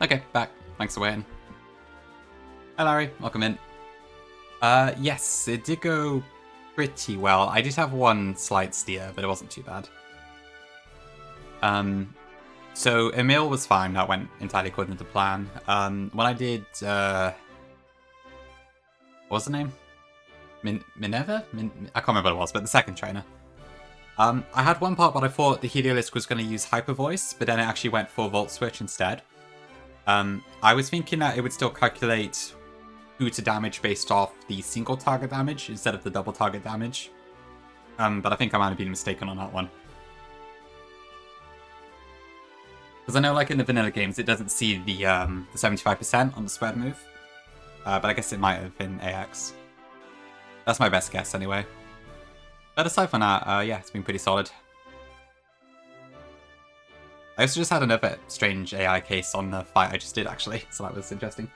Okay, back. Thanks for waiting. Hi Larry, welcome in. Yes, it did go pretty well. I did have one slight steer, but it wasn't too bad. So Emil was fine, that went entirely according to plan. When I did, what was the name? Minerva? I can't remember what it was, but the second trainer. I had one part where I thought the Heliolisk was going to use Hyper Voice, but then it actually went for Volt Switch instead. I was thinking that it would still calculate who to damage based off the single target damage instead of the double target damage. But I think I might have been mistaken on that one. Because I know, like, in the vanilla games, it doesn't see the 75% on the spread move. But I guess it might have been AX. That's my best guess, anyway. But aside from that, yeah, it's been pretty solid. I also just had another strange AI case on the fight I just did, actually, so that was interesting.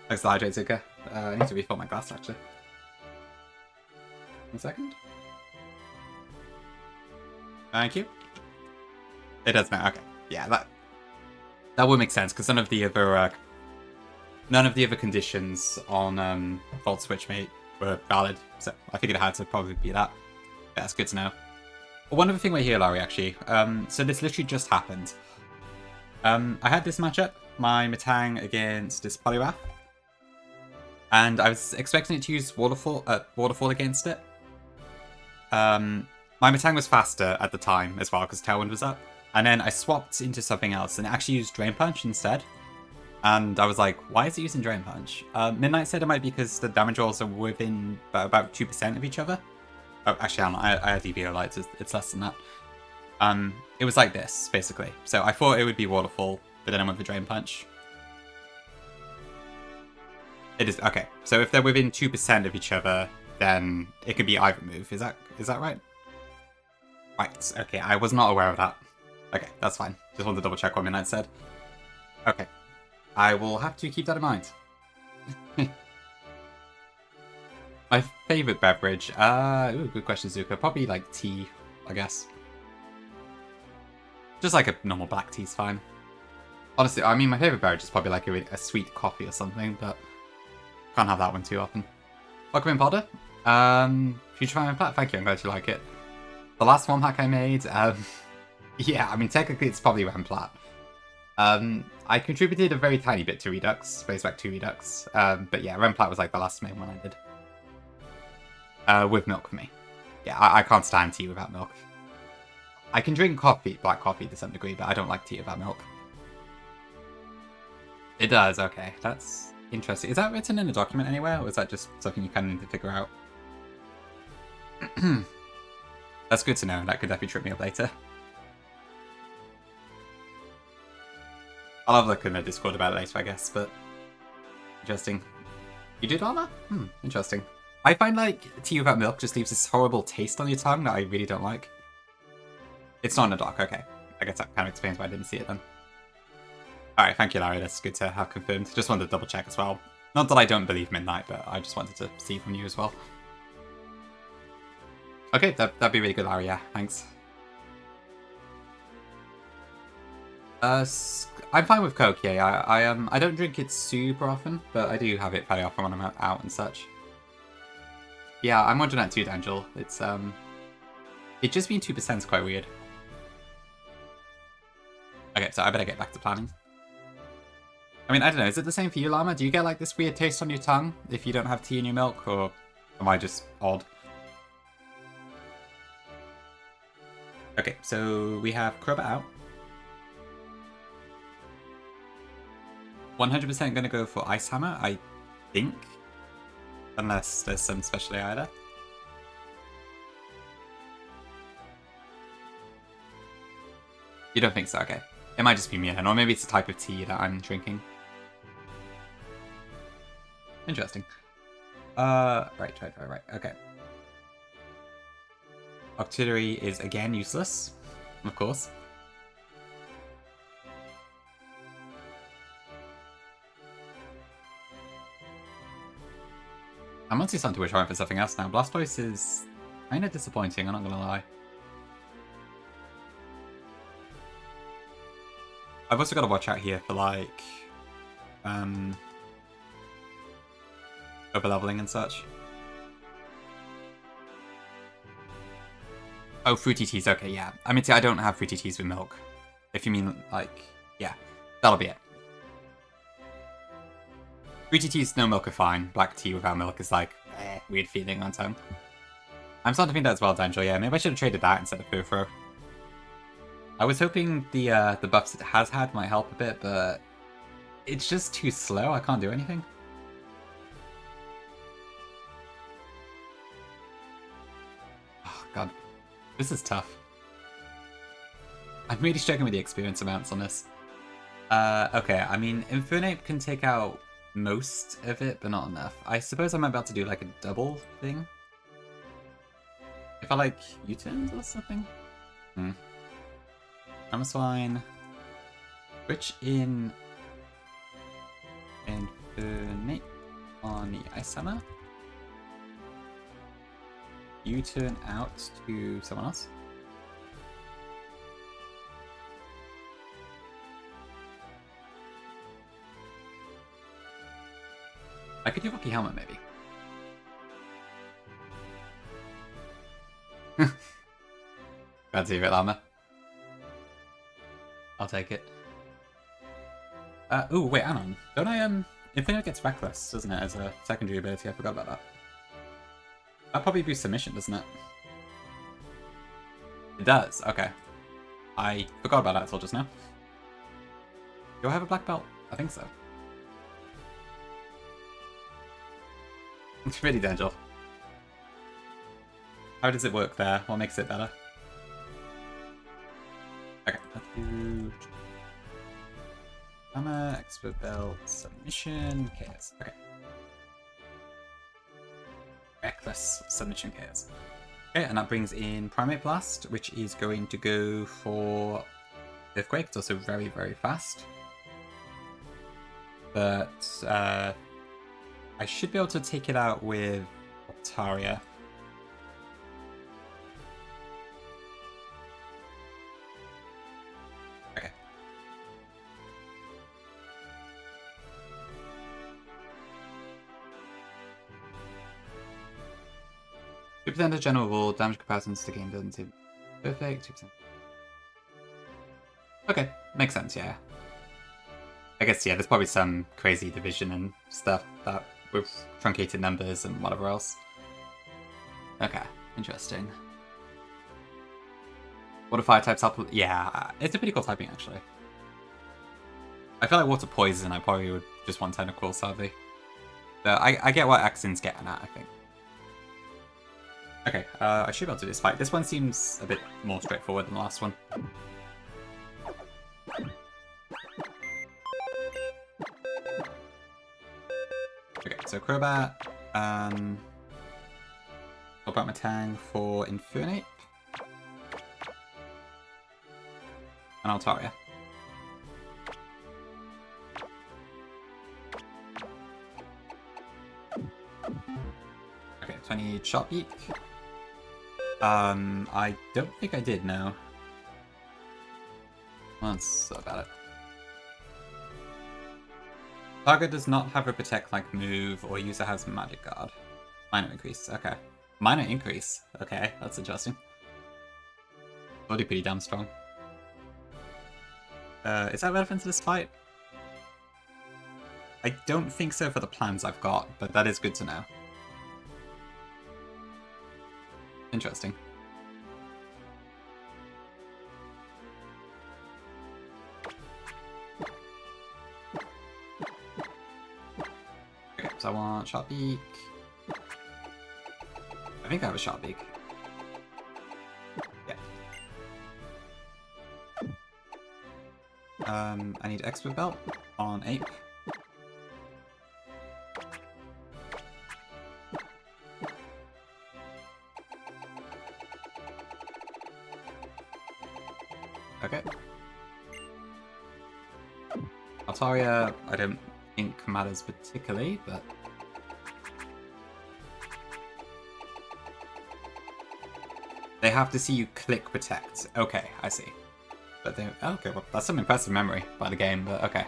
Thanks to the hydrate, Zuka. I need to refill my glass, actually. 1 second. Thank you. It does now, okay. Yeah, that would make sense, because none of the other conditions on Volt Switch Mate were valid, so I figured it had to probably be that. Yeah, that's good to know. One other thing right here, Larry, actually. So this literally just happened. I had this matchup, my Metang against this Poliwrath, and I was expecting it to use Waterfall against it. My Metang was faster at the time as well, because Tailwind was up. And then I swapped into something else, and it actually used Drain Punch instead. And I was like, why is it using Drain Punch? Midnight said it might be because the damage rolls are within about 2% of each other. Oh, actually, I had EVO lights, it's less than that. It was like this, basically. So I thought it would be Waterfall, but then I went for Drain Punch. It is, okay. So if they're within 2% of each other, then it could be either move. Is that right? Right, okay, I was not aware of that. Okay, that's fine. Just wanted to double check what Midnight said. Okay. I will have to keep that in mind. My favourite beverage? Ooh, good question, Zuka. Probably like tea, I guess. Just like a normal black tea's fine. Honestly, I mean, my favourite beverage is probably like a sweet coffee or something, but can't have that one too often. Welcome in, Potter. Future Fan Plat, thank you, I'm glad you like it. The last one hack I made, yeah, I mean, technically it's probably Ramplat. I contributed a very tiny bit to Redux, Space Back 2 Redux, but yeah, Ramplat was like the last main one I did. With milk for me. Yeah, I can't stand tea without milk. I can drink coffee, black coffee to some degree, but I don't like tea without milk. It does, okay, that's interesting. Is that written in a document anywhere, or is that just something you kind of need to figure out? That's good to know, that could definitely trip me up later. I'll have a look in the Discord about it later, I guess, but interesting. You did armor? Interesting. I find, like, tea without milk just leaves this horrible taste on your tongue that I really don't like. It's not in the doc, okay. I guess that kind of explains why I didn't see it then. Alright, thank you, Larry. That's good to have confirmed. Just wanted to double check as well. Not that I don't believe Midnight, but I just wanted to see from you as well. Okay, that'd be really good, Larry, yeah. Thanks. I'm fine with Coke, yeah. I don't drink it super often, but I do have it fairly often when I'm out and such. Yeah, I'm wondering that too, D'Angel. It's it just being 2% is quite weird. Okay, so I better get back to planning. I mean, I don't know, is it the same for you, Llama? Do you get like this weird taste on your tongue if you don't have tea in your milk, or am I just odd? Okay, so we have Crobat out. 100% going to go for Ice Hammer, I think. Unless there's some special AI there. You don't think so? Okay. It might just be me then, or maybe it's the type of tea that I'm drinking. Interesting. Right. Okay. Octillery is again useless, of course. I'm honestly starting to wish I went for something else now. Blastoise is kind of disappointing, I'm not gonna lie. I've also got to watch out here for like Overleveling and such. Oh, fruity teas, okay, yeah. I mean, see, I don't have fruity teas with milk. If you mean, like, yeah, that'll be it. Fruity teas, no milk are fine. Black tea without milk is like, weird feeling on tongue. I'm starting to think that as well, D'Angelo, yeah. Maybe I should have traded that instead of Furfro. I was hoping the buffs it has had might help a bit, but it's just too slow. I can't do anything. Oh, God. This is tough. I'm really struggling with the experience amounts on this. Okay, I mean, Infernape can take out most of it, but not enough. I suppose I'm about to do like a double thing. If I like U-turns or something? Swine. Switch in Infernape on the Ice Hammer. U-turn out to someone else. I could do Rocky Helmet, maybe. Glad to see it, Llama. I'll take it. Ooh, wait, hang on. Don't I, Infinite gets Reckless, doesn't it, as a secondary ability? I forgot about that. That probably boosts submission, doesn't it? It does, okay. I forgot about that until just now. Do I have a black belt? I think so. It's really D'Angelo. How does it work there? What makes it better? Okay, let's do Hammer, Expert Belt, Submission, Chaos. Okay. Reckless, Submission, Chaos. Okay, and that brings in Primate Blast, which is going to go for Earthquake. It's also very, very fast. But I should be able to take it out with Altaria. Okay. 2% of general rule, damage comparisons to game doesn't seem perfect. 2%. Okay, makes sense, yeah. I guess, yeah, there's probably some crazy division and stuff that with truncated numbers and whatever else. Okay, interesting. What do fire types help? Yeah, it's a pretty cool typing, actually. I feel like water poison, I probably would just want tentacle, sadly. But I get what Axon's getting at, I think. Okay, I should be able to do this fight. This one seems a bit more straightforward than the last one. Okay, so Crobat, I'll back my Tang for Infernape. And Altaria. Okay, 20 Shot Beak. I don't think I did, no. That's about it. Target does not have a Protect-like move, or user has Magic Guard. Minor increase, okay. Minor increase, okay, that's interesting. Already pretty damn strong. Is that relevant to this fight? I don't think so for the plans I've got, but that is good to know. Interesting. Okay, so I want Shot Beak. I think I have a Shot Beak. Yeah. I need Expert Belt on Ape. Okay. Altaria, I don't think matters particularly, but... They have to see you click Protect. Okay, I see. But they... Oh, okay, well, that's some impressive memory by the game, but okay.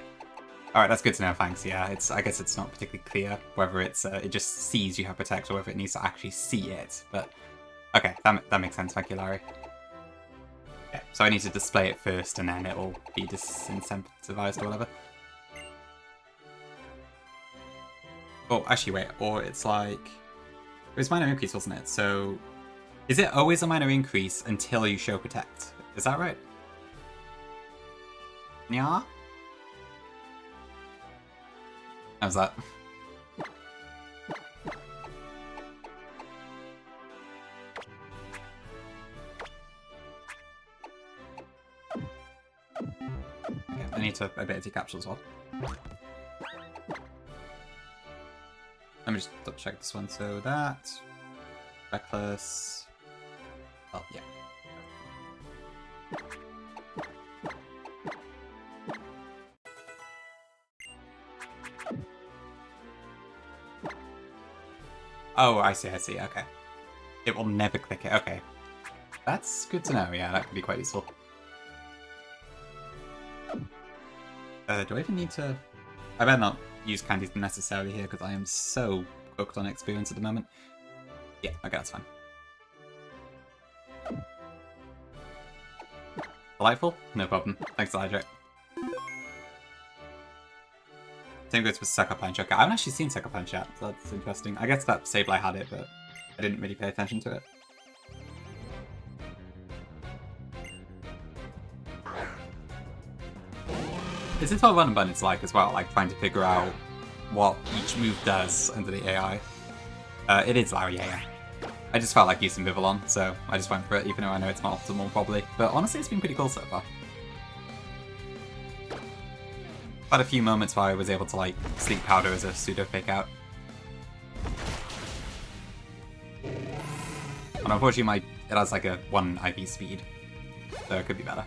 Alright, that's good to know, thanks. Yeah, I guess it's not particularly clear whether it's it just sees you have Protect or whether it needs to actually see it. But okay, that makes sense. Thank you, Larry. Yeah, so I need to display it first and then it will be disincentivized or whatever. Oh, actually, wait. Or it's like... It was minor increase, wasn't it? So... Is it always a minor increase until you show Protect? Is that right? Yeah? How's that? Okay, I need to ability capsule as well. Let me just double check this one. So that... Reckless... Oh, yeah. Oh, I see, okay. It will never click it, okay. That's good to know, yeah, that could be quite useful. Do I even need to... I better not use candies necessarily here, because I am so hooked on experience at the moment. Yeah, okay, that's fine. Delightful? No problem. Thanks, Elijah. Same goes with Sucker Punch. Okay, I haven't actually seen Sucker Punch yet, so that's interesting. I guess that Sableye had it, but I didn't really pay attention to it. This is what Run and Bun is like as well, like trying to figure out what each move does under the AI. It is Larry, yeah. I just felt like using Vivillon, so I just went for it, even though I know it's not optimal probably. But honestly, it's been pretty cool so far. Had a few moments where I was able to like Sleep Powder as a pseudo fake out. And unfortunately it has like a 1 IV speed, so it could be better.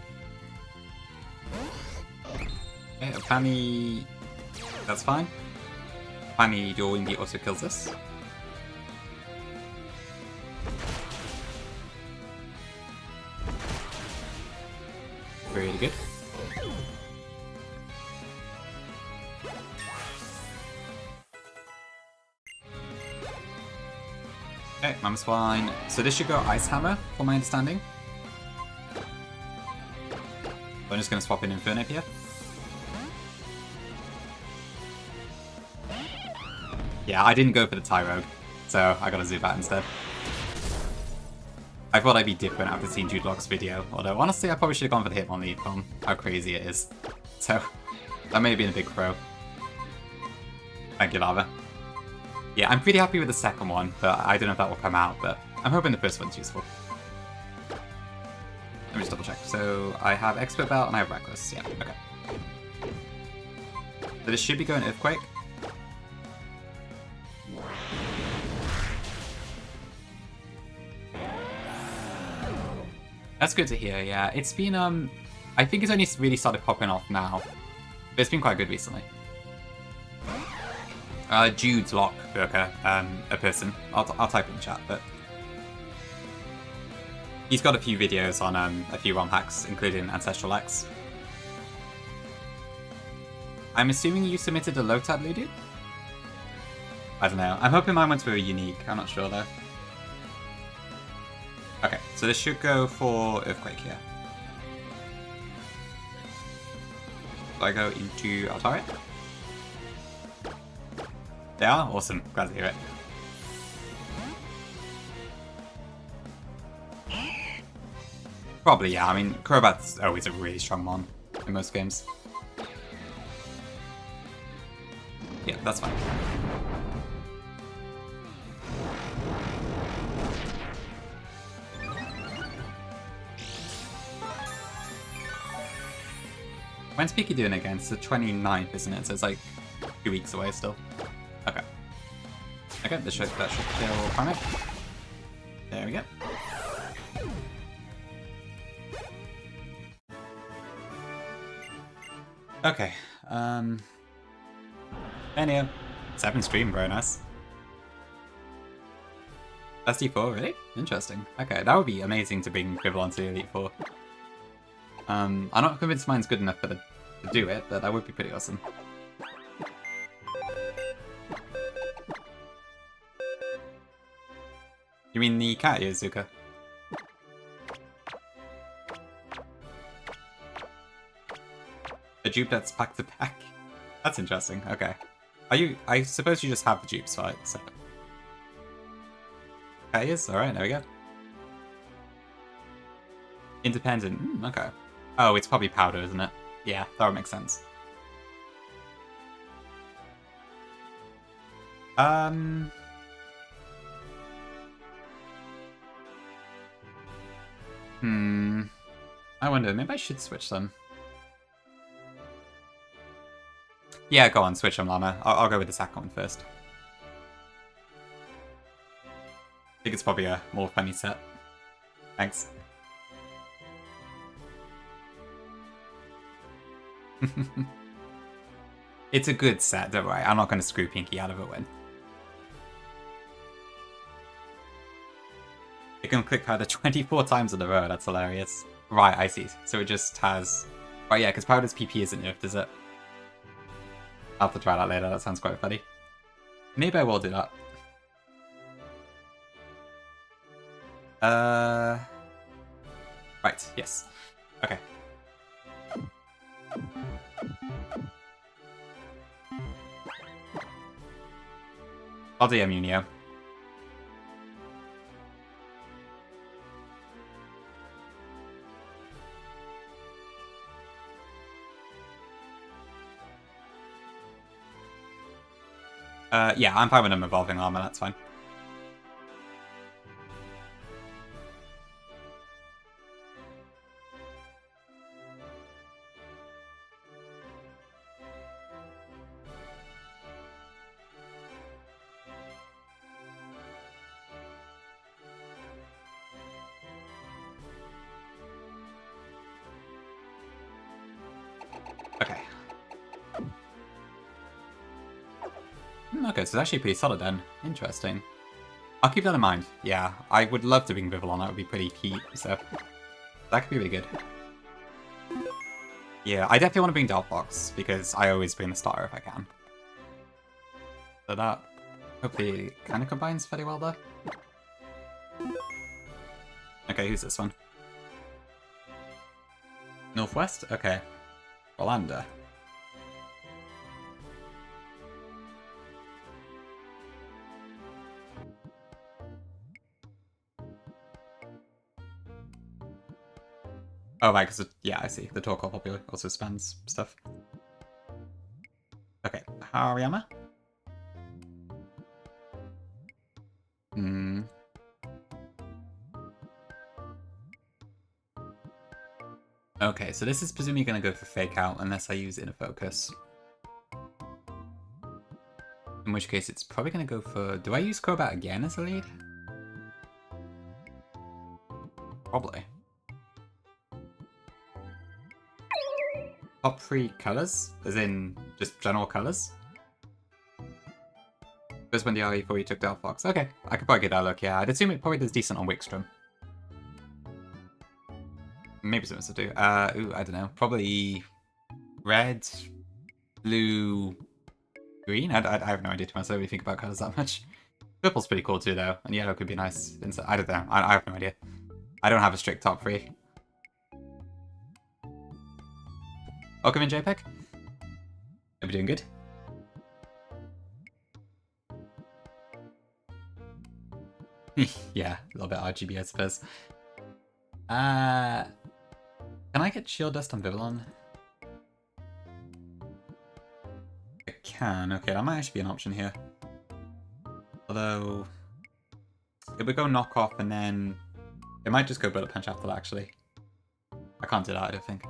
Okay, Okami, that's fine. Okami dual wing beat also kills this. Really good. Okay, Mama's fine. So this should go Ice Hammer, from my understanding. I'm just going to swap in Inferno here. Yeah, I didn't go for the Tyrogue, so I got to Zubat instead. I thought I'd be different after seeing Nuzlocke's video, although honestly I probably should have gone for the Hitmonlee from how crazy it is. So, that may have been a big throw. Thank you, Lava. Yeah, I'm pretty happy with the second one, but I don't know if that will come out, but I'm hoping the first one's useful. Let me just double check. So, I have Expert Belt and I have Reckless. Yeah, okay. So this should be going Earthquake. That's good to hear, yeah. It's been, I think it's only really started popping off now. But it's been quite good recently. Jude's Lock, Burka, a person. I'll type in chat, but... He's got a few videos on a few ROM hacks, including Ancestral X. I'm assuming you submitted a Lotad, Ludu? I don't know. I'm hoping mine went to a unique. I'm not sure, though. Okay, so this should go for Earthquake here. Do I go into Altari? They are? Awesome. Glad to hear it. Probably, yeah. I mean, Crobat's always a really strong mon in most games. Yeah, that's fine. When's Peaky doing again? It's the 29th, isn't it? So it's like 2 weeks away still. Okay. Okay, that should kill Primeape. There we go. Okay. Anyway, 7 stream, very nice. That's D4, really? Interesting. Okay, that would be amazing to bring Vivillon to the Elite Four. I'm not convinced mine's good enough for to do it, but that would be pretty awesome. You mean the cat ears, Zuka? A dupe that's pack to pack. That's interesting. Okay. I suppose you just have the dupes, right? So. Cat ears? Alright, there we go. Independent. Okay. Oh, it's probably powder, isn't it? Yeah, that would make sense. I wonder, maybe I should switch them. Yeah, go on, switch them, Llama. I'll go with the second one first. I think it's probably a more funny set. Thanks. It's a good set, don't worry. I'm not going to screw Pinky out of a win. It can click powder 24 times in a row. That's hilarious. Right, I see. So it just has... Right, yeah, because powder's PP isn't nerfed, is it? I'll have to try that later. That sounds quite funny. Maybe I will do that. Right, yes. Okay. I'll DM you, Neo. Yeah, I'm fine with them evolving armor, that's fine. Okay. Okay, so it's actually pretty solid then. Interesting. I'll keep that in mind. Yeah, I would love to bring Vivillon. That would be pretty key, so that could be really good. Yeah, I definitely want to bring Delphox, because I always bring the starter if I can. So that hopefully kind of combines fairly well there. Okay, who's this one? Northwest? Okay. Orlando. Oh, right, because, yeah, I see. The Torkoal popular also spans stuff. Okay, Hariyama? Okay, so this is presumably going to go for Fake Out unless I use Inner Focus. In which case, it's probably going to go for... Do I use Crobat again as a lead? Probably. Top 3 colors? As in, just general colors? Just when the RE before you took Delphox. Okay, I could probably get that look, yeah. I'd assume it probably does decent on Wickstrom. Maybe something to do. Ooh, I don't know. Probably red, blue, green? I have no idea to myself really think about colors that much. Purple's pretty cool too, though. And yellow could be nice. I don't know. I have no idea. I don't have a strict top 3. Welcome in, JPEG. Hope you're doing good. Yeah, a little bit RGB, I suppose. Can I get Shield Dust on Vivillon? I can. Okay, that might actually be an option here. Although, it would go Knock Off and then... It might just go Bullet Punch after that, actually. I can't do that, I don't think.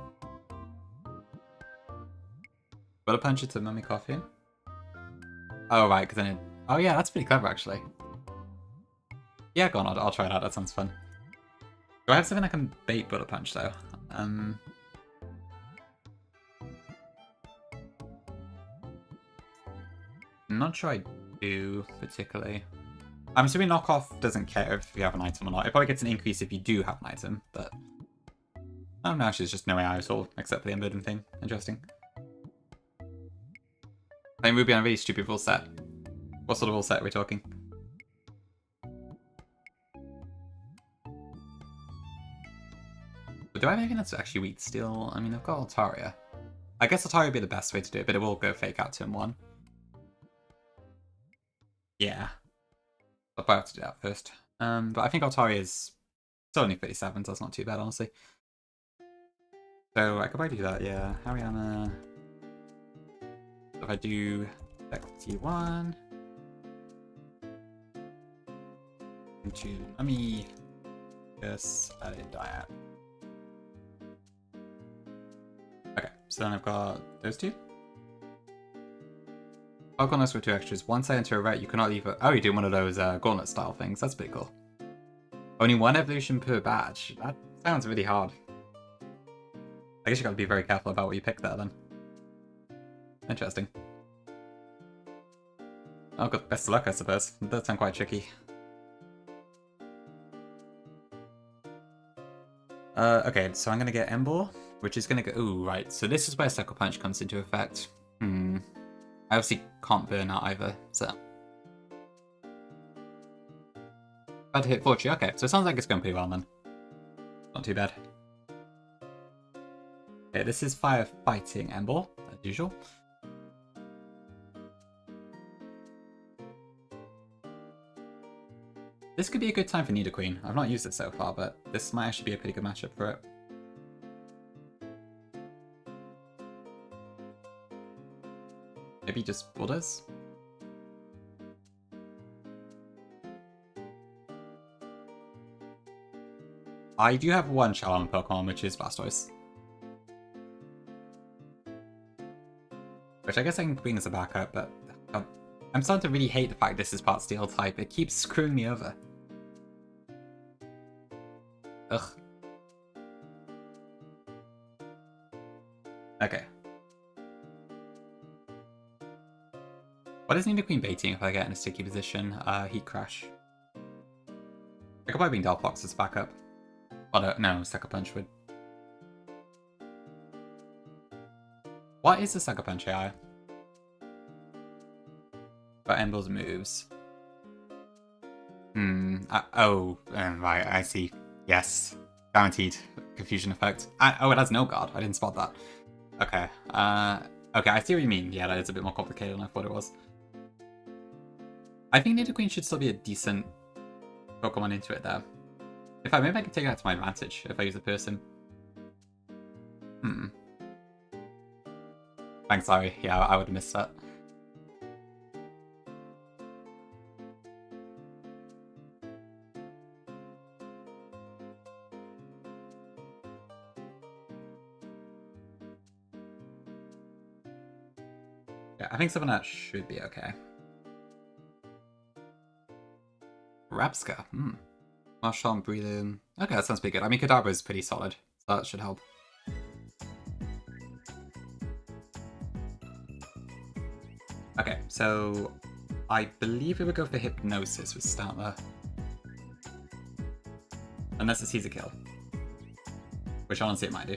Bullet Punch it to Mummy Coffin? Oh, right, because then it... Oh, yeah, that's pretty clever, actually. Yeah, go on, I'll try it out. That sounds fun. Do I have something I can bait Bullet Punch, though? I'm not sure I do, particularly. I'm assuming Knockoff doesn't care if you have an item or not. It probably gets an increase if you do have an item, but... Oh, no, actually, there's just no AI at all, except for the Unburden thing. Interesting. Playing Ruby on a really stupid full set. What sort of full set are we talking? But do I have anything that's actually weak steel? I mean, I've got Altaria. I guess Altaria would be the best way to do it, but it will go fake out turn 1. Yeah. I'll probably have to do that first. But I think Altaria is... It's only 37, so that's not too bad, honestly. So I could probably do that, yeah. Haryana... So if I do T1... Into Mummy... Yes, Diet. Okay, so then I've got those two. I've got those for 2 extras. Once I enter a ret, you cannot leave a... Oh, you're doing one of those gauntlet style things. That's pretty cool. Only 1 evolution per badge. That sounds really hard. I guess you gotta be very careful about what you pick there then. Interesting. Oh, good. Best of luck, I suppose. It does sound quite tricky. Okay, so I'm gonna get Embor, which is gonna go... Ooh, right. So this is where Sucker Punch comes into effect. I obviously can't burn out either, so... Bad to hit Fortune. Okay, so it sounds like it's going pretty well then. Not too bad. Okay, this is Firefighting Embor, as usual. This could be a good time for Nidoqueen. I've not used it so far, but this might actually be a pretty good matchup for it. Maybe just Bulldoze? I do have one Shalom Pokemon, which is Blastoise. Which I guess I can bring as a backup, but I'm starting to really hate the fact this is part Steel type. It keeps screwing me over. Ugh. Okay. What is Nidoqueen baiting if I get in a sticky position? Heat Crash. I could probably bring Delphox as backup. Oh no, Sucker Punch would. What is the Sucker Punch AI? But Embil's moves. Right, I see. Yes. Guaranteed confusion effect. Oh, it has no guard. I didn't spot that. Okay. Okay, I see what you mean. Yeah, that is a bit more complicated than I thought it was. I think Nidoqueen should still be a decent Pokemon into it there. In fact, maybe I can take that to my advantage if I use a person. Thanks, Larry. Yeah, I would have missed that. Yeah, I think some of that should be okay. Rapska. Marshall and Breathing. Okay, that sounds pretty good. I mean, Kadabra is pretty solid, so that should help. Okay, so I believe we would go for Hypnosis with start there. Unless it sees a kill. Which honestly it might do.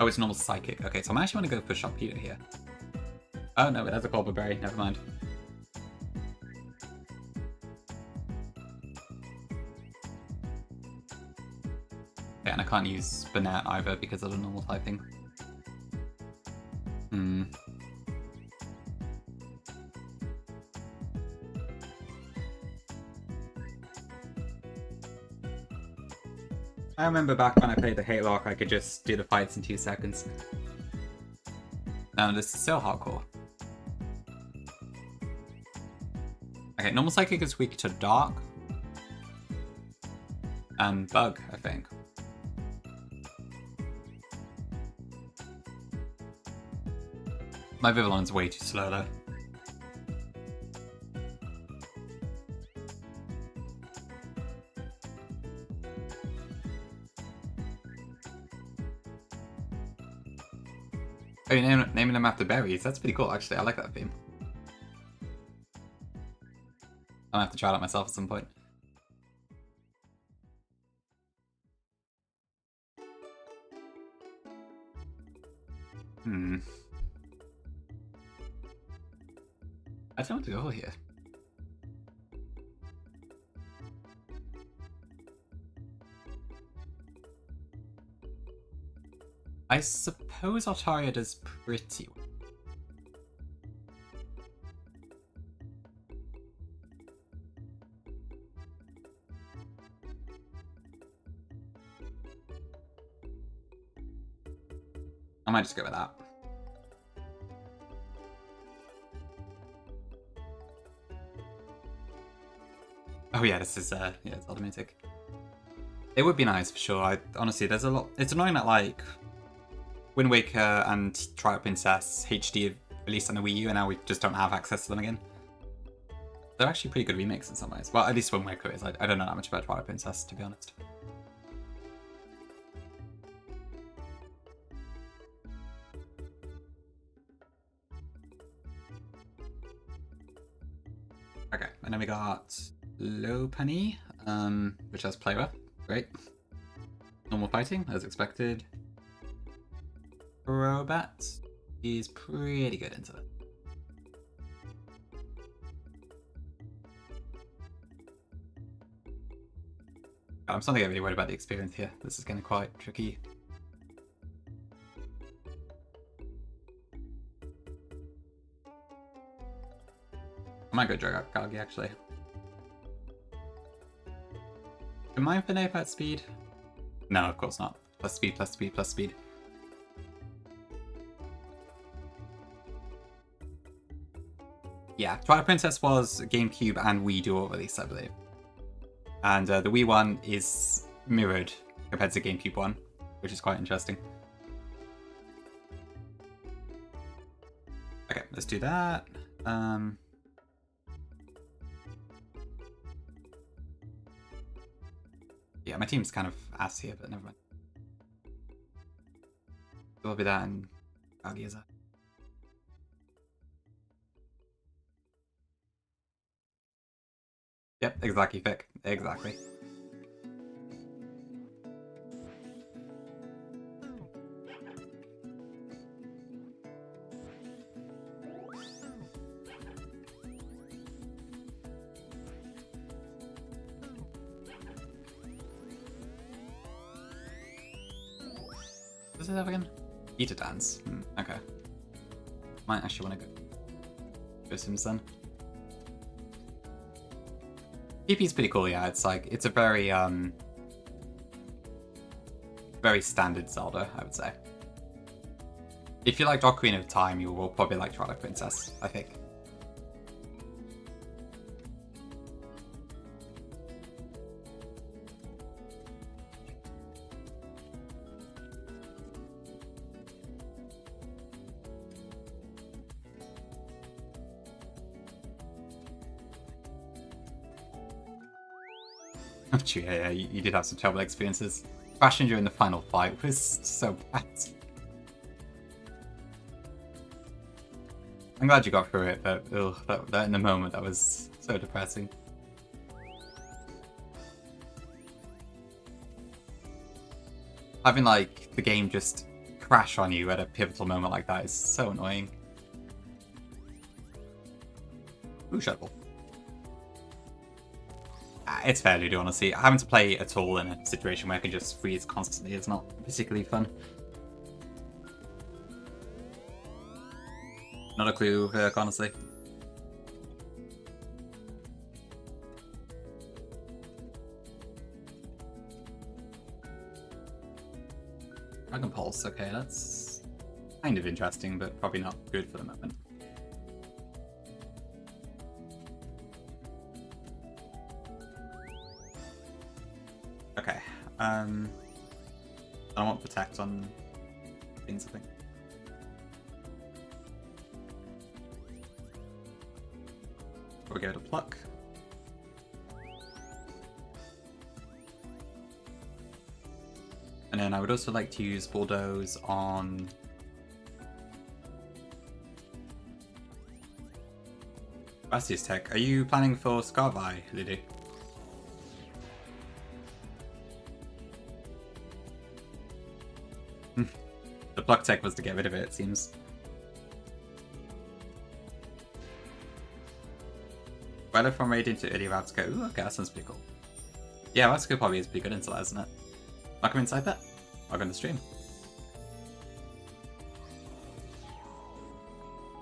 Oh, it's normal Psychic. Okay, so I actually want to go for Sharpedo here. Oh no, it has a Cobble Berry. Never mind. Yeah, and I can't use Banette either because of the normal typing. I remember back when I played the Haylock, I could just do the fights in 2 seconds. No, this is so hardcore. Okay, normal Psychic is weak to Dark. And Bug, I think. My Vivillon's way too slow though. Oh, you're naming them after berries. That's pretty cool, actually. I like that theme. I'll have to try it out myself at some point. I don't know what to go here. I suppose Altaria does pretty well. I might just go with that. Oh yeah, this is yeah, it's automatic. It would be nice for sure. Honestly, there's a lot. It's annoying that like Wind Waker and Twilight Princess HD released on the Wii U, and now we just don't have access to them again. They're actually pretty good remakes in some ways. Well, at least Wind Waker is. I don't know that much about Twilight Princess, to be honest. Okay, and then we got Lopunny, which has play rough. Great. Normal fighting, as expected. Crobat is pretty good into it. I'm starting to get really worried about the experience here. This is getting quite tricky. I might go Dragagi actually. Am I infinite at speed? No, of course not. Plus speed, plus speed, plus speed. Yeah, Twilight Princess was GameCube and Wii dual release, I believe. And the Wii one is mirrored compared to the GameCube one, which is quite interesting. Okay, let's do that. Yeah, my team's kind of ass here, but never mind. It'll be that and Agi is that. Yep, exactly, Vic. Exactly. What does it have again? Eat a dance. Okay. Might actually want to go Sims then. PP's pretty cool, yeah. It's like it's a very very standard Zelda, I would say. If you like Ocarina of Time, you will probably like Twilight Princess, I think. Yeah, you did have some terrible experiences. Crashing during the final fight was so bad. I'm glad you got through it, but that in the moment, that was so depressing. Having like the game just crash on you at a pivotal moment like that is so annoying. Ooh, Shuttle. It's fair to do, honestly. Having to play at all in a situation where I can just freeze constantly is not particularly fun. Not a clue, honestly. Dragon Pulse, okay, that's kind of interesting, but probably not good for the moment. Okay, I don't want Protect on things, I think. We'll go to Pluck. And then I would also like to use Bulldoze on Bastia's tech. Are you planning for Scarvi, Lily? The Pluck tech was to get rid of it, it seems. Weather from Radiant to early Rabsco. Ooh, okay, that sounds pretty cool. Yeah, Rabsco probably is pretty good into that, isn't it? Welcome inside that. Welcome to the stream.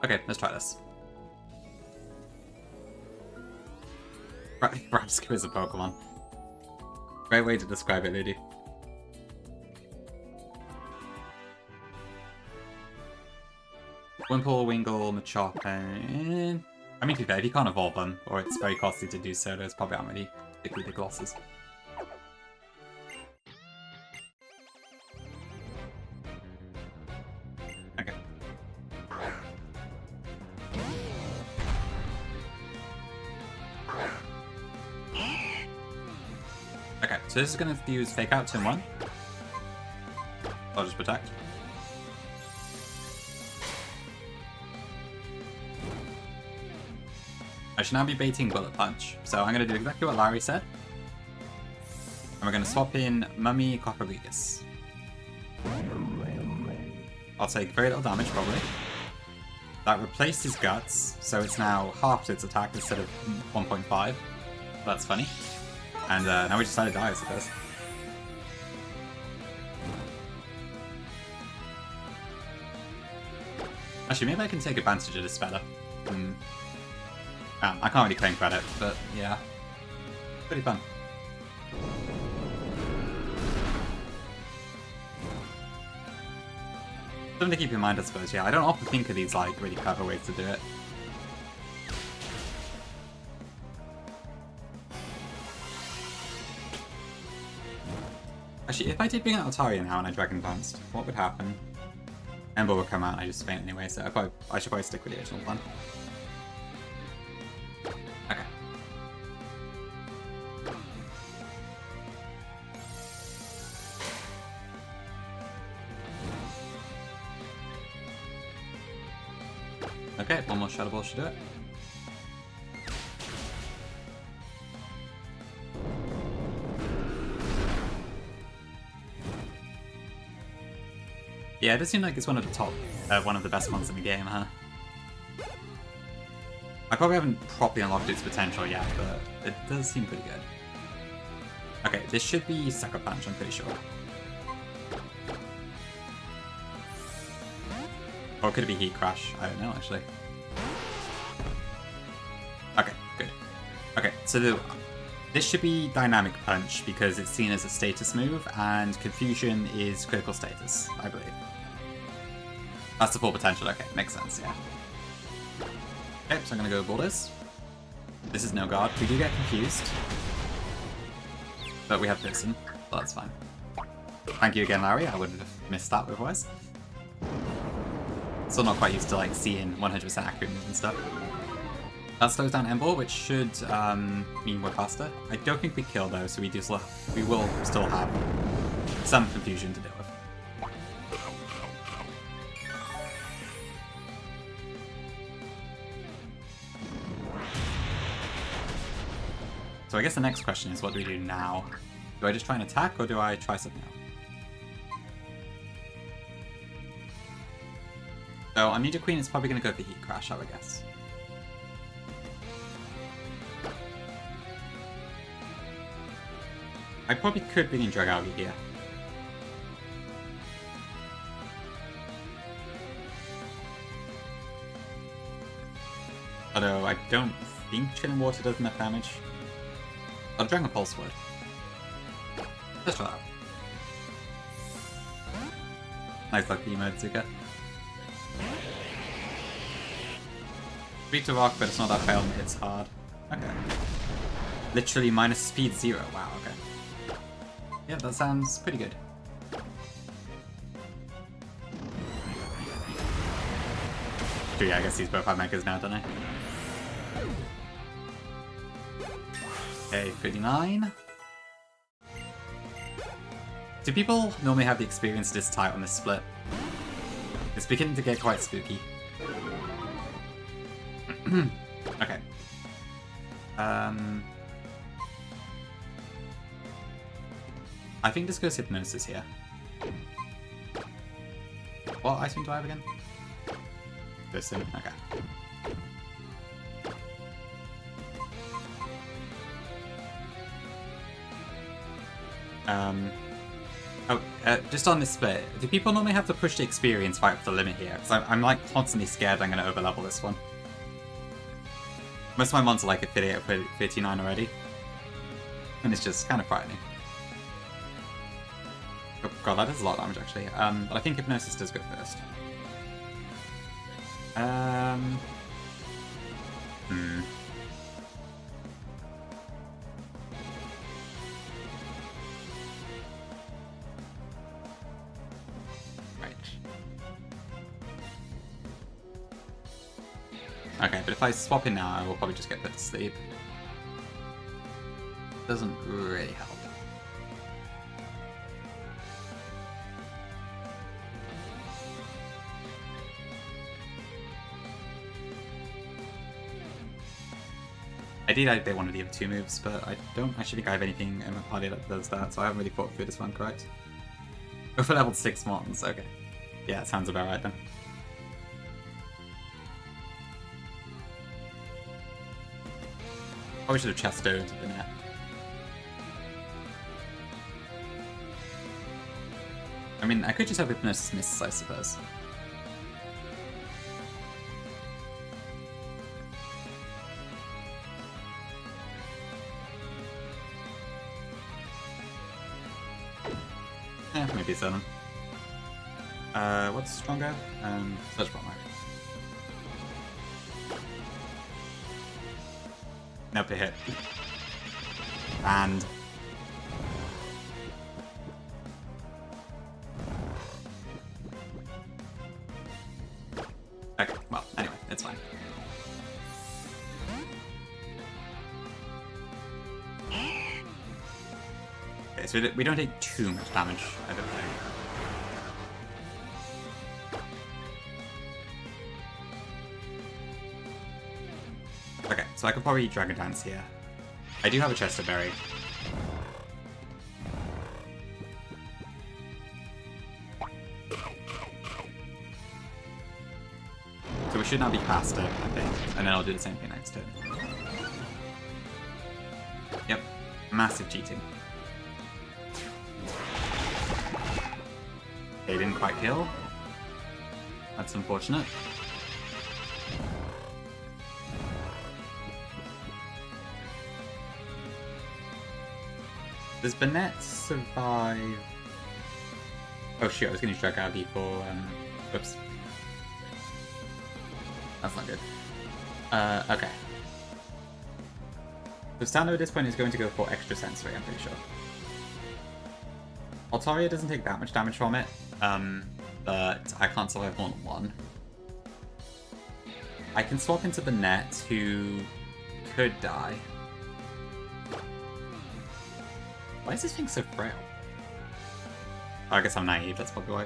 Okay, let's try this. Rabsco is a Pokemon. Great way to describe it, lady. Wimple, Wingle, Machop, and... I mean, to be fair, if you can't evolve them, or it's very costly to do so, those probably aren't really particularly big losses. Okay. Okay, so this is going to use Fake Out, turn 1. I'll just protect. I should now be baiting Bullet Punch, so I'm going to do exactly what Larry said. And we're going to swap in Mummy Copperlegus. I'll take very little damage, probably. That replaced his Guts, so it's now half its attack instead of 1.5. That's funny. And now we just decided to die, I suppose. Actually, maybe I can take advantage of this better. I can't really claim credit, but yeah. Pretty fun. Something to keep in mind, I suppose, yeah. I don't often think of these, like, really clever ways to do it. Actually, if I did bring out Altaria now and I Dragon Danced, what would happen? Ember would come out and I just faint anyway, so I should probably stick with the original plan. Okay. Okay, one more Shadow Ball should do it. Yeah, it does seem like it's one of the top, one of the best ones in the game, huh? I probably haven't properly unlocked its potential yet, but it does seem pretty good. Okay, this should be Sucker Punch, I'm pretty sure. Or could it be Heat Crash? I don't know, actually. Okay, good. Okay, so this should be Dynamic Punch because it's seen as a status move, and Confusion is critical status, I believe. That's the full potential, okay, makes sense, yeah. Okay, so I'm gonna go Boulders. This is no guard. We do get confused. But we have Vixen, so that's fine. Thank you again, Larry, I wouldn't have missed that otherwise. Still not quite used to like seeing 100% accurate moves and stuff. That slows down Ember, which should mean we're faster. I don't think we kill though, so we will still have some confusion to deal with. So I guess the next question is, what do we do now? Do I just try and attack, or do I try something else? So on Ninja Queen, it's probably going to go for Heat Crash, I would guess. I probably could bring in Dragouti here. Although I don't think Chilling Water does enough damage. I'll Dragon Pulse Word. Let's try that. Nice lucky mode, Zuka. Speed to rock, but it's not that fail and hits hard. Okay. Literally minus speed 0. Wow, okay. Yeah, that sounds pretty good. So yeah, I guess these both have mechas now, don't they? Okay, 39. Do people normally have the experience this tight on this split? It's beginning to get quite spooky. Okay. I think this goes Hypnosis here. What item do I have again? This one, okay. Oh, just on this split, do people normally have to push the experience right up to the limit here? Because I'm like constantly scared I'm going to overlevel this one. Most of my mons are like at 38 or 39 already. And it's just kind of frightening. Oh god, that does a lot of damage actually. But I think Hypnosis does go first. Okay, but if I swap in now, I will probably just get put to sleep. Doesn't really help. Ideally, I did one of the other two moves, but I don't actually think I have anything in my party that does that, so I haven't really thought through this one, correct? Go for level 6 mons, okay. Yeah, it sounds about right then. Probably should have chest-dowed into the net. I mean, I could just have Hypnosis misses, I suppose. Maybe it's on. What's stronger? Search bomber. Nope, it hit. And okay, well, anyway, it's fine. Okay, so we don't take too much damage, I don't think. Okay, so I could probably Dragon Dance here. I do have a Chester Berry. So we should now be faster, I think. And then I'll do the same thing next turn. Yep, massive cheating. They didn't quite kill. That's unfortunate. Does Bennett survive? Oh shoot, I was going to use Dragagi for, whoops. That's not good. Okay. So Stando at this point is going to go for extra sensory, I'm pretty sure. Altaria doesn't take that much damage from it, but I can't survive more than one. I can swap into Bennett, who could die. Why is this thing so frail? Oh, I guess I'm naive, that's probably why.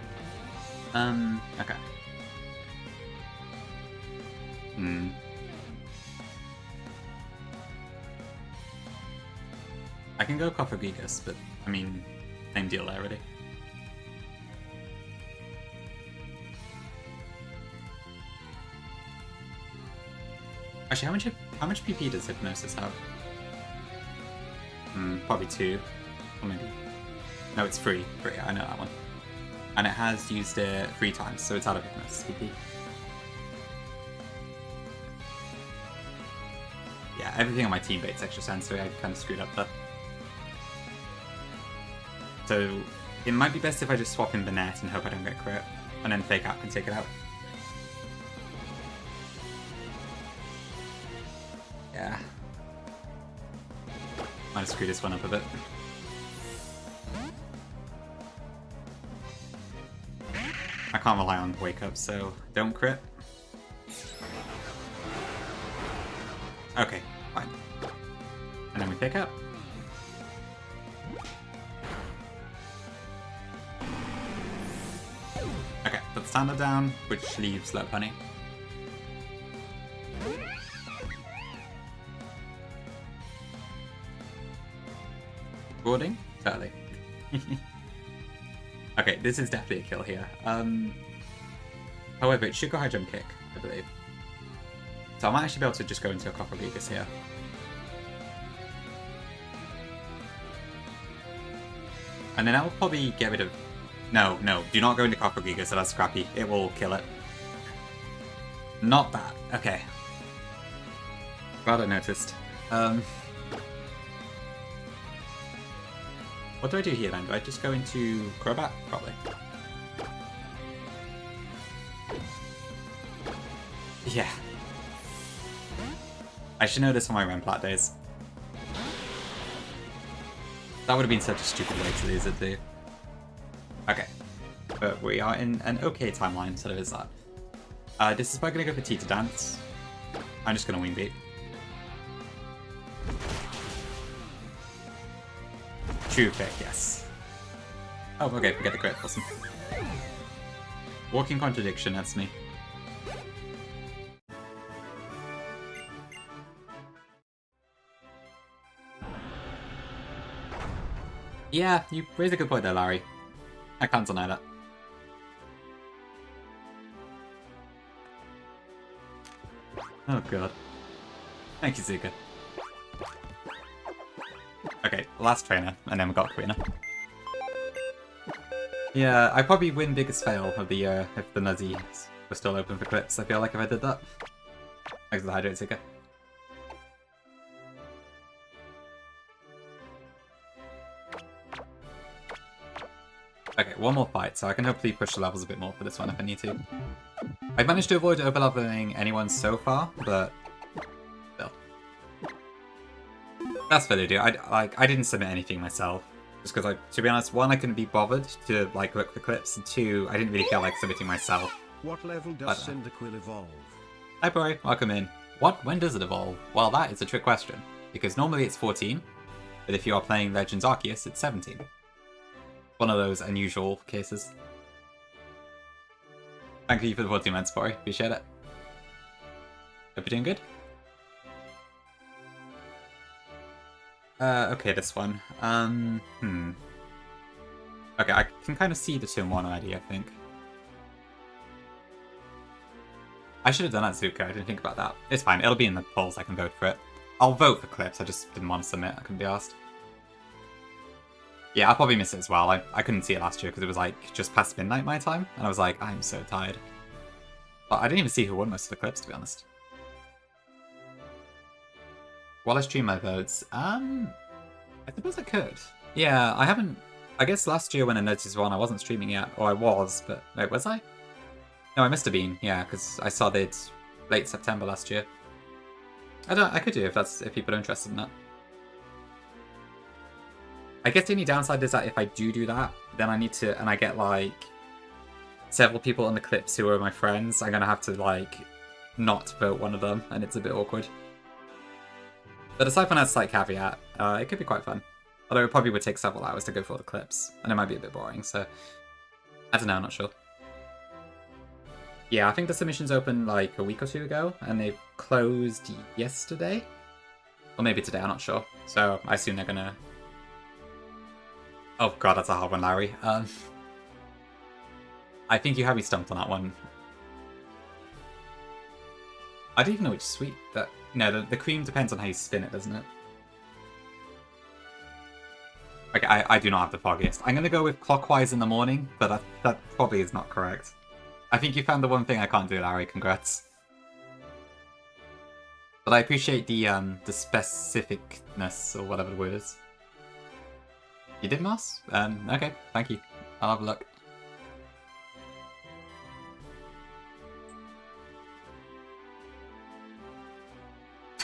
Okay. I can go Cophagigus, but, I mean, same deal there already. Actually, how much PP does Hypnosis have? Probably 2. Or maybe... No, it's free. Free, I know that one. And it has used it 3 times, so it's out of Hypnosis PP. Yeah, everything on my team baits extra sensory. I kind of screwed up there. So, it might be best if I just swap in the net and hope I don't get crit. And then Fake Out can take it out. Yeah. Might have screwed this one up a bit. I can't rely on Wake Up, so don't crit. Okay, fine. And then we pick up. Okay, put the standard down, which leaves Low Bunny. Boarding? Totally. Okay, this is definitely a kill here. However, it should go high jump kick, I believe. So I might actually be able to just go into a Cophagigus here. And then that will probably get rid of... No, do not go into Copper Giga, so that's scrappy. It will kill it. Not bad. Okay. Glad I noticed. What do I do here then? Do I just go into Crobat? Probably. Yeah. I should know this on my Remplat days. That would have been such a stupid way to lose it too. Okay. But we are in an okay timeline, so there is that. This is probably going to go for T to dance. I'm just going to wing beat. True pick, yes. Oh, okay, forget the crit, awesome. Walking contradiction, that's me. Yeah, you raise a good point there, Larry. I can't deny that. Oh god. Thank you, Zuka. Okay, last trainer, and then we got Korrina. Yeah, I probably win biggest fail of the year if the Nuzzy were still open for clips. I feel like if I did that. Thanks for the hydrate, Zuka. Okay, one more fight, so I can hopefully push the levels a bit more for this one if I need to. I've managed to avoid overleveling anyone so far, but still. That's fair to do. I didn't submit anything myself, just because, to be honest, one, I couldn't be bothered to look for clips, and two, I didn't really feel like submitting myself. What level does Cyndaquil evolve? Hi, Bori. Welcome in. When does it evolve? Well, that is a trick question, because normally it's 14, but if you are playing Legends Arceus, it's 17. One of those unusual cases. Thank you for the 14 months, Bori. Appreciate it. Hope you're doing good. Okay, this one. Okay, I can kind of see the 2-in-1 already, I think. I should have done that, Zuka. I didn't think about that. It's fine. It'll be in the polls. I can vote for it. I'll vote for clips. I just didn't want to submit. I couldn't be asked. Yeah, I'll probably miss it as well. I couldn't see it last year because it was like just past midnight my time, and I was like, I'm so tired. But I didn't even see who won most of the clips, to be honest. While I stream my votes, I suppose I could. Yeah, I haven't... I guess last year when I noticed one, I wasn't streaming yet, or I was, but... Wait, was I? No, I must have been, yeah, because I saw it late September last year. I could do if people are interested in that. I guess the only downside is that if I do that, then I need to, and I get like several people in the clips who are my friends, I'm gonna have to like not vote one of them, and it's a bit awkward. But aside from that slight caveat, it could be quite fun. Although it probably would take several hours to go through all the clips, and it might be a bit boring, so I don't know, I'm not sure. Yeah, I think the submissions opened like a week or two ago, and they've closed yesterday? Or maybe today, I'm not sure. So I assume they're gonna... Oh god, that's a hard one, Larry. I think you have me stumped on that one. I don't even know which sweet that... No, the cream depends on how you spin it, doesn't it? Okay, I do not have the foggiest. I'm gonna go with clockwise in the morning, but that probably is not correct. I think you found the one thing I can't do, Larry. Congrats. But I appreciate the specificness, or whatever the word is. You did, Moss? Okay, thank you. I'll have a look.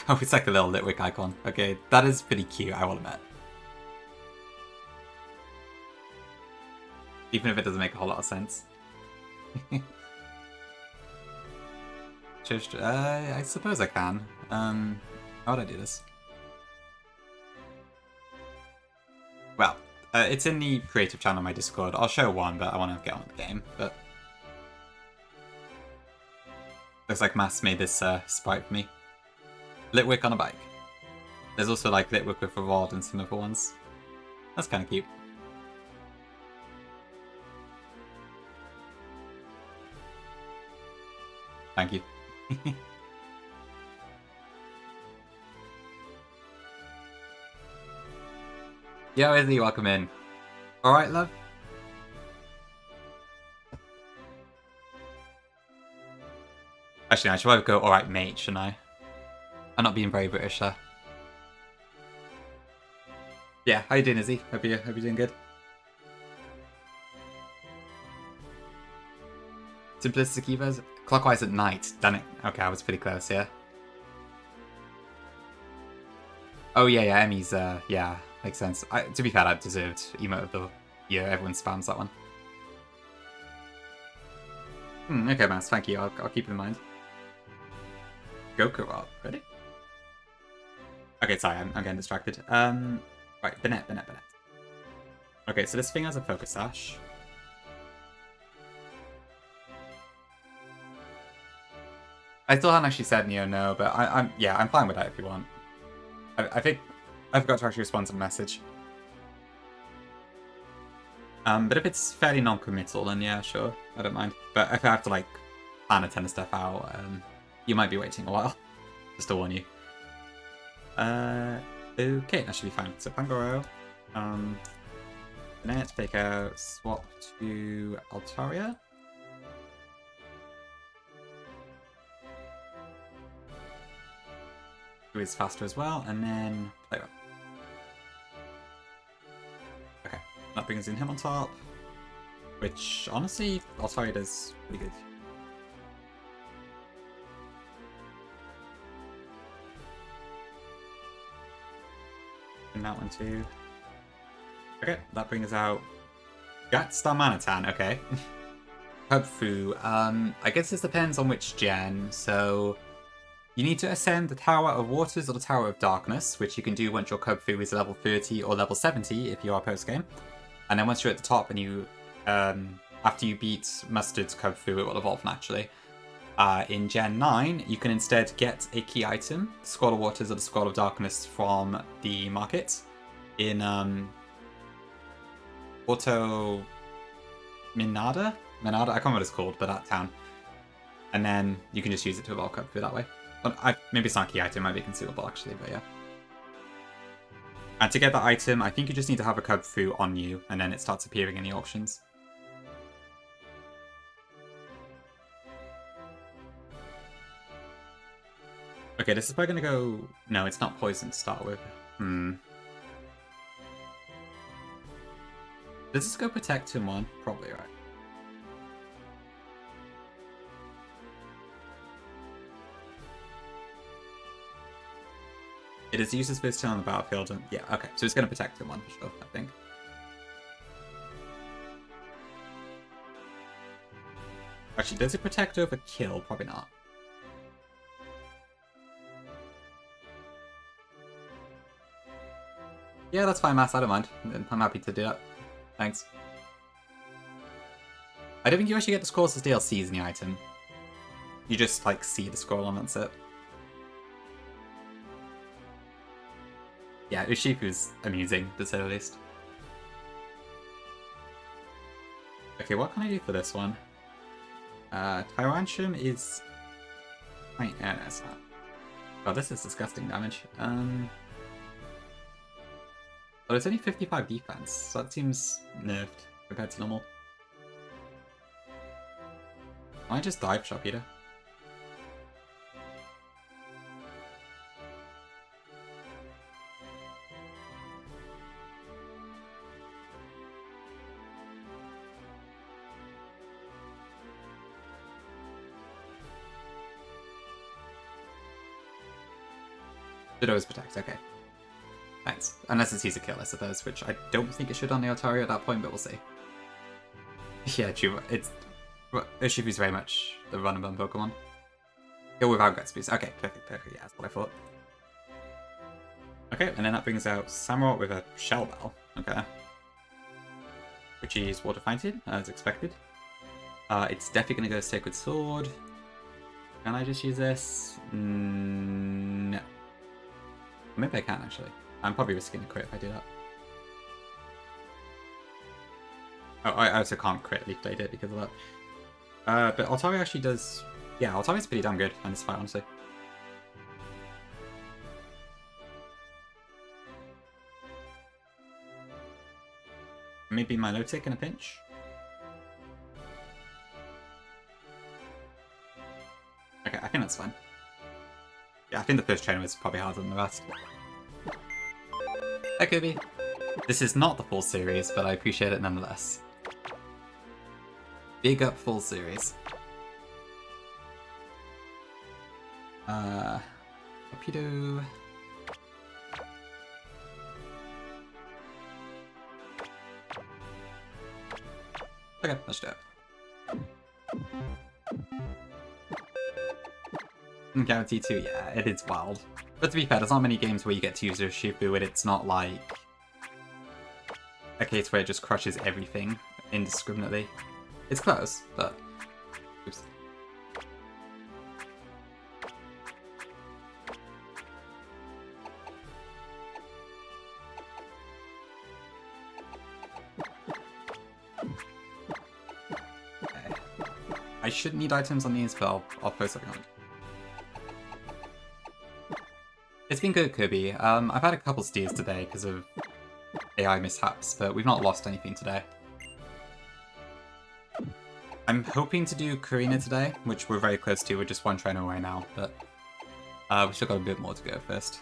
Oh, it's like a little Litwick icon. Okay, that is pretty cute, I will admit. Even if it doesn't make a whole lot of sense. I suppose I can. How would I do this? Well, it's in the creative channel on my Discord. I'll show one, but I want to get on with the game. But looks like Mass made this sprite for me. Litwick on a bike. There's also like Litwick with reward and some other ones. That's kind of cute. Thank you. Yo, Izzy, welcome in. Alright, love. Actually, no, I should probably go alright, mate, shouldn't I? I'm not being very British there. Yeah, how you doing, Izzy? Hope you're doing good. Simplistic Evos? Clockwise at night. Damn it. Okay, I was pretty close, yeah. Oh, yeah, Emmy's, yeah, makes sense. To be fair, that deserved emote of the year. Everyone spams that one. Okay, Mass, thank you. I'll keep it in mind. Goku Rob. Ready? Okay, sorry, I'm getting distracted. Right, Bennett. Okay, so this thing has a focus sash. I still haven't actually said Neo no, but I'm fine with that if you want. I think I forgot to actually respond to the message. But if it's fairly non-committal, then yeah, sure, I don't mind. But if I have to like plan a ton of stuff out, you might be waiting a while. Just to warn you. Okay, that should be fine. So Pangoro, Bennett, fake out, swap to Altaria. Who is faster as well, and then play one. Okay, that brings in him on top, which honestly, Altaria does pretty good. And that one too. Okay, that brings out Gatstar Manatan, okay. Hubfu, I guess this depends on which gen, so you need to ascend the Tower of Waters or the Tower of Darkness, which you can do once your Kubfu is level 30 or level 70 if you are post-game. And then once you're at the top and you, after you beat Mustard's Kubfu, it will evolve naturally. In Gen 9, you can instead get a key item, the Scroll of Waters or the Scroll of Darkness from the market in Auto Minada? I can't remember what it's called, but that town. And then you can just use it to evolve Kubfu that way. Maybe it's not a key item, it might be consumable actually, but yeah. And to get that item, I think you just need to have a Kubfu on you, and then it starts appearing in the auctions. Okay, this is probably gonna go... No, it's not poison to start with. Does this go protect him one? Probably, right? It is used as first turn on the battlefield, and yeah, okay, so it's going to protect him one for sure, I think. Actually, does it protect over kill? Probably not. Yeah, that's fine, Mass, I don't mind. I'm happy to do that. Thanks. I don't think you actually get the scrolls as DLCs in the item. You just, like, see the scroll and that's it. Yeah, Ushifu's amusing, to say the least. Okay, what can I do for this one? Tyrantium is... Wait, no, it's not. Oh, this is disgusting damage. But it's only 55 defense, so that seems nerfed compared to normal. Might just dive shot, Peter. Should always protect, okay. Thanks. Unless it sees a kill, I suppose, which I don't think it should on the Altaria at that point, but we'll see. Yeah, true. Urshifu's very much the run-and-bun Pokemon. Kill without Guts Boost. Okay, perfect, yeah, that's what I thought. Okay, and then that brings out Samurott with a Shell Bell. Okay. Which is Water Fighting, as expected. It's definitely going to go Sacred Sword. Can I just use this? No. Maybe I can, actually. I'm probably risking a crit if I do that. Oh, I also can't crit Leaf Blade it because of that. But Altaria actually does... Yeah, Altaria's pretty damn good in this fight, honestly. maybe Milotic in a pinch? Okay, I think that's fine. Yeah, I think the first trainer was probably harder than the rest. Hey Kirby! This is not the full series, but I appreciate it nonetheless. Big up full series. Torpedo... Okay, let's do it. Guarantee 2, yeah, it is wild. But to be fair, there's not many games where you get to use a Shifu and it's not like a case where it just crushes everything indiscriminately. It's close, but... Oops. Okay. I shouldn't need items on these, but I'll post something on it. It's been good, Kirby. I've had a couple steers today because of AI mishaps, but we've not lost anything today. I'm hoping to do Korrina today, which we're very close to. We're just one trainer away now, but we've still got a bit more to go first.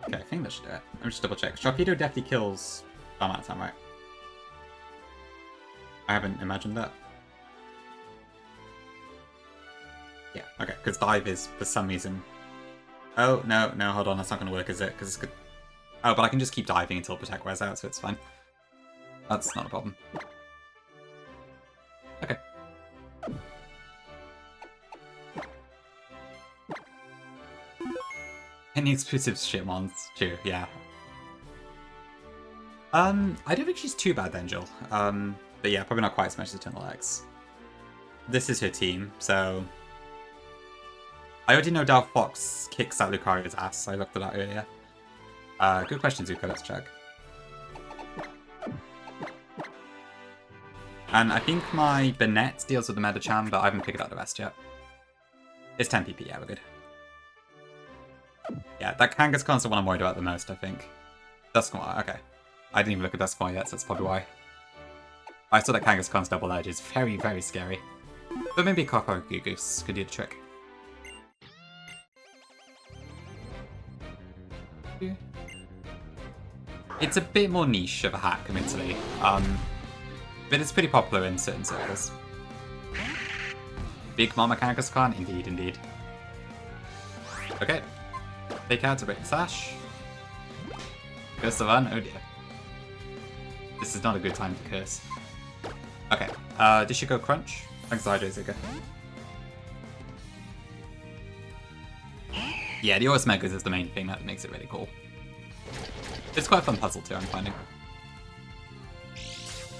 Okay, I think that should do it. Let me just double check. Torpedo definitely kills some amount of time, right? I haven't imagined that. Yeah, okay, because dive is, for some reason... Oh, no, hold on, that's not going to work, is it? Because it's good... Oh, but I can just keep diving until Protect wears out, so it's fine. That's not a problem. Okay. Any exclusive shitmons? True, yeah. I don't think she's too bad, Angel. But yeah, probably not quite as much as Eternal X. This is her team, so... I already know Dark Fox kicks out Lucario's ass. I looked at that earlier. Good question, Zuko. Let's check. And I think my Bennett deals with the Metachan, but I haven't figured out the rest yet. It's 10 PP, yeah, we're good. Yeah, that Kangaskhan's the one I'm worried about the most, I think. Dusknoir, okay. I didn't even look at Dusknoir yet, so that's probably why. I saw that Kangaskhan's double edge is very, very scary. But maybe Coco or Goose could do the trick. It's a bit more niche of a hack, admittedly, but it's pretty popular in certain circles. Big Mama Kangaskhan? Indeed, indeed. Okay. Take out a break sash. Curse the run? Oh dear. This is not a good time to curse. Okay, this should go crunch. Thanks, Hydrazika. Yeah, the OS Megas is the main thing that makes it really cool. It's quite a fun puzzle too, I'm finding.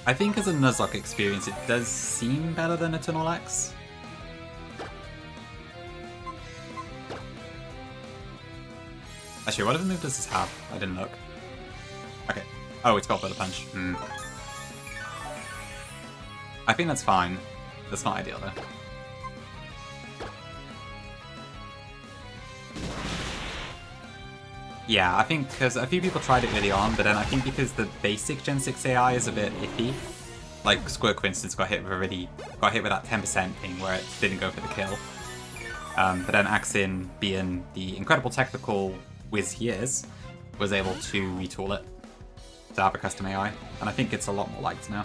I think as a Nuzlocke experience, it does seem better than Eternal X. Actually, what other move does this have? I didn't look. Okay. Oh, it's got Butter Punch. I think that's fine. That's not ideal though. Yeah, I think because a few people tried it early on, but then I think because the basic Gen 6 AI is a bit iffy, like Squirt, for instance, got hit with that 10% thing where it didn't go for the kill. But then Axin, being the incredible technical whiz he is, was able to retool it to have a custom AI, and I think it's a lot more liked now.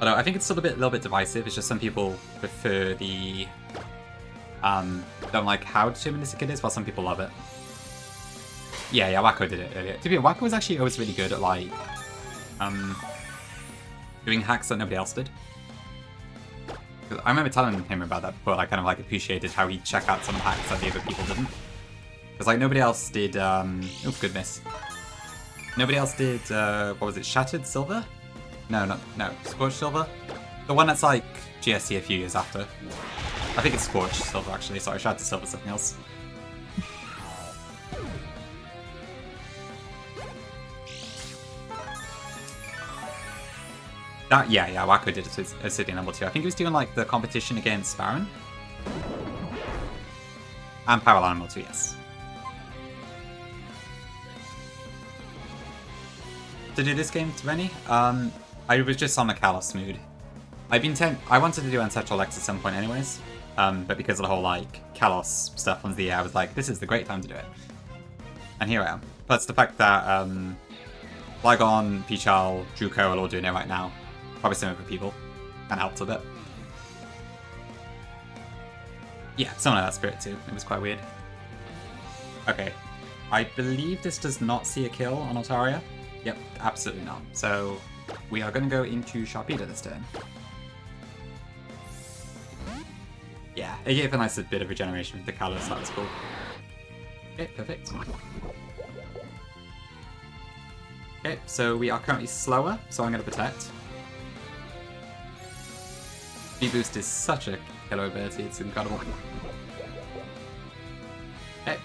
Although I think it's still a little bit divisive. It's just some people prefer the don't like how deterministic it is, while some people love it. Yeah, Wacko did it earlier. To be honest, Wacko was actually always really good at, like, doing hacks that nobody else did. I remember telling him about that before, I kind of, like, appreciated how he'd check out some hacks that the other people didn't. Because, like, nobody else did, oh, good miss. Nobody else did, what was it, Shattered Silver? No, Scorched Silver? The one that's, like, GSC a few years after. I think it's Scorched Silver, actually. Sorry, Shattered Silver is something else. Yeah, Wacko did it at City number 2. I think he was doing, like, the competition against Baron. And Parallel number 2, yes. to do this game to any. I was just on a Kalos mood. I wanted to do Ancestral X at some point anyways, but because of the whole like Kalos stuff on the air, I was like, this is the great time to do it. And here I am. Plus the fact that Flygon, Pichal, Druko are all doing it right now. Probably some other people. Kind of helped a bit. Yeah, someone had that spirit too. It was quite weird. Okay. I believe this does not see a kill on Altaria. Yep, absolutely not. So we are going to go into Sharpedo this turn. Yeah, it gave a nice bit of regeneration with the Kalos, that was cool. Okay, perfect. Okay, so we are currently slower, so I'm going to protect. V-Boost is such a killer ability, it's incredible. Okay.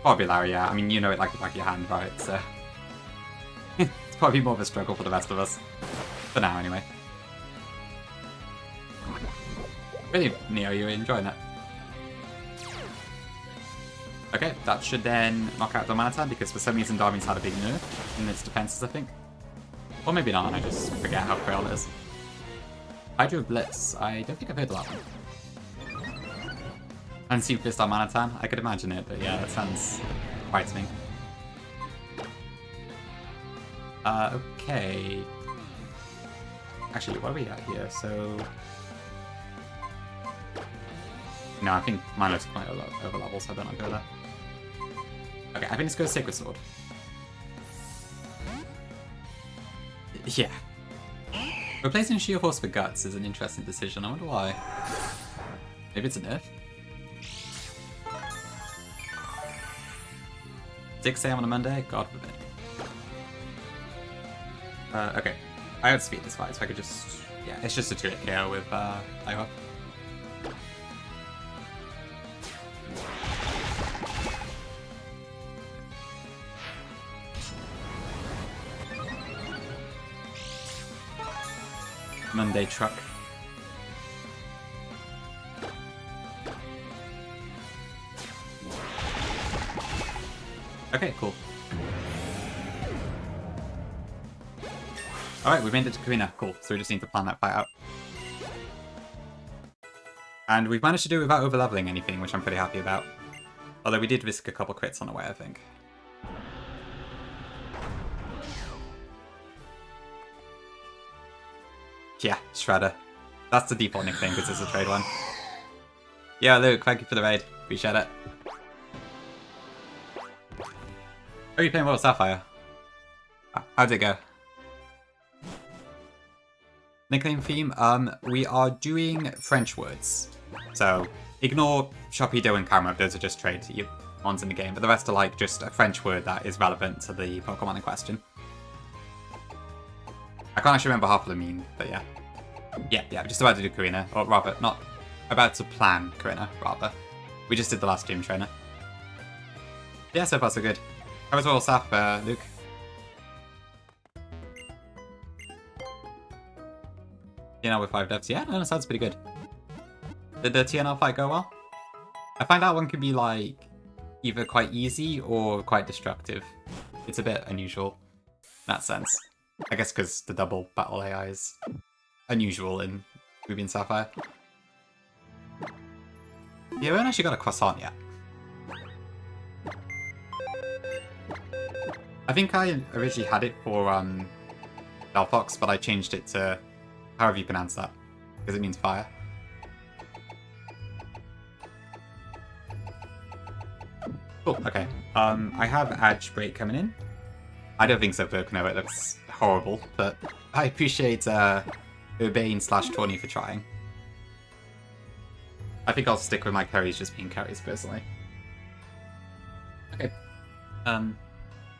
Probably Larry, yeah. I mean, you know it like the back of your hand, right? So it's probably more of a struggle for the rest of us. For now, anyway. Really, Neo, you're enjoying that. Okay, that should then knock out the Manatán, because for some reason Darwin's had a big nerf in its defenses, I think. Or maybe not, and I just forget how frail it is. Hydro Blitz, I don't think I've heard of that one. Unseen Fist on Manatán, I could imagine it, but yeah, that sounds frightening. Okay. Actually, what are we at here? So... No, I think mine looks quite over level, so I better not go there. Okay, I think let's go Sacred Sword. Yeah. Replacing Sheer Horse for Guts is an interesting decision. I wonder why. Maybe it's a nerf? 6 AM on a Monday? God forbid. Okay. I outspeed this fight, so I could just... Yeah, it's just a 2-hit KO with IHOP. Monday truck. Okay, cool. Alright, we made it to Korrina. Cool. So we just need to plan that fight out. And we've managed to do it without over-leveling anything, which I'm pretty happy about. Although we did risk a couple crits on the way, I think. Yeah, Shredder. That's the default nickname because it's a trade one. Yeah, Luke, thank you for the raid. Appreciate it. Oh, you're playing World of Sapphire? How'd it go? Nickname theme? We are doing French words. So, ignore Sharpedo and Karma, those are just trade ones in the game, but the rest are like just a French word that is relevant to the Pokemon in question. I can't actually remember half of them mean, but yeah. Yeah, just about to do Korrina, or rather, not about to plan Korrina, rather. We just did the last gym trainer. Yeah, so far so good. How was Royal Saf, Luke? TNL with 5 devs. Yeah, no, that sounds pretty good. Did the TNL fight go well? I find that one can be like either quite easy or quite destructive. It's a bit unusual in that sense. I guess because the double battle AI is unusual in Ruby and Sapphire. Yeah, we haven't actually got a croissant yet. I think I originally had it for Delphox, but I changed it to however you pronounce that, because it means fire. Cool, okay. I have Edge Break coming in. I don't think so, Volcano, it looks horrible, but I appreciate Urbane/Tawny for trying. I think I'll stick with my carries just being carries, personally. Okay.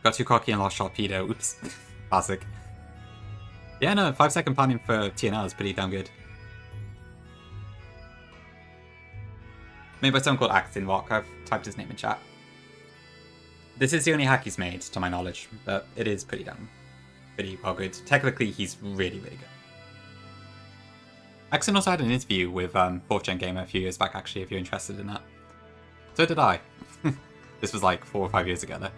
Got too cocky and lost Sharpedo. Oops. Classic. Yeah, no, 5-second planning for TNL is pretty damn good. Made by someone called Actin Rock. I've typed his name in chat. This is the only hack he's made, to my knowledge, but it is pretty well good. Technically, he's really, really good. Axon also had an interview with 4th Gen Gamer a few years back, actually, if you're interested in that. So did I. This was like 4 or 5 years ago, though.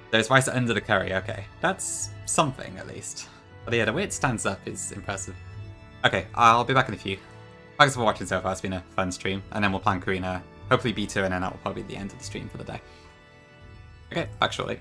There's rice under the curry, okay. That's something, at least. But yeah, the way it stands up is impressive. Okay, I'll be back in a few. Thanks for watching so far, it's been a fun stream. And then we'll plan Korrina, hopefully beat her, and then that will probably be the end of the stream for the day. Okay, back shortly.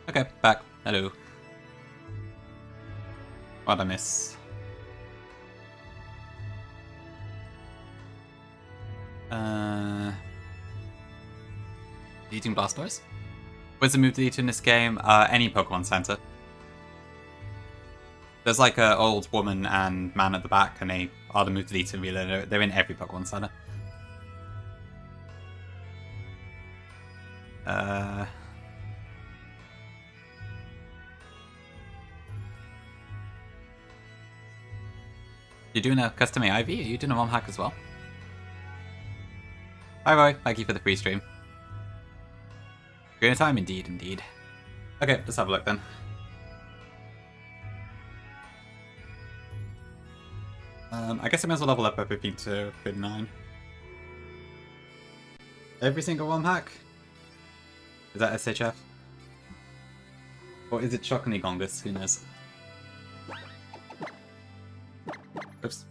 Okay, back. Hello. What'd I miss? Eating Blastoise? What's the move to eat in this game? Any Pokemon Center. There's like an old woman and man at the back, and they are the move to eat in Relay. They're in every Pokemon Center. You're doing a custom AIV? Are you doing a mom hack as well? Hi Roy, thank you for the free stream. You're in time, indeed, indeed. Okay, let's have a look then. I guess I might as well level up everything to 39. Every single one hack? Is that SHF? Or is it Shockingly Gongus? Who knows? Oops.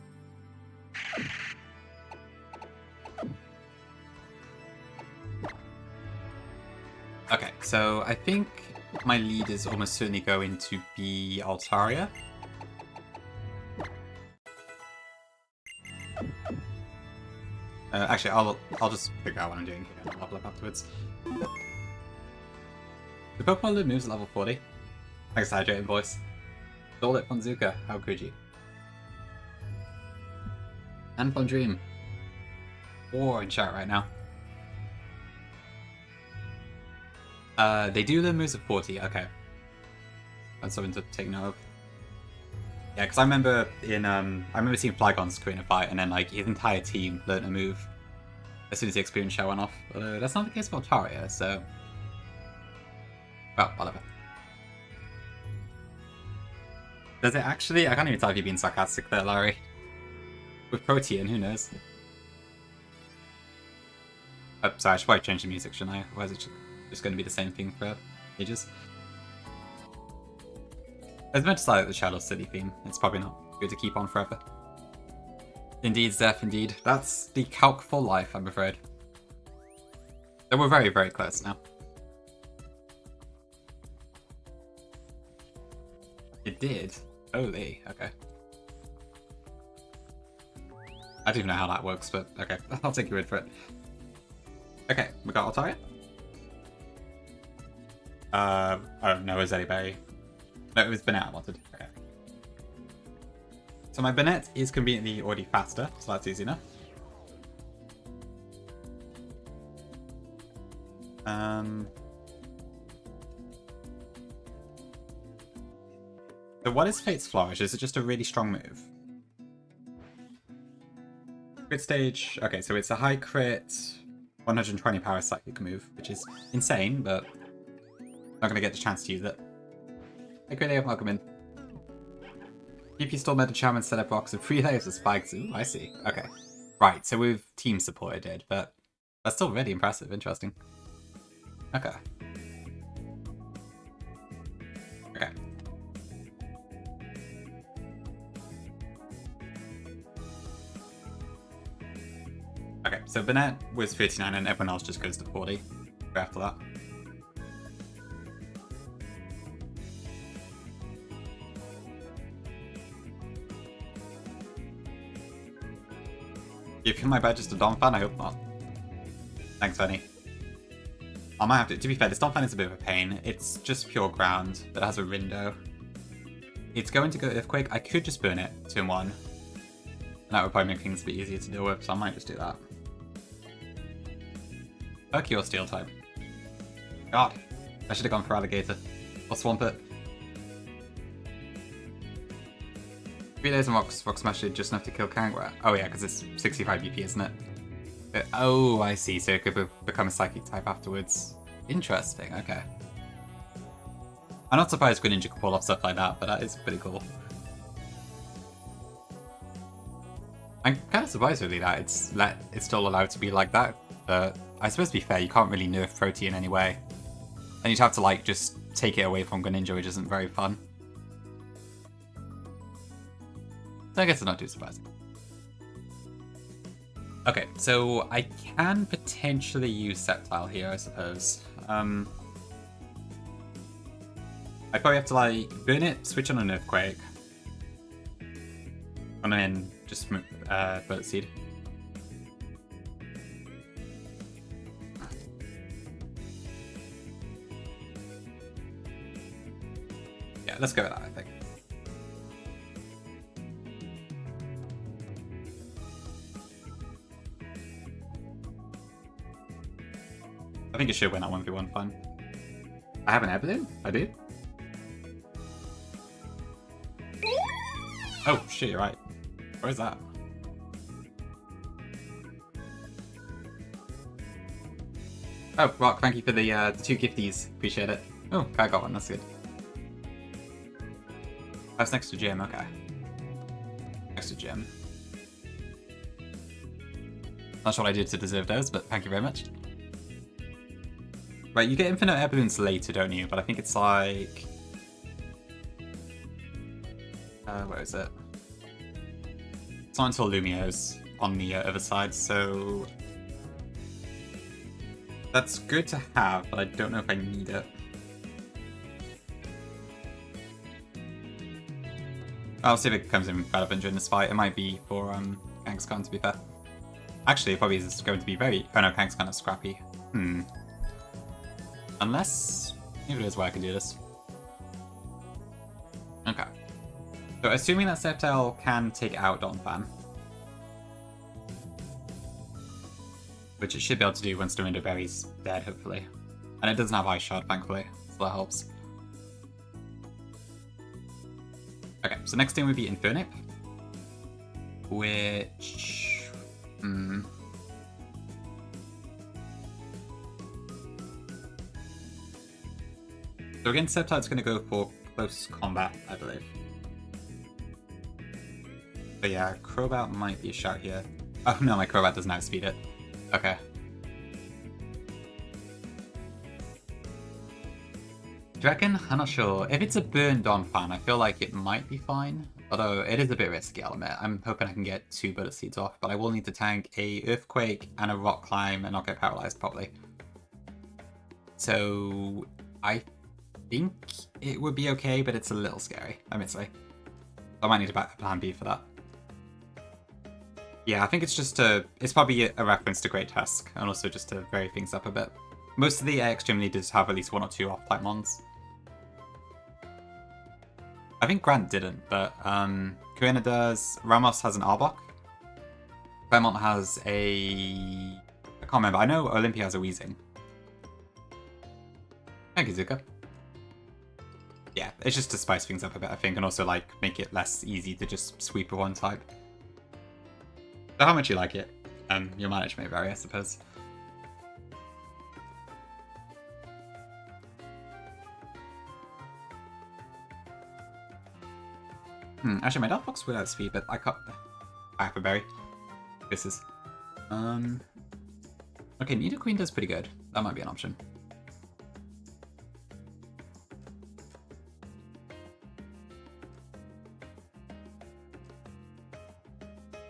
Okay, so I think my lead is almost certainly going to be Altaria. Actually, I'll just figure out what I'm doing here and I'll level up afterwards. The Pokemon Lube moves at level 40. Thanks, Hydrating Voice. Stole it from Zuka. How could you? And from Dream. War in chat right now. They do the moves at 40. Okay, that's something to take note of. Yeah, because I remember seeing Flygon's Korrina fight, and then like his entire team learned a move as soon as the experience shell went off. Although that's not the case for Altaria, so well, whatever. Does it actually? I can't even tell if you're being sarcastic there, Larry. With Protean, who knows? Oh, sorry, I should probably change the music, shouldn't I? Or is it just going to be the same thing for ages? As much as I like the Shadow City theme, it's probably not good to keep on forever. Indeed, Zeph, indeed. That's the calc for life, I'm afraid. So we're very, very close now. It did? Holy, okay. I don't even know how that works, but okay, I'll take your word for it. Okay, we got Altaria. Oh no, it was Eddieberry. No, it was Bennett I wanted. Okay. So my Bennett is conveniently already faster, so that's easy enough. So what is Fate's Flourish? Is it just a really strong move? Crit stage. Okay, so it's a high crit, 120 power psychic move, which is insane, but not gonna get the chance to use it. Hey, great day, welcome in. PP stole Medicham and set up rocks and 3 layers of spikes. Ooh, I see. Okay. Right, so we've team supported it, but that's still really impressive. Interesting. Okay. Okay. Okay, so Bennett was 39 and everyone else just goes to 40 after that. You feel my badge is a Dom fan? I hope not. Thanks, Fanny. I might have to be fair, this Dom fan is a bit of a pain. It's just pure ground, but it has a Rindo. It's going to go Earthquake. I could just burn it 2-1. And that would probably make things a bit easier to deal with, so I might just do that. Fuck your Steel type. God, I should have gone for Alligator. Or Swamp It. 3 days and Rock Smash did just enough to kill Kangura. Oh yeah, because it's 65 BP, isn't it? Oh, I see. So it could become a Psychic type afterwards. Interesting, okay. I'm not surprised Greninja could pull off stuff like that, but that is pretty cool. I'm kind of surprised really that it's still allowed to be like that. But I suppose to be fair, you can't really nerf Protean anyway. And you'd have to like just take it away from Greninja, which isn't very fun. So I guess it's not too surprising. Okay, so I can potentially use Sceptile here, I suppose. I probably have to like burn it, switch on an earthquake, and then just bullet seed. Yeah, let's go with that, I think. I think it should win that 1v1 fine. I have an air balloon? I do? Oh shit, you're right. Where is that? Oh, Rock, thank you for the 2 gifties. Appreciate it. Oh, I got one, that's good. That's next to Jim, okay. Next to Jim. Not sure what I did to deserve those, but thank you very much. Right, you get infinite air balloons later, don't you? But I think it's like... where is it? It's not until Lumio's on the other side, so... That's good to have, but I don't know if I need it. I'll see if it comes in relevant during this fight. It might be for Kangaskhan, to be fair. Actually, it probably is going to be very... Oh no, Kangaskhan is scrappy. Unless... Maybe there's where I can do this. Okay. So assuming that Sceptile can take out Donphan, which it should be able to do once Domindo Berry's dead, hopefully. And it doesn't have Ice Shard, thankfully, so that helps. Okay, so next thing would be Infernape, which... So against Sceptile's going to go for close combat, I believe. But yeah, Crobat might be a shot here. Oh no, my Crobat doesn't outspeed it. Okay. Do you reckon? I'm not sure. If it's a burn Donphan, I feel like it might be fine. Although it is a bit risky, I'll admit. I'm hoping I can get 2 bullet seeds off, but I will need to tank a Earthquake and a Rock Climb and not get paralyzed, probably. So I think it would be okay, but it's a little scary, I might say. I might need a plan B for that. Yeah, I think it's just it's probably a reference to Great Tusk, and also just to vary things up a bit. Most of the AX gym leaders have at least 1 or 2 off-type mons. I think Grant didn't, but Korrina does. Ramos has an Arbok. Claremont has a... I can't remember. I know Olympia has a Weezing. Thank you, Zuka. Yeah, it's just to spice things up a bit, I think, and also like make it less easy to just sweep a one type. So how much you like it? Your mileage may vary, I suppose. Actually, my Dark Box would outspeed, but I can't. I have a berry. This is. Okay, Nidoqueen does pretty good. That might be an option.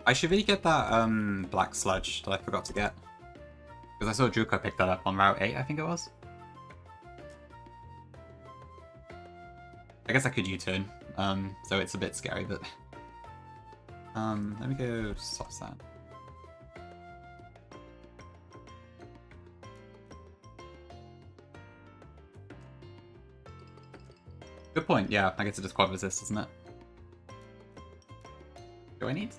I should really get that Black Sludge that I forgot to get. Because I saw Druko pick that up on Route 8, I think it was. I guess I could U-turn, so it's a bit scary, but... let me go Soft Sand. Good point, yeah, I guess it just quad resist, isn't it? Do I need?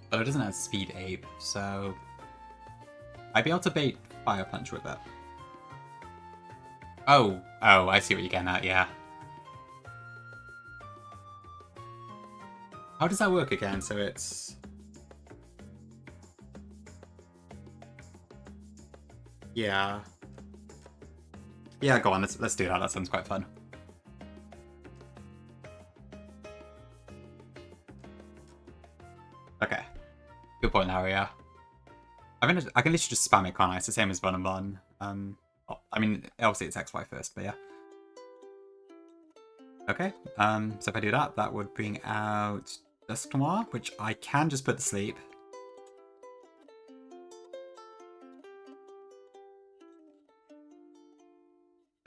But it doesn't have speed 8, so... I'd be able to bait Fire Punch with it. Oh, I see what you're getting at, yeah. How does that work again? So it's... Yeah. Yeah, go on, let's do that, that sounds quite fun. Okay. Good point, Harry, yeah. I can literally just spam it, can't I? It's the same as Run and Run. I mean, obviously it's XY first, but yeah. Okay, so if I do that, that would bring out Dusknoir, which I can just put to sleep.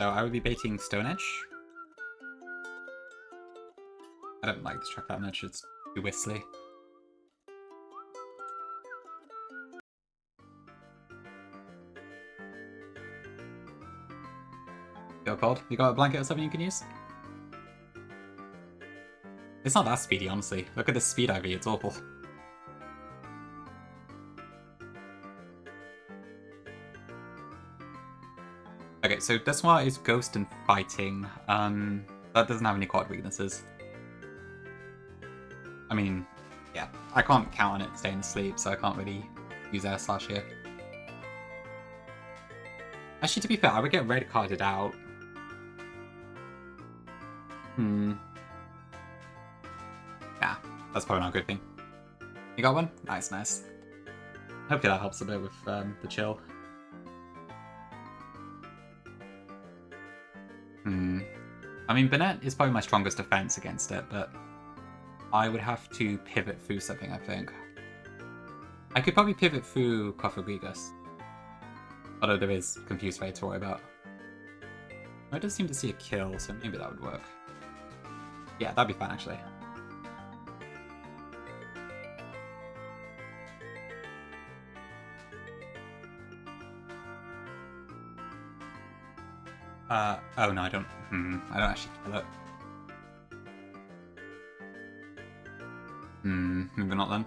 So I would be baiting Stone Edge. I don't like this track that much, it's too whistly. Feel cold? You got a blanket or something you can use? It's not that speedy, honestly. Look at the speed IV, it's awful. Okay, so this one is Ghost and Fighting. That doesn't have any quad weaknesses. I mean, yeah, I can't count on it staying asleep, so I can't really use Air Slash here. Actually, to be fair, I would get red carded out. Yeah, that's probably not a good thing. You got one? Nice, nice. Hopefully that helps a bit with the chill. I mean, Bennett is probably my strongest defense against it, but I would have to pivot through something, I think. I could probably pivot through Cofagrigus. Although there is Confused Fate to worry about. I does seem to see a kill, so maybe that would work. Yeah, that'd be fine, actually. Oh no, I don't actually kill it. Maybe not then.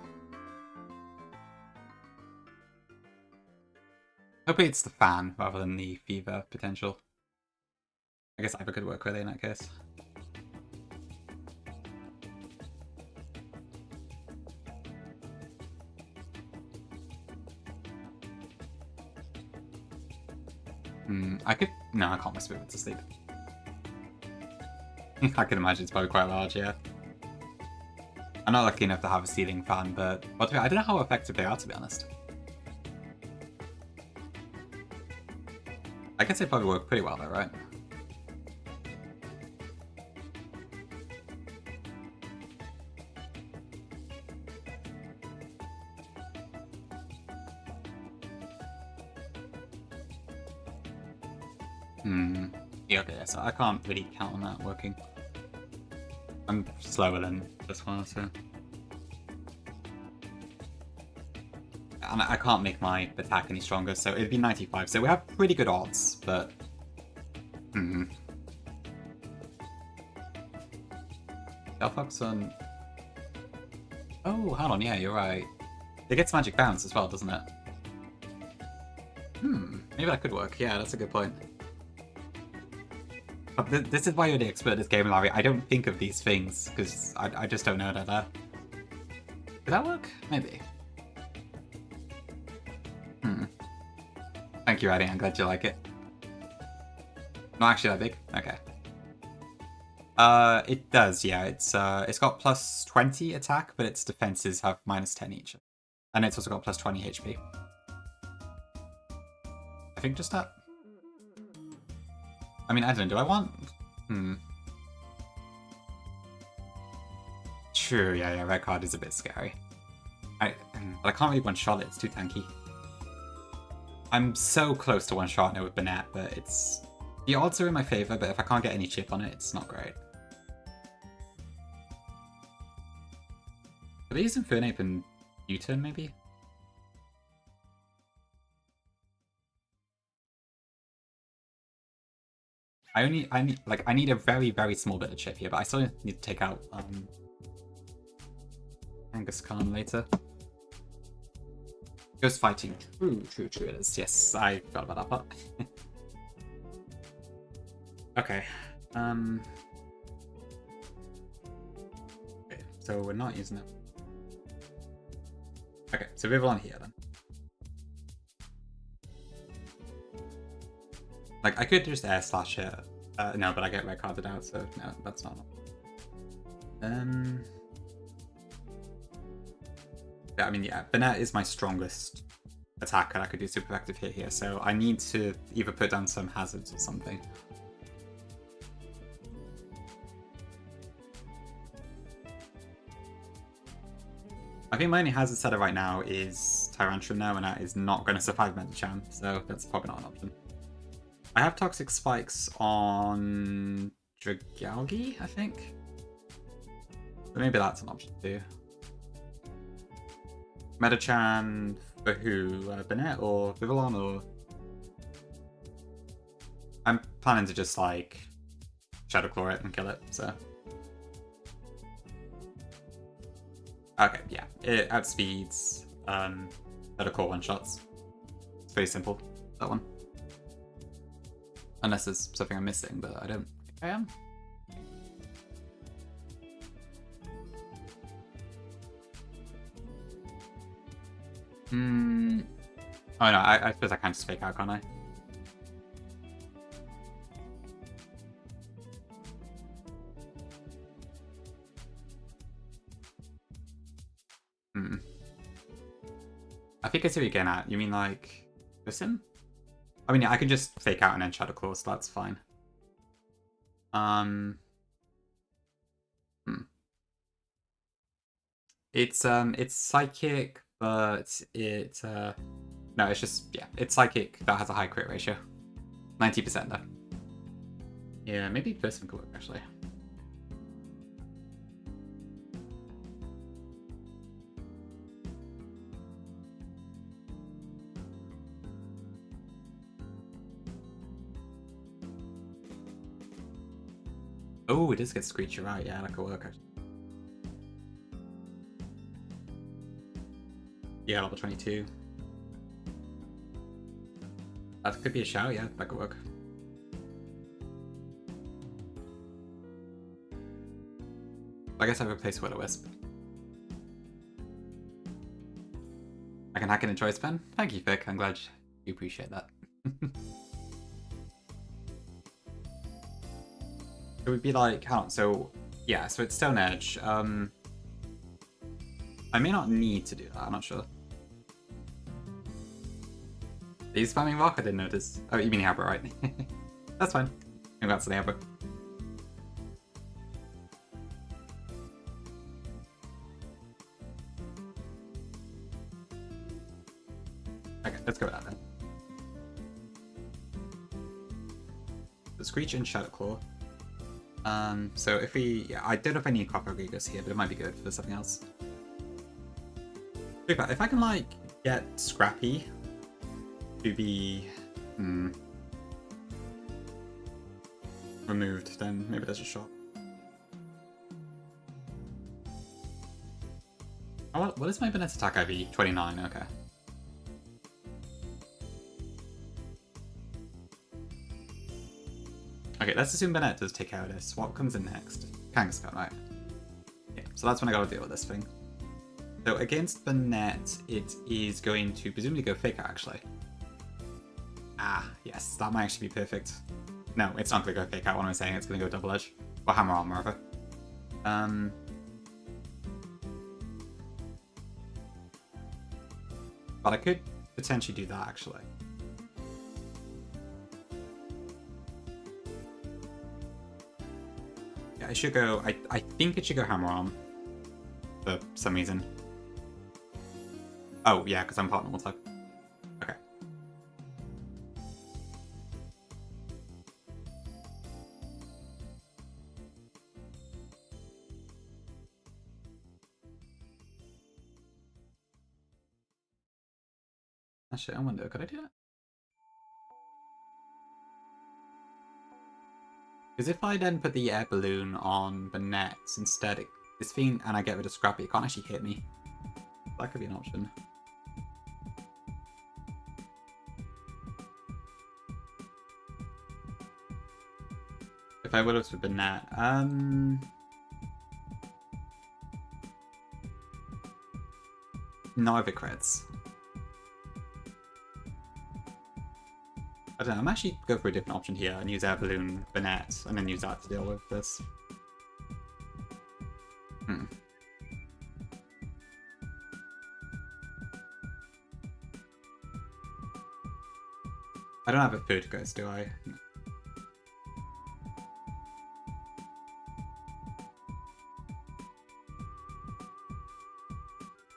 Hopefully it's the fan rather than the fever potential. I guess either could work really in that case. I could... No, I can't whisper it to sleep. I can imagine it's probably quite large, yeah. I'm not lucky enough to have a ceiling fan, but I don't know how effective they are, to be honest. I guess they probably work pretty well though, right? Yeah, okay, so I can't really count on that working. I'm slower than this one, so... And I can't make my attack any stronger, so it'd be 95. So we have pretty good odds, but... Delphox on... Oh, hold on, yeah, you're right. It gets magic bounce as well, doesn't it? Maybe that could work. Yeah, that's a good point. But this is why you're the expert at this game, Larry. I don't think of these things, because I just don't know that there. Could that work? Maybe. Thank you, Addy. I'm glad you like it. Not actually that big? Okay. It does, yeah. It's got plus 20 attack, but its defenses have minus 10 each. And it's also got plus 20 HP. I think just that. I mean, I don't know, do I want... True, yeah, red card is a bit scary. But I can't really one-shot it, it's too tanky. I'm so close to one-shotting it with Bennett, but it's... The odds are in my favour, but if I can't get any chip on it, it's not great. Are they using Fernape and U-turn, maybe? I need a very, very small bit of chip here, but I still need to take out Angus Khan later. Ghost fighting. True it is. Yes, I forgot about that part. Okay. Okay, so we're not using it. Okay, so Vivillon here then. Like, I could just air slash it. No, but I get red carded out, so no, that's not. Yeah, I mean, yeah, Bennett is my strongest attacker. I could do super effective hit here, so I need to either put down some hazards or something. I think my only hazard setter right now is Tyrantrum now, and that is not going to survive Medicham, so that's probably not an option. I have Toxic Spikes on Dragalgi, I think. So maybe that's an option too. Metachan for who? Bennett or Vivillon or... I'm planning to just like Shadow Claw it and kill it, so... Okay, yeah. It outspeeds Shadow Claw one-shots. It's very simple, that one. Unless there's something I'm missing, but I don't think I am. Oh no, I suppose I can just fake out, can't I? I think I see what you're getting at. You mean like listen? I mean, yeah, I can just fake out and then Shadow Claw, so that's fine. It's psychic, but no, it's just, yeah, it's psychic that has a high crit ratio. 90% though. Yeah, maybe Person could work actually. Oh, it does get Screecher right, yeah, that could work actually. Yeah, level 22. That could be a shout, yeah, that could work. I guess I've replaced Will-O-Wisp. I can hack in a choice pen? Thank you, Vic, I'm glad you appreciate that. It would be like, hold on, so, yeah, so it's Stone Edge. I may not need to do that, I'm not sure. Are you spamming rock? I didn't notice. Oh, you mean Habra, right? That's fine. Congrats to the Habra. Okay, let's go with that then. So Screech and Shadow Claw. So if we... Yeah, I don't know if I need Copper Gigas here, but it might be good for something else. If I can, like, get Scrappy to be removed, then maybe there's a shot. Oh, what is my Bennett's attack IV? 29, okay. Okay, let's assume Bennett does take care of this. What comes in next? Kangaskhan, right? Yeah, so that's when I gotta deal with this thing. So against Bennett, it is going to presumably go Fake Out, actually. Ah, yes, that might actually be perfect. No, it's not going to go Fake Out, what am I saying? It's going to go Double Edge. Or Hammer Arm, rather. But I could potentially do that, actually. Yeah, I should go... I think it should go Hammer Arm. For some reason. Oh, yeah, because I'm part normal type. Okay. Actually, I wonder, could I do that? Because if I then put the air balloon on the nets instead, this thing, and I get rid of Scrappy, it can't actually hit me. That could be an option. If I would have with the net, not if it crits. I don't know, I'm actually go for a different option here and use Air Balloon, the net, and then use that to deal with this. I don't have a third ghost, do I? No.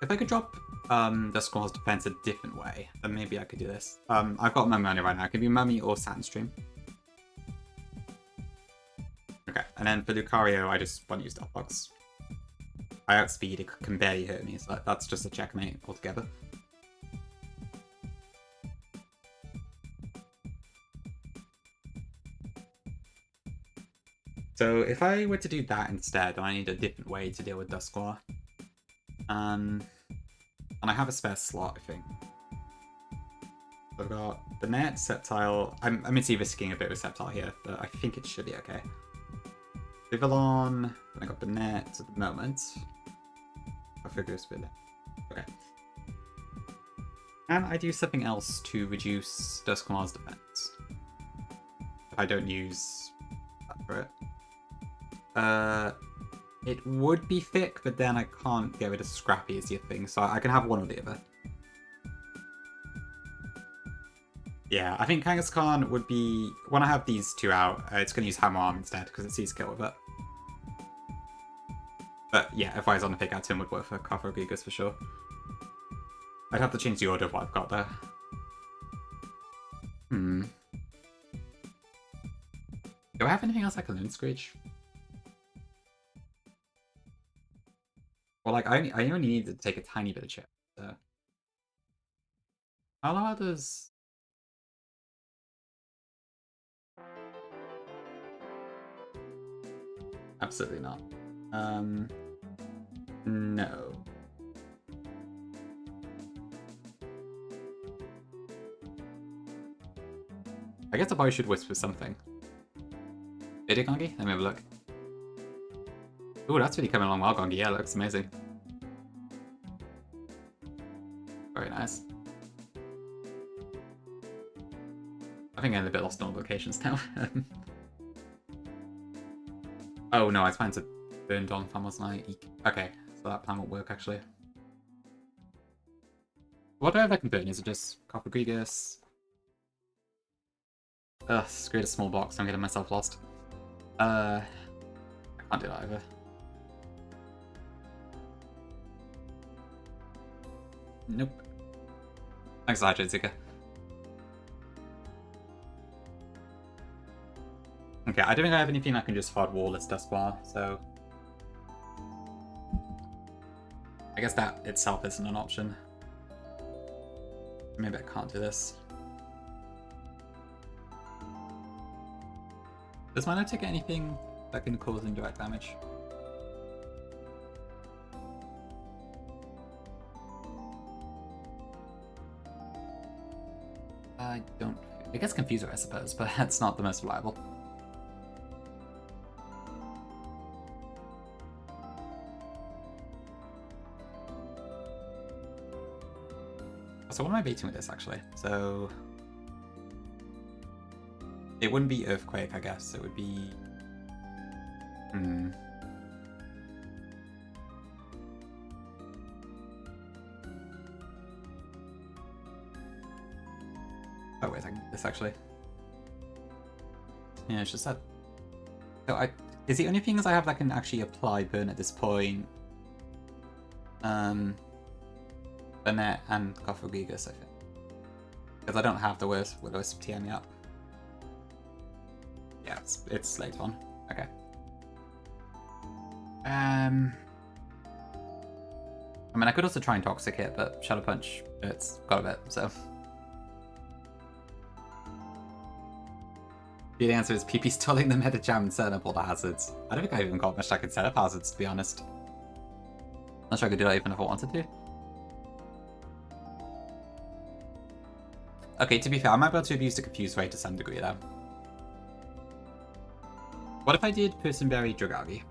If I could drop the Squall's defense a different way, then maybe I could do this. I've got my money right now. It could be Mummy or Satin Stream. And then for Lucario, I just want to use Death Box. I outspeed, it can barely hurt me, so that's just a checkmate altogether. So if I were to do that instead, I need a different way to deal with Dusknoir. And I have a spare slot, I think. So I've got the net, Sceptile. I'm risking a bit with Sceptile here, but I think it should be okay. Vivillon, then I got the net at the moment. I figure it's a bit. Okay. Can I do something else to reduce Dusknoir's defense? If I don't use that for it. It would be thick, but then I can't get rid of Scrappy as your thing, so I can have one or the other. Yeah, I think Kangaskhan would be... When I have these two out, it's going to use Hammer Arm instead, because it's easy to kill with it. But yeah, if I was on a pick out, Tim would work for Gigas for sure. I'd have to change the order of what I've got there. Do I have anything else I can learn Screech? Well, like, I only need to take a tiny bit of chip, so... How long does... Absolutely not. No. I guess I probably should whisper something. Did it, Gongi? Let me have a look. Ooh, that's really coming along well, Gongi. Yeah, looks amazing. Very nice. I think I'm a bit lost on locations now. Oh no, I was planning to burn Dawn Fan, wasn't I? Eek. Okay, so that plan won't work actually. What do I have I can burn? Is it just Coppergregas? Ugh, create a small box, I'm getting myself lost. I can't do that either. Nope. Thanks, Zika. Okay, I don't think I have anything that can just hard wall this Dusknoir, so... I guess that itself isn't an option. Maybe I can't do this. Does my take anything that can cause indirect damage? I don't... It gets Confuser, I suppose, but that's not the most reliable. So what am I beating with this, actually? So... It wouldn't be Earthquake, I guess. It would be... Oh, wait a second. This, actually. Yeah, it's just that... So is the only things I have that can actually apply burn at this point... Burnett and Coppergregas, I think. Because I don't have the Wisp TM yet. Yeah, it's late on. Okay. I mean, I could also try and Toxic it, but Shadow Punch, it's got a bit, so. The answer is PP stalling the meta jam and setting up all the hazards. I don't think I even got much I could set up hazards, to be honest. Not sure I could do that even if I wanted to. Okay, to be fair, I might be able to abuse the Confused Ray to some degree, though. What if I did Personberry Dragagi?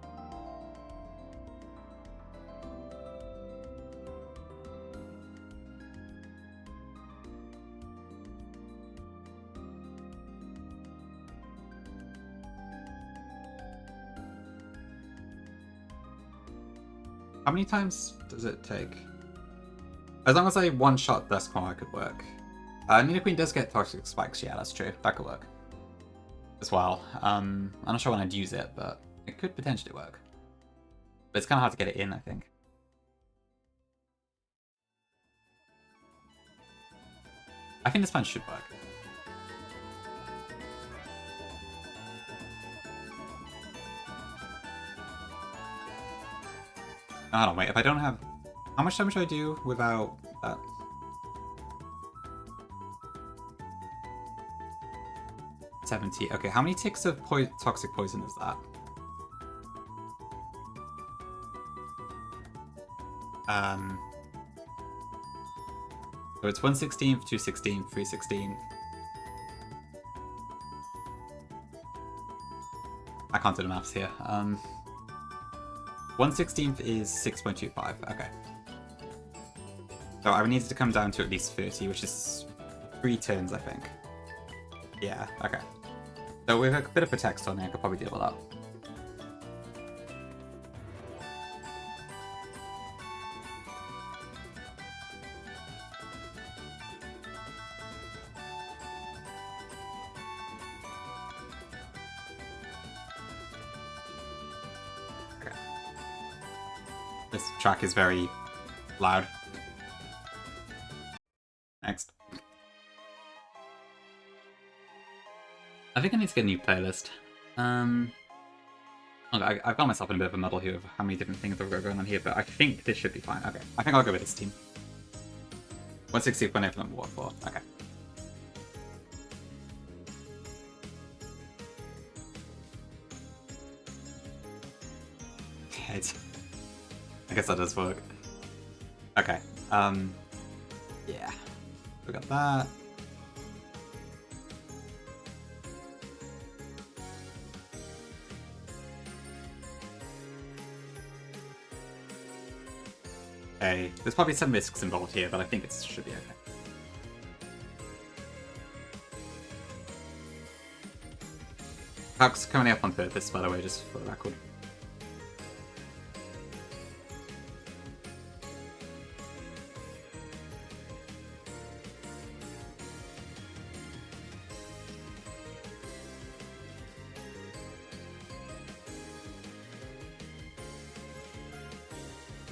How many times does it take? As long as I one-shot Dusknoir, I could work. Nidoqueen does get Toxic Spikes, yeah, that's true. That could work. As well. I'm not sure when I'd use it, but it could potentially work. But it's kind of hard to get it in, I think. I think this plan should work. Hold on, wait, if I don't have... How much damage should I do without that? $70. Okay, how many ticks of toxic poison is that? So it's 1/16, 2/16, 3/16. I can't do the maths here. 1/16 is 6.25. Okay. So I would need it to come down to at least 30, which is 3 turns, I think. Yeah, okay. So with a bit of Protect on there, I could probably deal with that. Okay. This track is very loud. Next. I think I need to get a new playlist. Okay, I've got myself in a bit of a muddle here of how many different things I've got going on here, but I think this should be fine. Okay, I think I'll go with this team. 160 for Benevolent War 4. Okay. I guess that does work. Okay. Yeah. We got that. Okay. There's probably some risks involved here, but I think it should be okay. Puck's coming up on purpose, by the way, just for the record.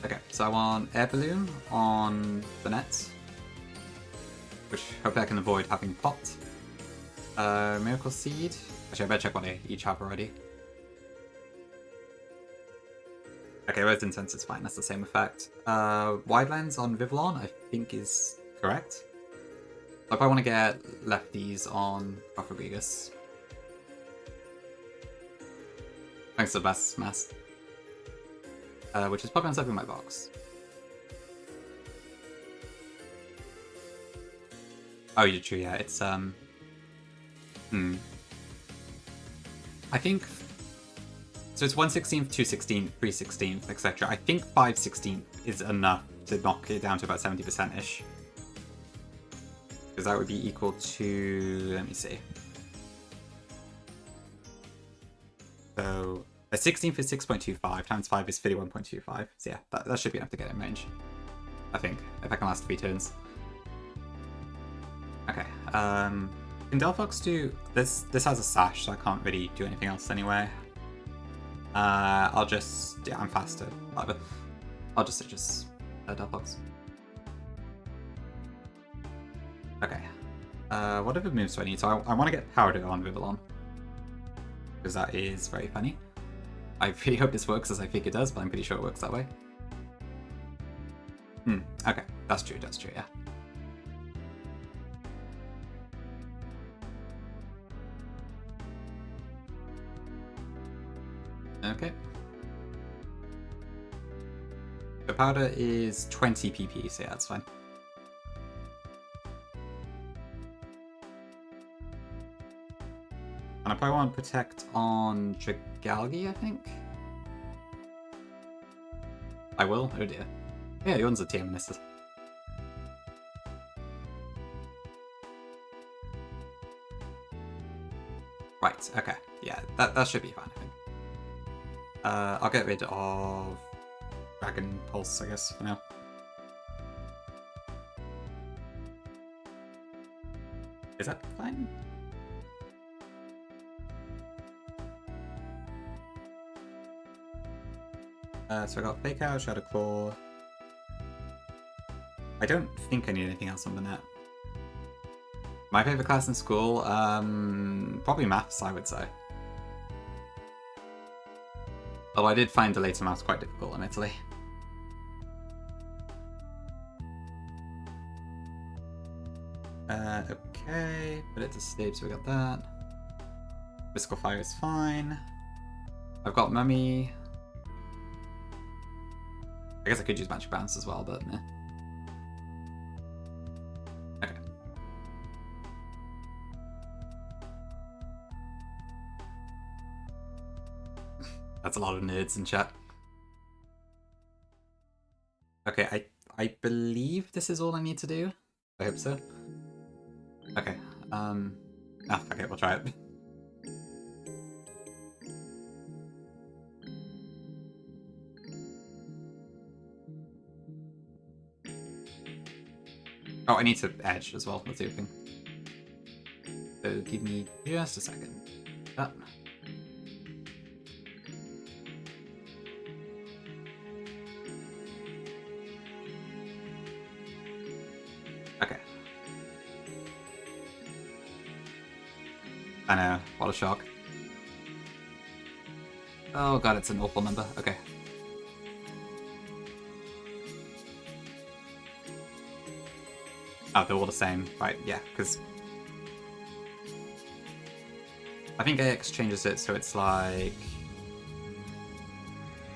Okay, so I want Air Balloon on the nets, which hopefully I can avoid having popped. Miracle Seed. Actually, I better check what they each have already. Okay, Resident Sense is fine, that's the same effect. Wide Lens on Vivillon, I think is correct. So I probably want to get lefties on Rodriguez. Thanks to the best mass. Which is probably on something in my box. Oh, you're true, yeah, it's, I think... So it's 1/16, 2/16, 3/16, etc. I think 5/16 is enough to knock it down to about 70%-ish. Because that would be equal to... let me see. So... a 16th is 6.25, times 5 is 31.25. So yeah, that should be enough to get in range. I think, if I can last 3 turns. Okay, can Delphox do... This has a sash, so I can't really do anything else anyway. I'll just... yeah, I'm faster. Whatever. I'll just Delphox. Okay. What other moves do I need? So I want to get Powder on Vivillon. Because that is very funny. I really hope this works as I think it does, but I'm pretty sure it works that way. Okay. That's true, yeah. Okay. The powder is 20 pp, so yeah, that's fine. And I probably want to Protect on Dragalgi, I think? I will? Oh dear. Yeah, he owns a team, this is... Right, okay. Yeah, that should be fine, I think. I'll get rid of Dragon Pulse, I guess, for now. Is that fine? So I got Fake Out, Shadow Claw. I don't think I need anything else on the net. My favourite class in school? Probably maths, I would say. Although I did find the later maths quite difficult, admittedly. Okay, put it to sleep, so we got that. Mystical Fire is fine. I've got Mummy. I guess I could use Magic Bounce as well, but meh. Okay. That's a lot of nerds in chat. Okay, I believe this is all I need to do. I hope so. Okay, okay, we'll try it. Oh, I need to edge as well, that's the other thing. So give me just a second. Ah. Okay. I know, what a shock. Oh god, it's an awful number. Okay. Oh, they're all the same. Right, yeah, because I think AX changes it so it's like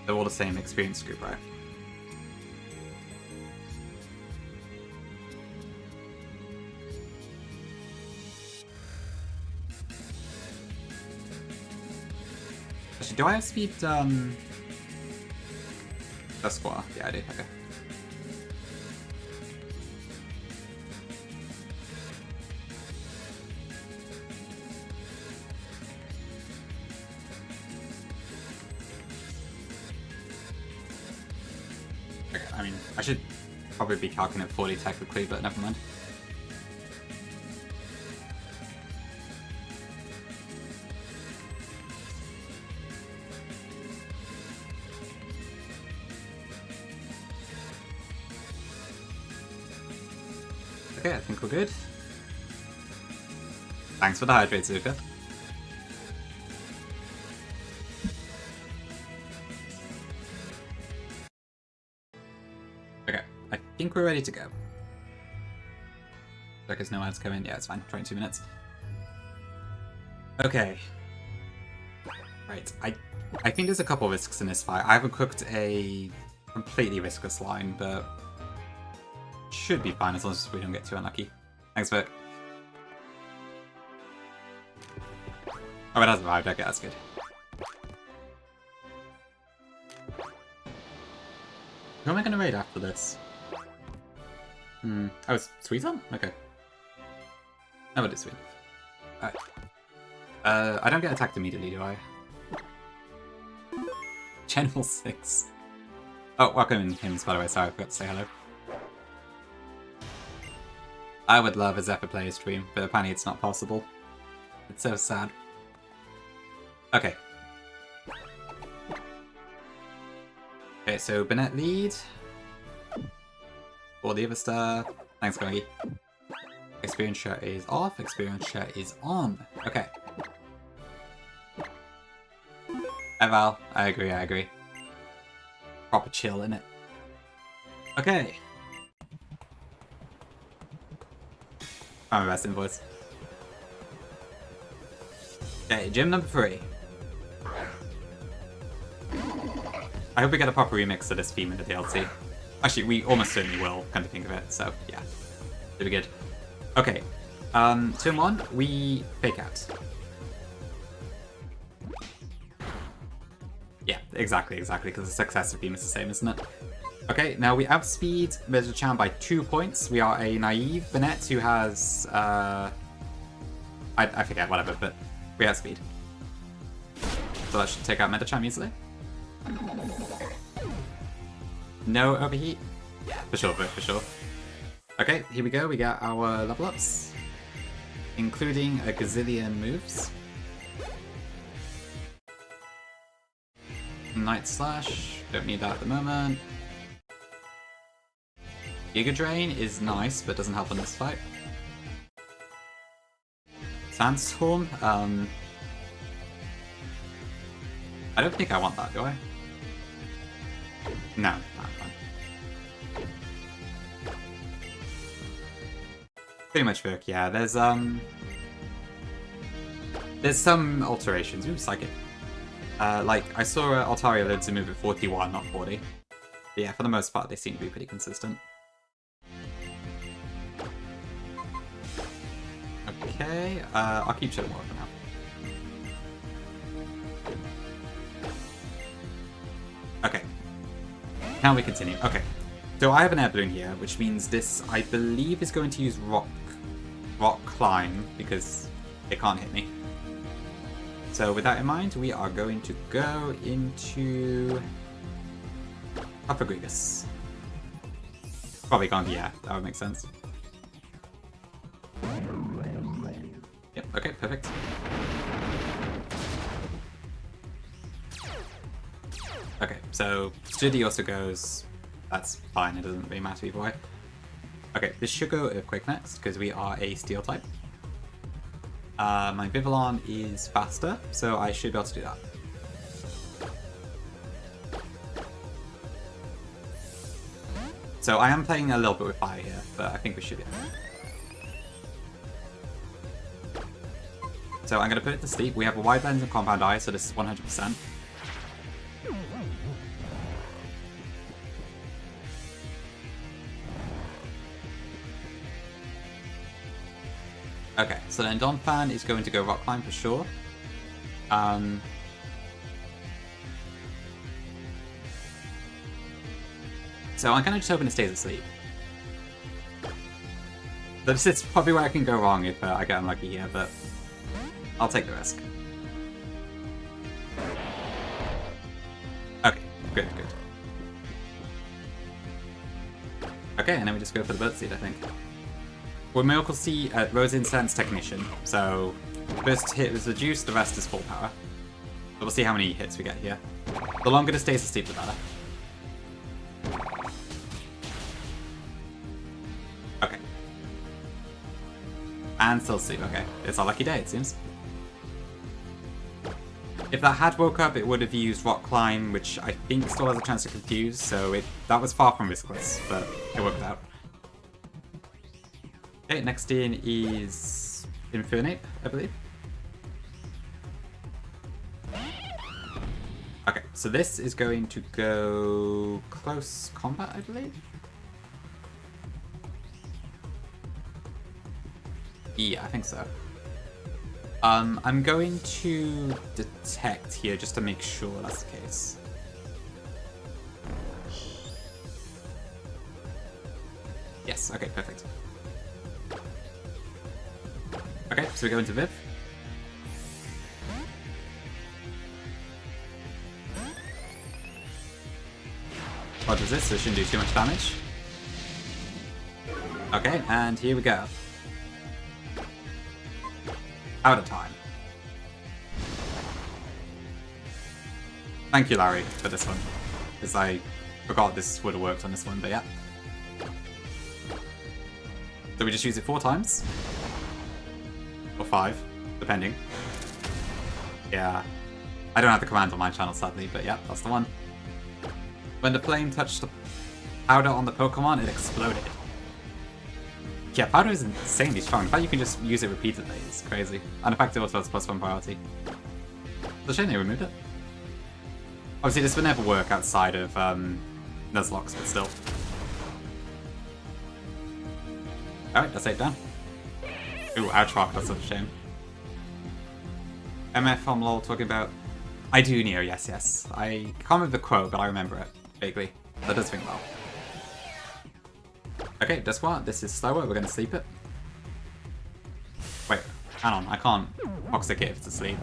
they're all the same experience group, right? Actually, do I have speed, Esquire? Yeah, I do, okay. Okay, I mean, I should probably be calculating at 40 technically, but never mind. Okay, I think we're good. Thanks for the hydrate, Zuka. Okay, I think we're ready to go. There's no ads coming. Yeah, it's fine. 22 minutes. Okay. Right, I think there's a couple of risks in this fight. I haven't cooked a completely riskless line, but should be fine as long as we don't get too unlucky. Thanks, Vic. Oh, it has survived. Okay, that's good. Who am I going to raid after this? Oh, it's Sweet on? Okay. No, it is Sweet. Alright. I don't get attacked immediately, do I? General 6. Oh, welcome in, Hims, by the way. Sorry, I forgot to say hello. I would love a Zephyr player stream, but apparently it's not possible. It's so sad. Okay. Okay, so Bennett lead. For the other stuff. Thanks, Greggy. Experience share is off, experience share is on. Okay. Eval, I agree. Proper chill, innit? Okay. I'm my best invoice. Okay, gym number 3. I hope we get a proper remix of this theme in the DLC. Actually, we almost certainly will, come to think of it, so yeah. It'll be good. Okay, turn 1, we fake out. Yeah, exactly, because the successive theme is the same, isn't it? Okay, now we outspeed Mezzachan by 2 points. We are a naive Bennett who has, I forget, whatever, but we outspeed. So that should take out Metachan easily. No overheat? For sure. Okay, here we go. We got our level ups, including a gazillion moves. Night Slash, don't need that at the moment. Giga Drain is nice, but doesn't help in this fight. Sandstorm, I don't think I want that, do I? No, I'm fine. Pretty much Virk, yeah. There's some alterations. Ooh, Psychic. Like, I saw Altaria lives to move at 41, not 40. But yeah, for the most part, they seem to be pretty consistent. Okay, I'll keep Shadow War for now. Okay. Now we continue. Okay. So I have an air balloon here, which means this, I believe, is going to use rock climb, because it can't hit me. So with that in mind, we are going to go into Uppergregus. Probably can't, yeah, that would make sense. Yep, okay, perfect. Okay, so Sturdy also goes. That's fine, it doesn't really matter either way. Okay, this should go Earthquake next, because we are a Steel type. My Vivillon is faster, so I should be able to do that. So I am playing a little bit with fire here, but I think we should be able to. So I'm going to put it to sleep. We have a wide lens and compound eye, so this is 100%. Okay, so then Donphan is going to go Rock Climb for sure. So I'm kind of just hoping it stays asleep. This is probably where I can go wrong if I get unlucky here, but I'll take the risk. Okay, good. Okay, and then we just go for the Birdseed, I think. We're Miracle Seed, Rose Incense Technician, so first hit is reduced, the rest is full power. So we'll see how many hits we get here. The longer it stays asleep, the better. Okay. And still asleep, okay. It's our lucky day, it seems. If that had woke up, it would have used Rock Climb, which I think still has a chance to confuse, so that was far from riskless, but it worked out. Okay, next in is Infernape, I believe. Okay, so this is going to go close combat, I believe. Yeah, I think so. I'm going to detect here just to make sure that's the case. Yes, okay, perfect. Okay, so we go into Viv. What does this? So it shouldn't do too much damage. Okay, and here we go. Out of time. Thank you, Larry, for this one. Because I forgot this would have worked on this one, but yeah. So we just use it 4 times. Or 5, depending. Yeah. I don't have the command on my channel, sadly, but yeah, that's the one. When the flame touched the powder on the Pokemon, it exploded. Yeah, powder is insanely strong. In fact, you can just use it repeatedly. It's crazy. And in fact, it also has +1 priority. It's a shame they removed it. Obviously, this would never work outside of Nuzlocke, but still. Alright, that's 8 down. Ooh, ouch rock, that's such a shame. MF on LOL talking about... I do, Neo, yes. I can't remember the quote, but I remember it, vaguely. That does ring well. Okay, guess what? This is slower, we're gonna sleep it. Wait, hang on, I can't toxic it if it's asleep.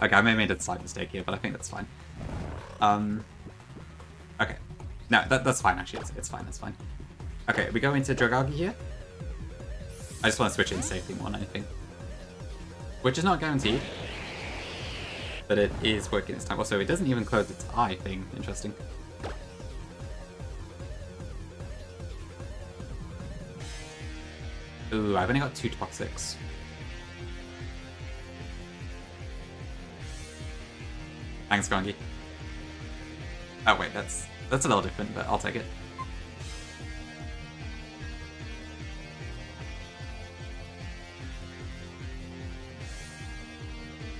Okay, I may have made a slight mistake here, but I think that's fine. Okay. No, that's fine, actually, it's fine, that's fine. Okay, we go into Dragagi here. I just want to switch it and safety more than anything. Which is not guaranteed. But it is working this time. Also, it doesn't even close its eye thing. Interesting. Ooh, I've only got 2 toxics. Thanks, Gongi. Oh wait, that's a little different, but I'll take it.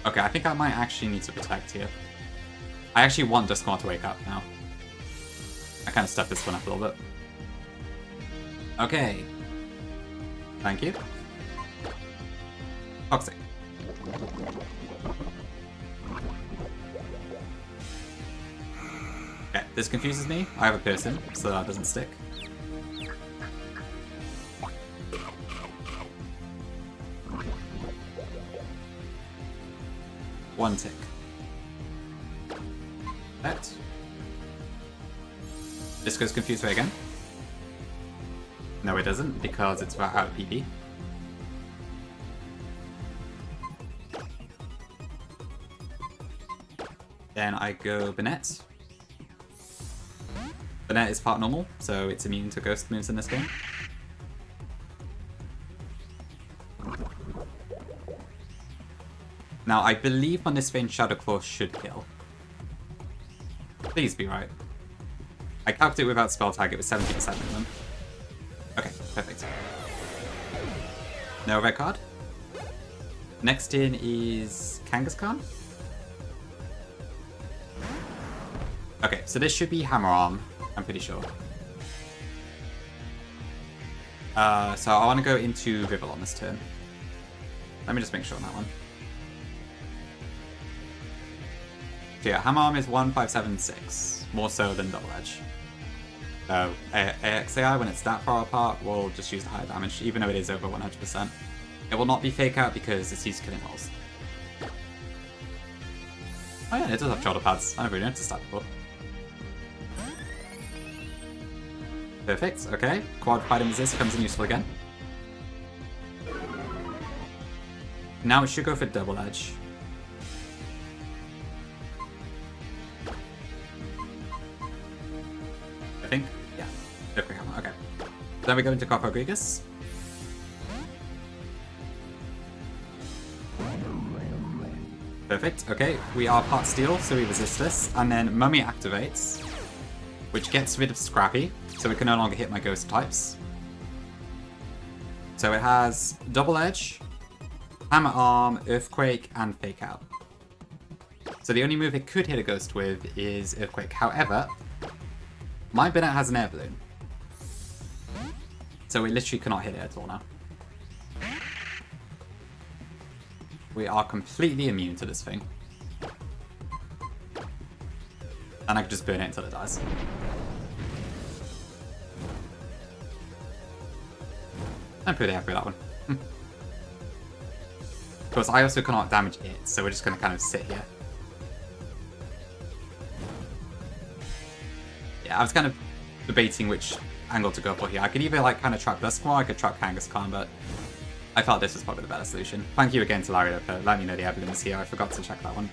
Okay, I think I might actually need to protect here. I actually want Duskmore to wake up now. I kind of stepped this one up a little bit. Okay. Thank you. Toxic. Okay, this confuses me. I have a person, so that doesn't stick. One tick. That. This goes confused way again. No, it doesn't, because it's out of PP. Then I go Bennett. Bennett is part normal, so it's immune to ghost moves in this game. Now, I believe on this vein Shadow Claw should kill. Please be right. I calced it without spell tag, it was 70% of them. Okay, perfect. No red card. Next in is Kangaskhan. Okay, so this should be Hammer Arm, I'm pretty sure. So I want to go into Rivel on this turn. Let me just make sure on that one. So yeah, Hammer Arm is 1576, more so than Double Edge. So AXAI, when it's that far apart, will just use the higher damage, even though it is over 100%. It will not be Fake Out because it's used killing holes. Oh yeah, it does have shoulder pads. I never really noticed that before. Perfect, okay. Quad Fight and Resist comes in useful again. Now it should go for Double Edge. I think? Yeah. Okay. Then we go into Copper Grigus. Perfect, okay. We are part steel, so we resist this. And then Mummy activates, which gets rid of Scrappy, so it can no longer hit my ghost types. So it has Double Edge, Hammer Arm, Earthquake, and Fake Out. So the only move it could hit a ghost with is Earthquake. However, my Bennett has an air balloon. So we literally cannot hit it at all now. We are completely immune to this thing. And I can just burn it until it dies. I'm pretty happy with that one. Of course, I also cannot damage it, so we're just going to kind of sit here. Yeah, I was kind of debating which angle to go for here. I could either like kind of trap Duskmore, I could trap Kangaskhan, but I felt this was probably the better solution. Thank you again to Lario for letting me know the Evelyn is here. I forgot to check that one.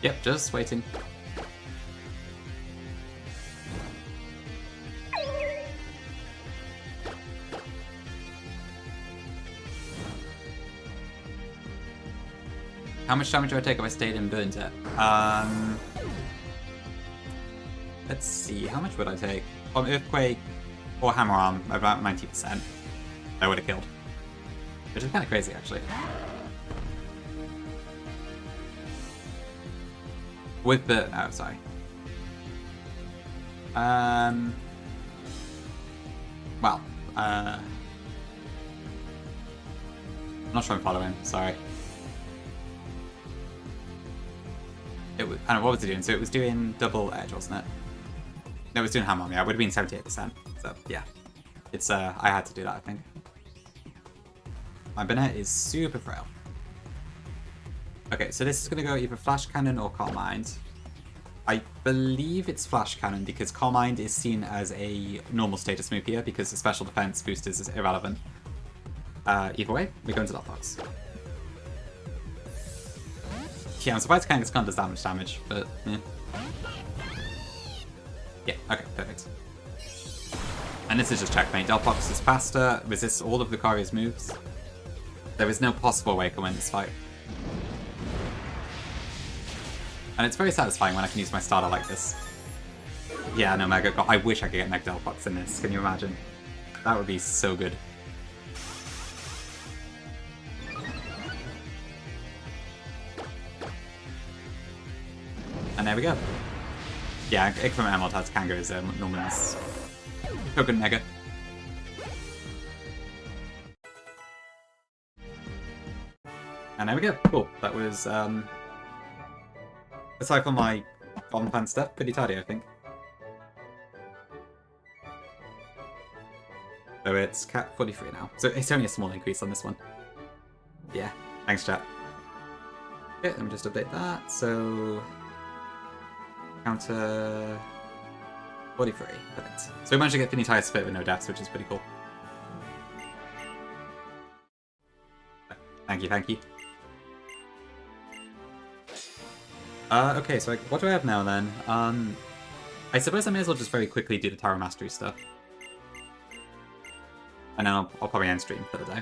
Yep, just waiting. How much damage do I take if I stayed and burned it? Let's see, how much would I take? On Earthquake or Hammer Arm, about 90%. I would have killed. Which is kind of crazy, actually. With the... oh, sorry. Well, I'm not sure I'm following, sorry. It was, I don't know, what was it doing? So it was doing Double Edge, wasn't it? No, it was doing Hammer Arm, yeah, it would have been 78%. So, yeah. It's, I had to do that, I think. My Bennett is super frail. Okay, so this is going to go either Flash Cannon or Calm Mind. I believe it's Flash Cannon because Calm Mind is seen as a normal status move here because the special defense boosters is irrelevant. Either way, we go into that box. Yeah, I'm surprised Kangaskhan does that much damage, but yeah. Yeah, okay, perfect. And this is just checkmate. Delpox is faster, resists all of Lucaria's moves. There is no possible way I can win this fight. And it's very satisfying when I can use my starter like this. Yeah, no, Mega God. I wish I could get Mega Delpox in this. Can you imagine? That would be so good. And there we go. Yeah, from Emil has Kangaroos normally is Token Mega. And there we go. Cool. That was, aside from my on-plan stuff, pretty tidy, I think. So it's Cat 43 now. So it's only a small increase on this one. Yeah. Thanks, chat. Okay, let me just update that. So counter 43. Perfect. So we managed to get Finny Tire Split with no deaths, which is pretty cool. Thank you, thank you. Okay, so what do I have now then? I suppose I may as well just very quickly do the Tarot Mastery stuff. And then I'll probably end stream for the day.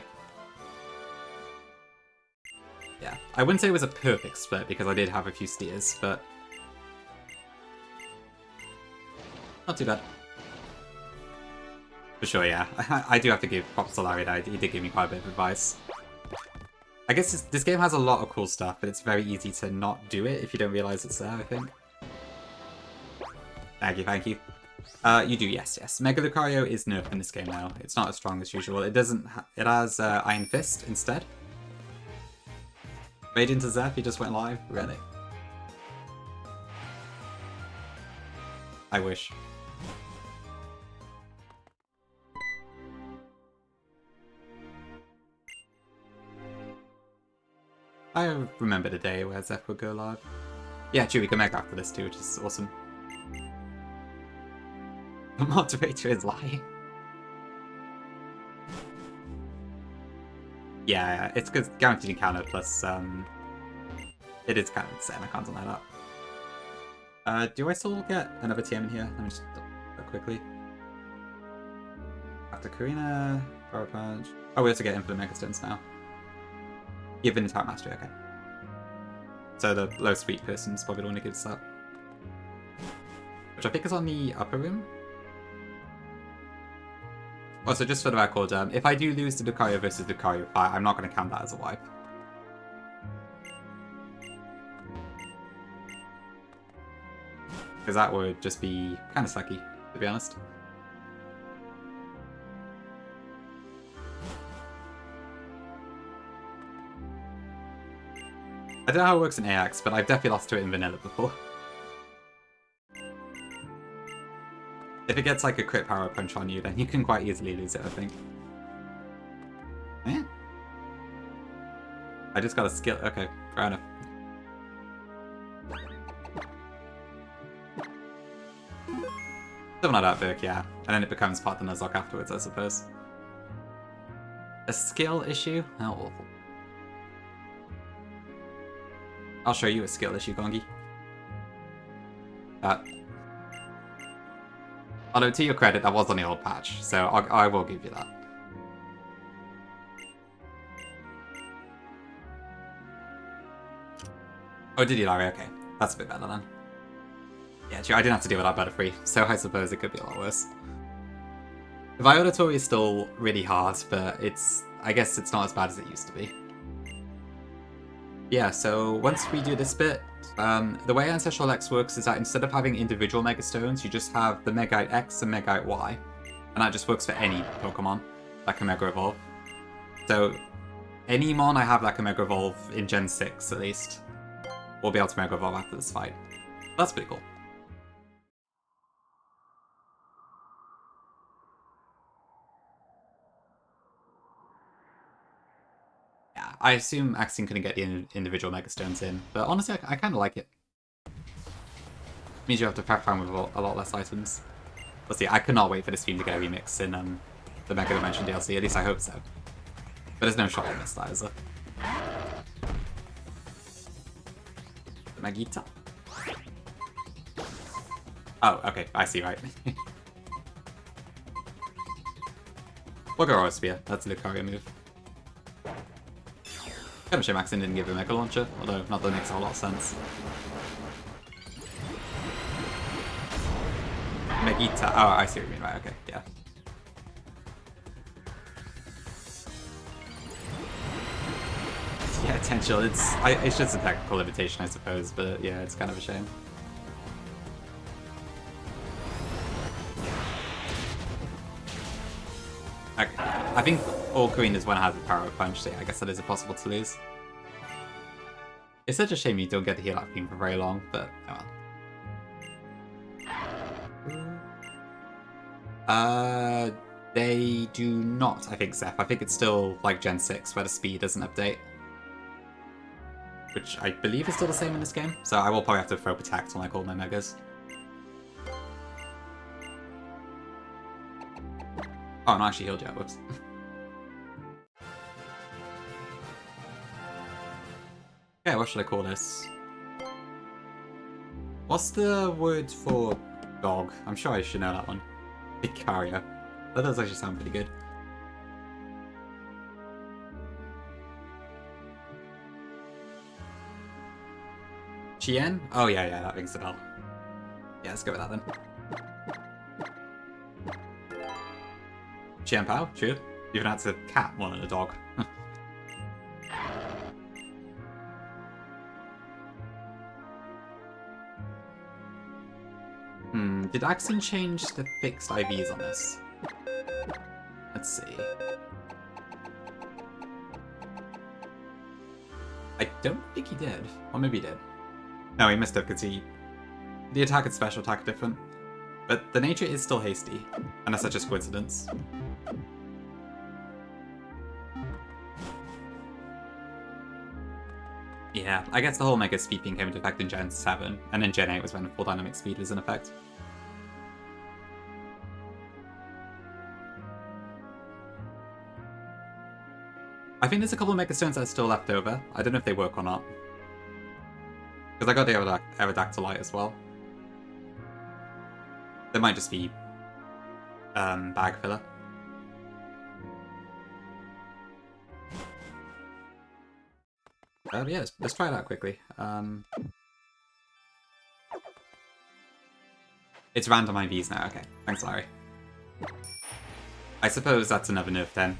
Yeah, I wouldn't say it was a perfect split because I did have a few steers, but not too bad. For sure, yeah. I do have to give props to Larry, he did give me quite a bit of advice. I guess this game has a lot of cool stuff, but it's very easy to not do it if you don't realise it's there, I think. Thank you, thank you. You do, yes. Mega Lucario is nerfed in this game now. It's not as strong as usual. It doesn't. It has Iron Fist instead. Radiant to Zeph, he just went live? Really? I wish. I remember the day where Zeph would go live. Yeah, true, we can make after this too, which is awesome. The moderator is lying. Yeah, it's because guaranteed encounter plus it is kind of insane, I can't deny that. Do I still get another TM in here? Let me just look quickly. After Korrina, Power Punch. Oh, we have to get Infinite Mega Stones now. Given the Tarot Mastery, okay. So the low speed person's probably the one who gives that. Which I think is on the upper room. Also, just for the record, if I do lose the Lucario versus Lucario fight, I'm not going to count that as a wipe. Because that would just be kind of sucky, to be honest. I don't know how it works in AX, but I've definitely lost to it in vanilla before. If it gets like a crit power punch on you, then you can quite easily lose it, I think. Yeah. I just got a skill. Okay, fair enough. Something like that, Burke, yeah. And then it becomes part of the Nuzlocke afterwards, I suppose. A skill issue? How awful. I'll show you a skill issue, Gongi. Although, to your credit, that was on the old patch, so I will give you that. Oh, did you, Larry? Okay. That's a bit better then. Yeah, true, I didn't have to deal with that better free, so I suppose it could be a lot worse. The Violatory is still really hard, but I guess it's not as bad as it used to be. Yeah, so once we do this bit, the way Ancestral X works is that instead of having individual Mega Stones, you just have the Megite X and Megite Y. And that just works for any Pokemon that can Mega Evolve. So, any Mon I have that can Mega Evolve in Gen 6 at least, will be able to Mega Evolve after this fight. That's pretty cool. Yeah, I assume Axine couldn't get the individual Mega Stones in, but honestly, I kind of like it. Means you have to prep farm with a lot less items. Let's see, I could not wait for this stream to get a remix in the Mega Dimension DLC, at least I hope so. But there's no shot I missed that, is there? The Magita? Oh, okay, I see, right. We'll go Aura Spear, that's a Lucario move. Kind of shame Axine didn't give him Mega Launcher, although not that it makes a whole lot of sense. Megita. Oh, I see what you mean. Right, okay, yeah. Yeah, potential. It's just a technical limitation, I suppose, but yeah, it's kind of a shame. I think all Korrina's one has a power of punch, so yeah, I guess that is possible to lose. It's such a shame you don't get to heal that theme for very long, but oh well. They do not, I think, Zeph. I think it's still like Gen 6 where the speed doesn't update. Which I believe is still the same in this game, so I will probably have to throw Protect on like all my Megas. Oh, no, I actually healed you. Whoops. Okay, what should I call this? What's the word for dog? I'm sure I should know that one. Vicaria. That does actually sound pretty good. Chien? Oh yeah, that rings a bell. Yeah, let's go with that then. Chien Pao? True. Even that's a cat more than a dog. Did Axon change the fixed IVs on this? Let's see. I don't think he did. Or maybe he did. No, he must have, because the attack and special attack are different. But the nature is still hasty, unless that's just coincidence. Yeah, I guess the whole Mega Speed thing came into effect in Gen 7, and in Gen 8 was when full dynamic speed was in effect. I think there's a couple of Mega Stones that are still left over. I don't know if they work or not. Because I got the Aerodactylite as well. They might just be bag filler. Yeah, let's try it out quickly. It's random IVs now. Okay, thanks, Larry. I suppose that's another nerf then.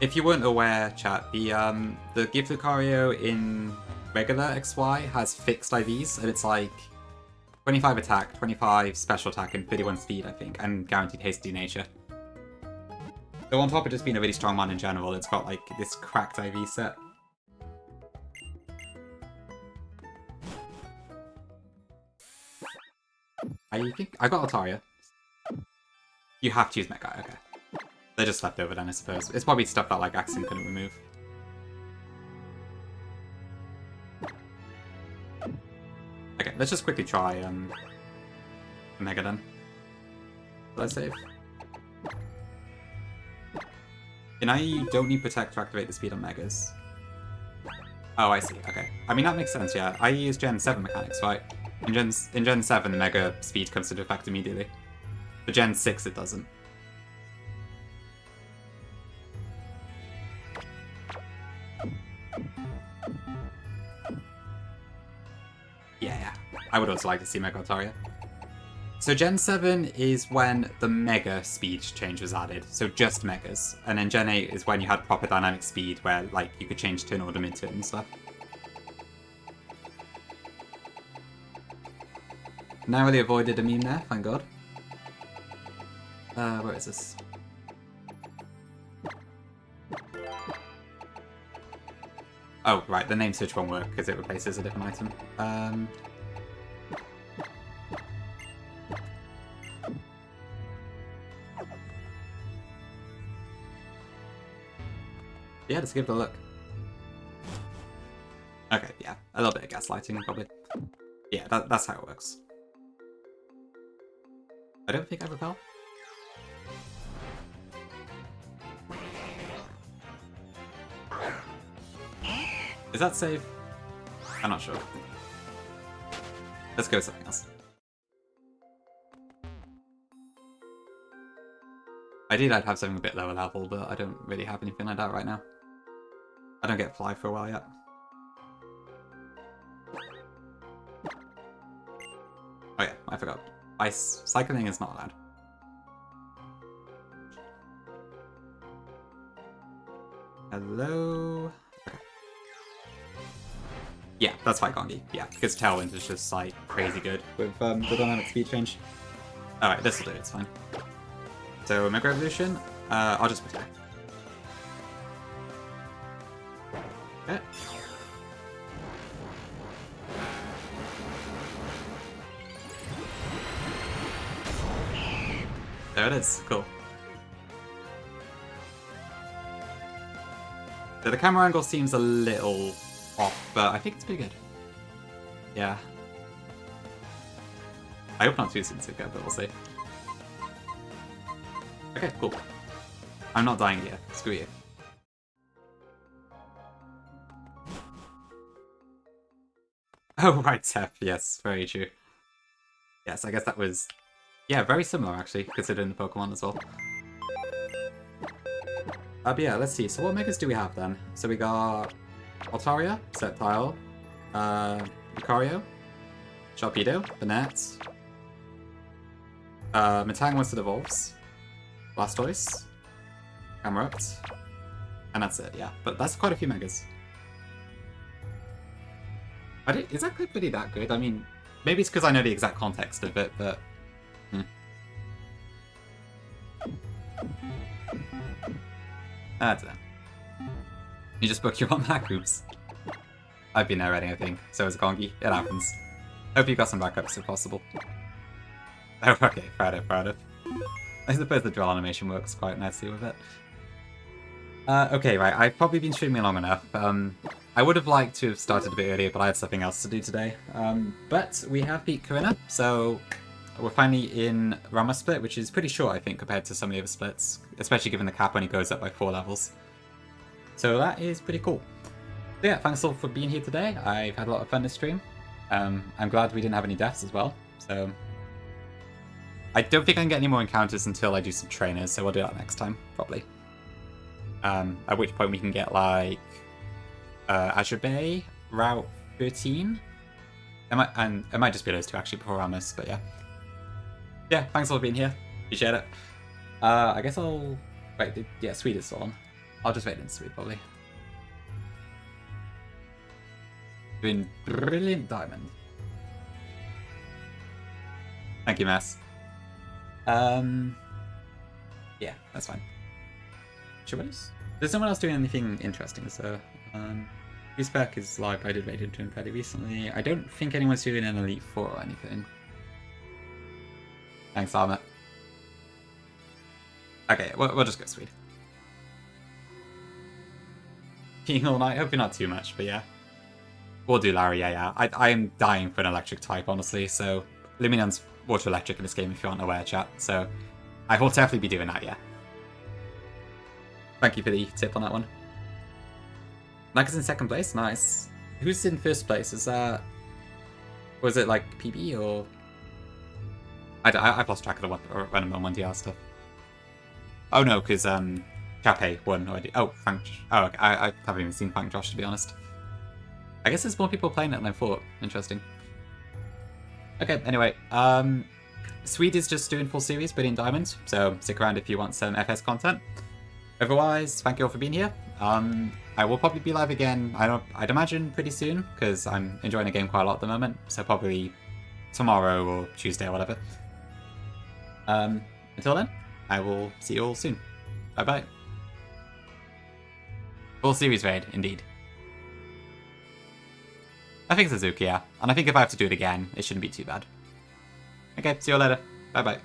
If you weren't aware, chat, the Gift Lucario in regular XY has fixed IVs, and it's like 25 attack, 25 special attack, and 31 speed, I think, and guaranteed hasty nature. So on top of just being a really strong man in general, it's got like this cracked IV set. I think I got Altaria. You have to use Mega, okay. They're just left over then, I suppose. It's probably stuff that like Axon couldn't remove. Okay, let's just quickly try Mega then. Did I save? You know, you don't need Protect to activate the speed on Megas. Oh, I see, okay. I mean, that makes sense, yeah. I use Gen 7 mechanics, right? In Gen 7, Mega Speed comes into effect immediately. But Gen 6, it doesn't. Yeah. I would also like to see Mega Altaria. So Gen 7 is when the Mega Speed change was added, so just Megas. And then Gen 8 is when you had proper dynamic speed, where like you could change turn order mid-turn and stuff. Narrowly avoided a meme there, thank god. Where is this? Oh, right, the name switch won't work because it replaces a different item. Yeah, let's give it a look. Okay, yeah, a little bit of gaslighting, probably. Yeah, that's how it works. I don't think I repel. Is that safe? I'm not sure. Let's go with something else. Ideally, I'd have something a bit lower level, but I don't really have anything like that right now. I don't get fly for a while yet. Oh yeah, I forgot. Ice cycling is not allowed. Hello? Okay. Yeah, that's Fight Gongi. Yeah, because Tailwind is just like crazy good with the dynamic speed change. Alright, this'll do, it's fine. So Mega Evolution, I'll just protect. Okay. There it is. Cool. So the camera angle seems a little off, but I think it's pretty good. Yeah. I hope not too soon to go, but we'll see. Okay, cool. I'm not dying yet. Screw you. Oh, right, Tef. Yes, very true. Yes, I guess that was... Yeah, very similar, actually, considering the Pokemon as well. But yeah, let's see. So what Megas do we have, then? So we got... Altaria, Sceptile, Lucario, Sharpedo, Banette, Metang once it evolves, Blastoise, Camerupt, and that's it, yeah. But that's quite a few Megas. Is that clip really that good? I mean, maybe it's because I know the exact context of it, but... I don't know. You just book your own Mac groups. I've been there already, I think. So is Gongi. It happens. Hope you got some backups if possible. Oh, okay. Fair enough. I suppose the draw animation works quite nicely with it. Okay, right. I've probably been streaming long enough. I would have liked to have started a bit earlier, but I had something else to do today. But we have beat Korrina, so we're finally in Rama split, which is pretty short, I think, compared to some of the other splits, especially given the cap only goes up by 4 levels. So that is pretty cool. So yeah, thanks all for being here today. I've had a lot of fun this stream. I'm glad we didn't have any deaths as well. So I don't think I can get any more encounters until I do some trainers, so we'll do that next time, probably. At which point we can get like Azure Bay, Route 13. It might just be those two actually before Ramos, but yeah. Yeah, thanks all for being here. Appreciate it. I guess I'll... Wait, yeah, Sweet is on. I'll just wait in Sweet, probably. Doing brilliant diamond. Thank you, Mass. Yeah, that's fine. There's no one else doing anything interesting, so... Uzbek is live. I did raid into him fairly recently. I don't think anyone's doing an Elite 4 or anything. Thanks, Armor. Okay, we'll just go Sweet. Peeing all night? Hopefully not too much, but yeah. We'll do Larry, yeah. I am dying for an electric type, honestly, so Luminion's water electric in this game if you aren't aware, chat, so I will definitely be doing that, yeah. Thank you for the tip on that one. Naka's in second place, nice. Who's in first place? Is that... Was it like PB or... I've lost track of the random 1DR stuff. Oh no, because Chape won already. Oh, Frank. Oh, okay. I haven't even seen Frank Josh, to be honest. I guess there's more people playing it than I thought. Interesting. Okay, anyway. Swede is just doing full series, but in diamonds, so stick around if you want some FS content. Otherwise, thank you all for being here. I will probably be live again, I'd imagine pretty soon, because I'm enjoying the game quite a lot at the moment, so probably tomorrow or Tuesday or whatever. Until then, I will see you all soon. Bye-bye. Full series raid, indeed. I think Suzuki, yeah. And I think if I have to do it again, it shouldn't be too bad. Okay, see you all later. Bye-bye.